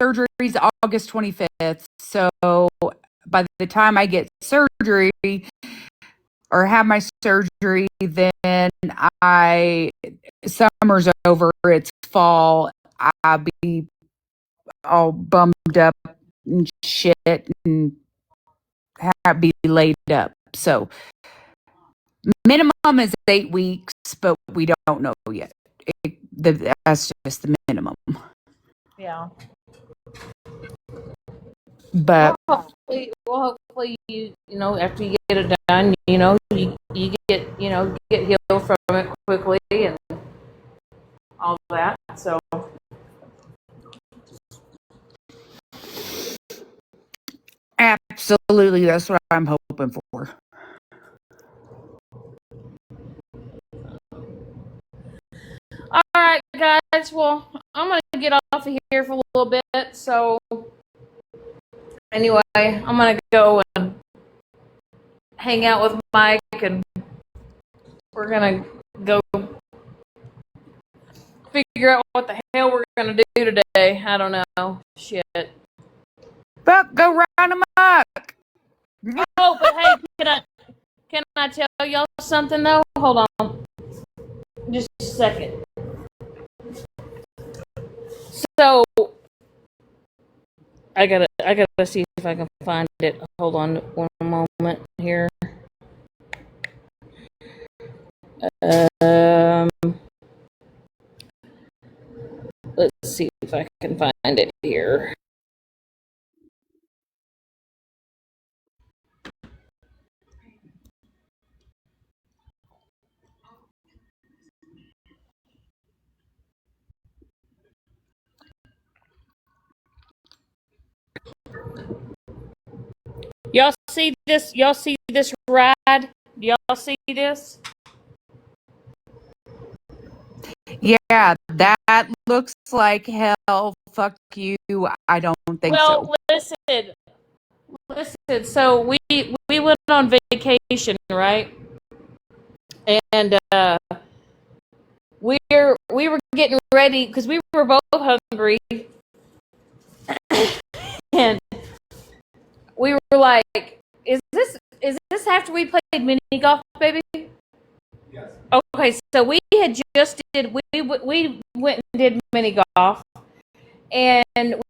surgery's August 25th. So by the time I get surgery or have my surgery, then summer's over, it's fall. I'll be all bummed up and shit and be laid up. So minimum is 8 weeks, but we don't know yet. That's just the minimum. Yeah. But hopefully you after you get it done, you get healed from it quickly and all that. So absolutely, that's what I'm hoping for. all right, guys. Well, I'm gonna get off of here for a little bit. So anyway, I'm gonna go and hang out with Mike, and we're gonna go figure out what the hell we're gonna do today. I don't know. Shit. But go round them up. Oh, but hey, can I tell y'all something though? Hold on, just a second. So I gotta see if I can find it. Hold on one moment here. if I can find it here. Y'all see this? Y'all see this ride? Do y'all see this? Yeah, that looks like hell. Fuck you. I don't think so. Well, listen. So we went on vacation, right? And we were getting ready because we were both hungry, and we were like, "Is this after we played mini golf, baby?" Yes. Okay, so we had just did we went and did mini golf, and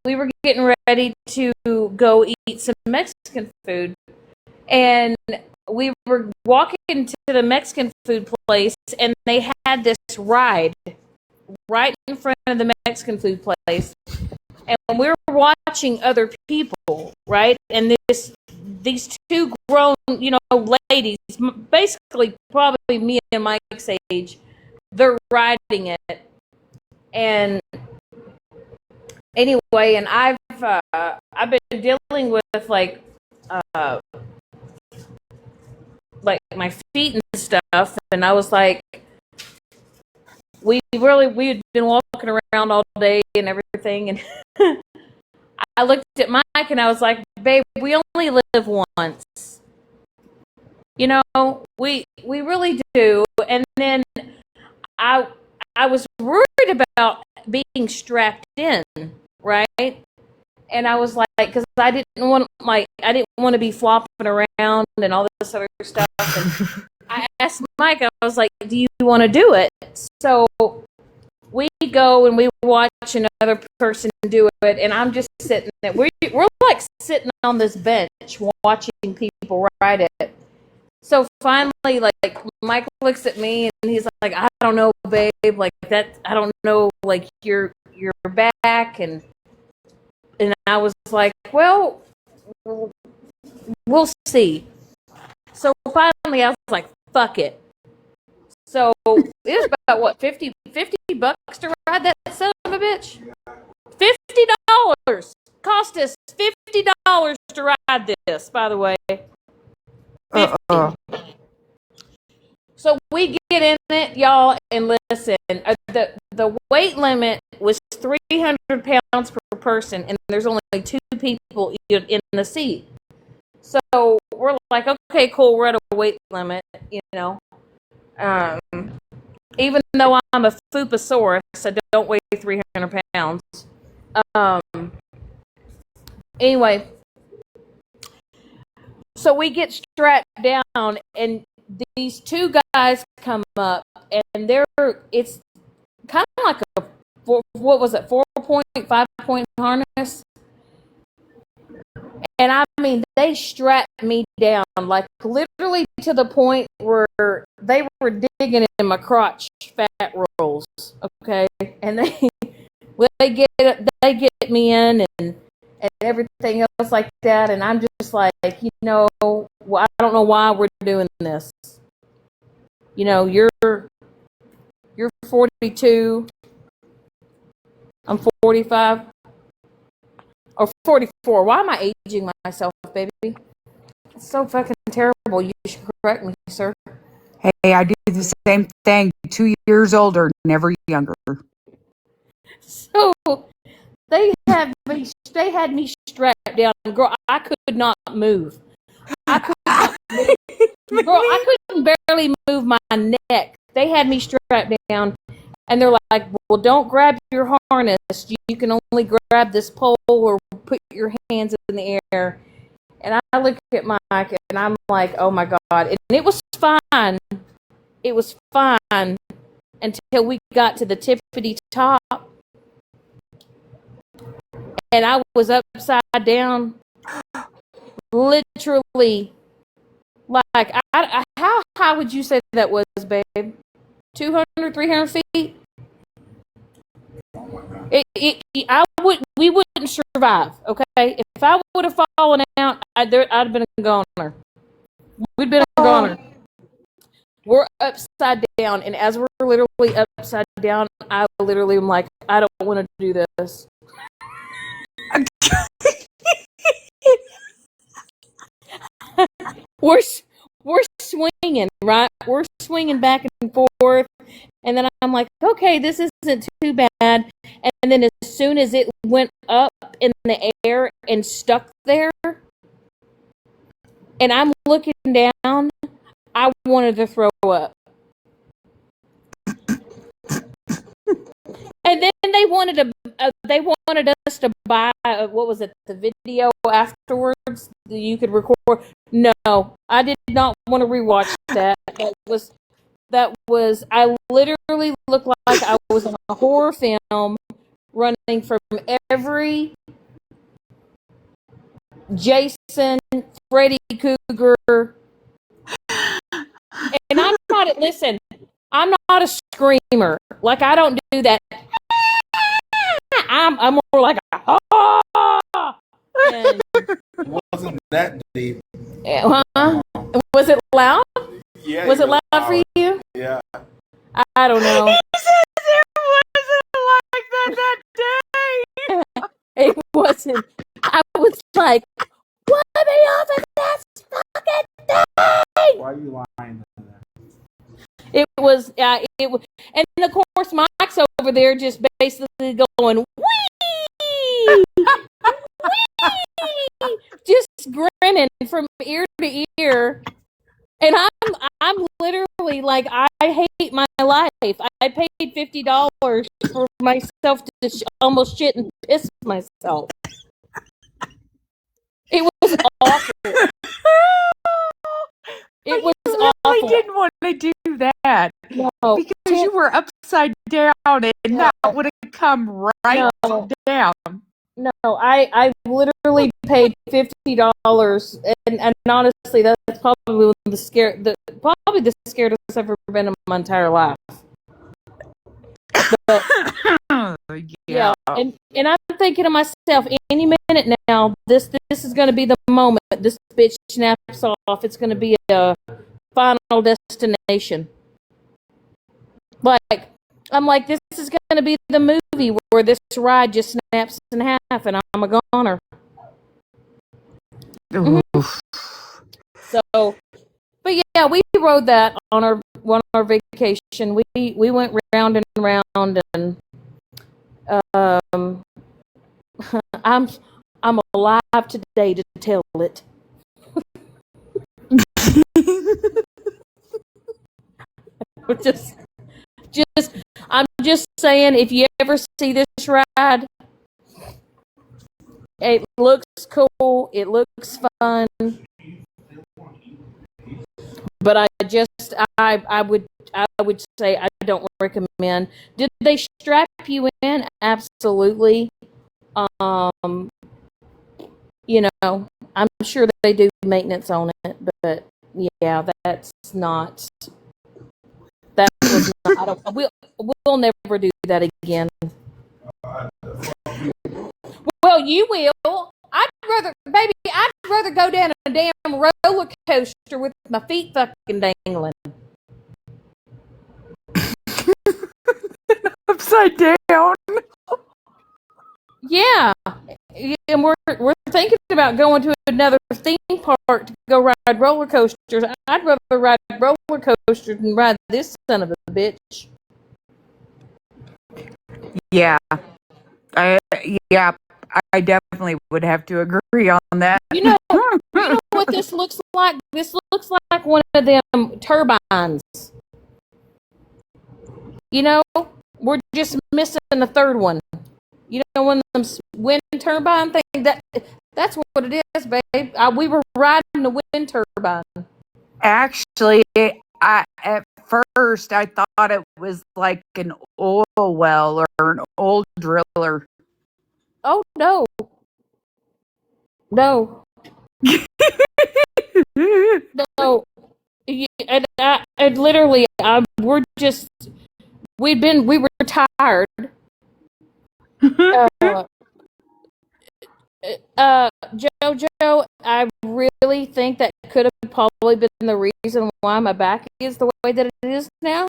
we were getting ready to go eat some Mexican food, and we were walking to the Mexican food place, and they had this ride right in front of the Mexican food place, and we were watching other people, right? And these two grown, ladies, basically probably me and Mike's age, they're riding it. And anyway, and I've been dealing with uh like my feet and stuff, and I was like, we had been walking around all day and everything, and I looked at Mike and I was like, babe, we only live once. We really do. And then I I was worried about being strapped in, right? And I was like, because I didn't want to be flopping around and all this other stuff. And I asked Mike, I was like, do you want to do it? So we go and we watch another person do it, and I'm just sitting there. We're like sitting on this bench watching people ride it. So finally, like, Mike looks at me and he's like, I don't know, babe, like that, I don't know, like your back, and I was like, well, we'll see. So finally, I was like, fuck it. So it was about what, $50 to ride that son of a bitch. $50 cost us $50 to ride this. By the way, 50. So we get in it, y'all, and listen. The weight limit was 300 pounds per person, and there's only 2 people in the seat. So we're like, okay, cool, we're at a weight limit, even though I'm a Fupasaurus, I don't weigh 300 pounds. Anyway, so we get strapped down, and these 2 guys come up, and it's kind of like what was it, 4-point, 5-point harness? And I mean, they strapped me down, like literally to the point where they were digging in my crotch fat rolls. Okay, and they get me in and everything else like that, and I'm just like, I don't know why we're doing this. You're 42, I'm 45. Or 44. Why am I aging myself, baby? It's so fucking terrible. You should correct me, sir. Hey, I do the same thing. 2 years older, never younger. So they had me strapped down. Girl, I could not move. I could not move. Girl, I couldn't barely move my neck. They had me strapped down, and they're like, well, don't grab your harness. You can only grab this pole or put your hands in the air. And I look at Mike, and I'm like, oh my God. And it was fine. It was fine until we got to the tippity top. And I was upside down, literally. Like, how high would you say that was, babe? 200, 300 feet? We wouldn't survive. Okay, if I would have fallen out, I'd have been a goner. We'd been a goner. We're upside down, and as we're literally upside down, I literally am like, I don't want to do this. we're swinging, right? We're swinging back and forth, and then I'm like, okay, this isn't too bad. And then as soon as it went up in the air and stuck there, and I'm looking down, I wanted to throw up. And then they wanted us to buy what was it, the video afterwards that you could record. No, I did not want to rewatch that. That was I literally looked like I was in a horror film, running from every Jason, Freddy Krueger, and I'm not a screamer. Like, I don't do that. I'm more like a and, It wasn't that deep. huh? Was it loud? Yeah. Was it loud for you? Yeah. I don't know. He says it wasn't like that day. It wasn't. I was like, "What me off of that fucking day?" Why are you lying? It was. And of course, Mike's over there just basically going, "Wee, wee," just grinning from ear to ear. And I'm literally like, I hate my life. I paid $50 for myself to almost shit and piss myself. It was awful. It was I awful. didn't want to do that. No, because you were upside down and that would have come right down. No, I literally paid $50, and honestly, that's probably the scariest I've ever been in my entire life. But, yeah, and I'm thinking to myself, any minute now, this is going to be the moment this bitch snaps off. It's going to be a final destination. Like, I'm like, this is going to be the movie where this ride just snaps in half, and I'm a goner. Mm-hmm. So, but yeah, we rode that on our vacation. We went round and round, and I'm alive today to tell it. I'm just saying, if you ever see this ride, it looks cool, it looks fun, but I would say I don't recommend. Did they strap you in? Absolutely. I'm sure they do maintenance on it, but yeah, that was not. We'll never do that again. Well, you will. I'd rather go down a damn roller coaster with my feet fucking dangling. Upside down. Yeah, and we're thinking about going to another theme park to go ride roller coasters. I'd rather ride roller coasters than ride this son of a bitch. Yeah, I definitely would have to agree on that. You know what this looks like? This looks like one of them turbines. We're just missing the third one. One of them wind turbine thing. That's what it is, babe. We were riding the wind turbine. Actually, at first I thought it was like an oil well or an oil driller. Oh no. No. No. And literally, we were tired. Uh, Jojo, I really think that could have probably been the reason why my back is the way that it is now.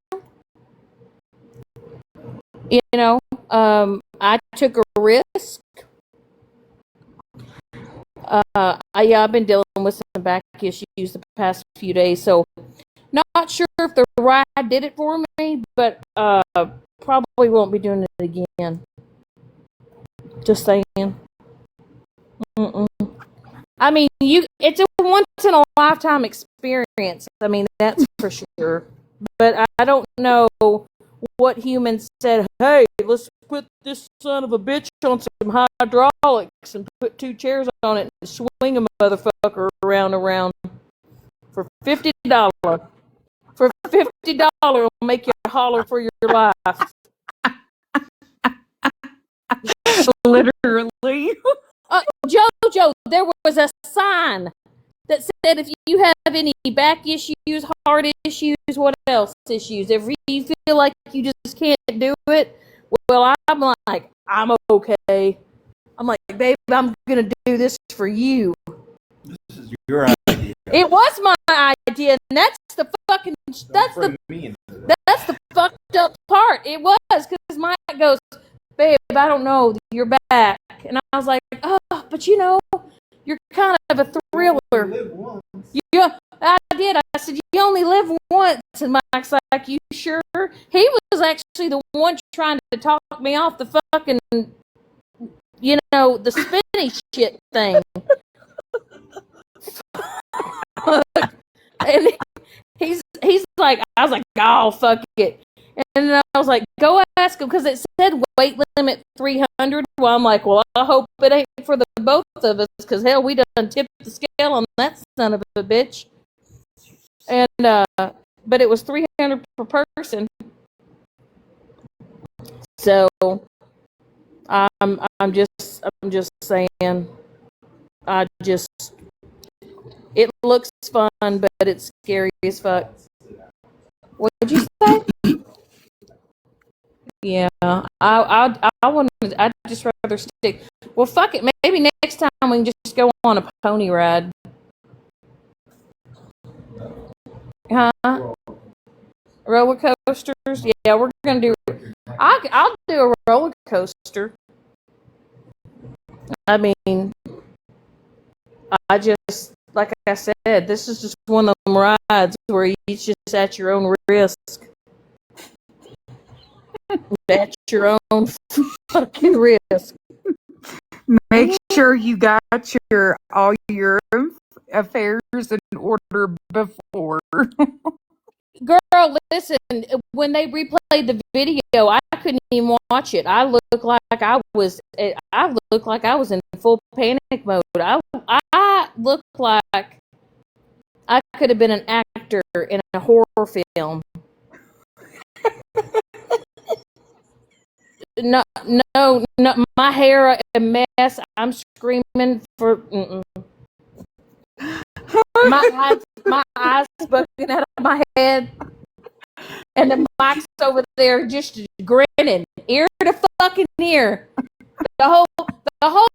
You know, I took a risk. I've been dealing with some back issues the past few days, so not sure if the ride did it for me, but probably won't be doing it again. Just saying. Mm-mm. I mean, it's a once in a lifetime experience. I mean, that's for sure. But I don't know what humans said, hey, let's put this son of a bitch on some hydraulics and put 2 chairs on it and swing a motherfucker around for $50. For $50, will make you holler for your life. Literally. Jojo, there was a sign that said if you have any back issues, heart issues, what else issues, if you feel like you just can't do it, well, I'm like, I'm okay. I'm like, babe, I'm gonna do this for you. This is your idea. It was my idea, and that's the fucked up part. It was because Mike goes, babe, I don't know, you're back, and I was like, oh, but you know, you're kind of a thriller. Yeah, I did. I said, you only live once. And Mike's like, you sure? He was actually the one trying to talk me off the fucking, the spinny shit thing. And he's like, I was like, oh, fuck it. And then I was like, go ask him, because it said weight limit 300. Well, I'm like, well, I hope it ain't for the both of us, because hell, we done tipped the scale on that son of a bitch. And but it was 300 per person. So I'm just saying, it looks fun, but it's scary as fuck. What'd you say? Yeah, I'd just rather stick. Well, fuck it. Maybe next time we can just go on a pony ride. Huh? Roller coasters? Yeah, we're gonna do. I'll do a roller coaster. I mean, I just, like I said, this is just one of them rides where it's just at your own risk. At your own fucking risk. Make sure you got all your affairs in order before. Girl, listen, when they replayed the video, I couldn't even watch it. I looked like I was in full panic mode. I looked like I could have been an actor in a horror film. No, my hair a mess. I'm screaming for my eyes bugging out of my head, and the mic's over there just grinning ear to fucking ear the whole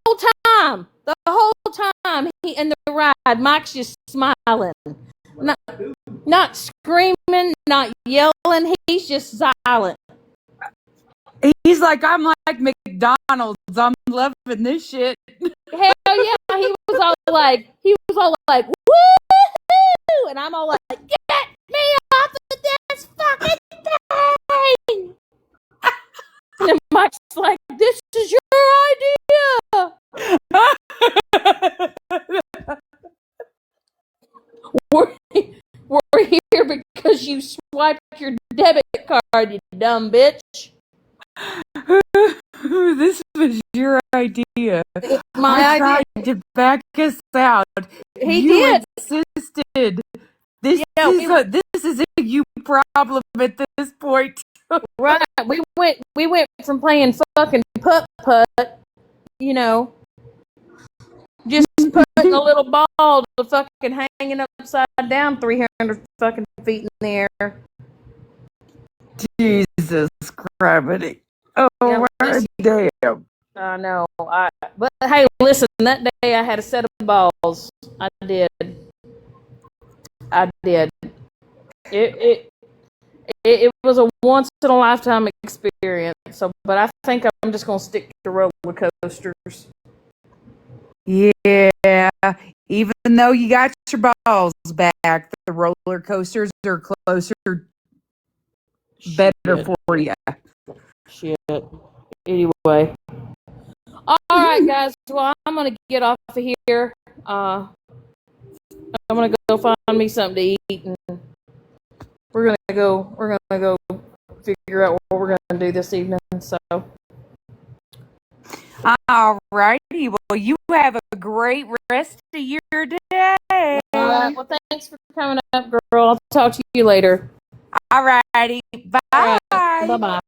time he in the ride. Mike's just smiling, not screaming, not yelling. He's just silent. He's like, I'm like McDonald's. I'm loving this shit. Hell yeah, he was all like, woo! And I'm all like, get me off of this fucking thing! And Mike's like, this is your idea! We're here because you swiped your debit card, you dumb bitch. This was your idea. My idea. Tried to back us out. He did. Insisted. This is a you problem at this point. Right. We went from playing fucking putt, just putting a little ball to fucking hanging upside down 300 fucking feet in the air. Jesus gravity. Oh, Bless you. damn. I know. But hey, listen. That day I had a set of balls. I did. I did. It it was a once in a lifetime experience. So, but I think I'm just gonna stick to roller coasters. Yeah. Even though you got your balls back, the roller coasters are closer, better Shit. for you. Shit. Anyway. All right, guys. Well, I'm gonna get off of here. I'm gonna go find me something to eat, and We're gonna go figure out what we're gonna do this evening. So. All righty. Well, you have a great rest of your day. All right. Well, thanks for coming up, girl. I'll talk to you later. All righty. All Bye. right. Bye bye.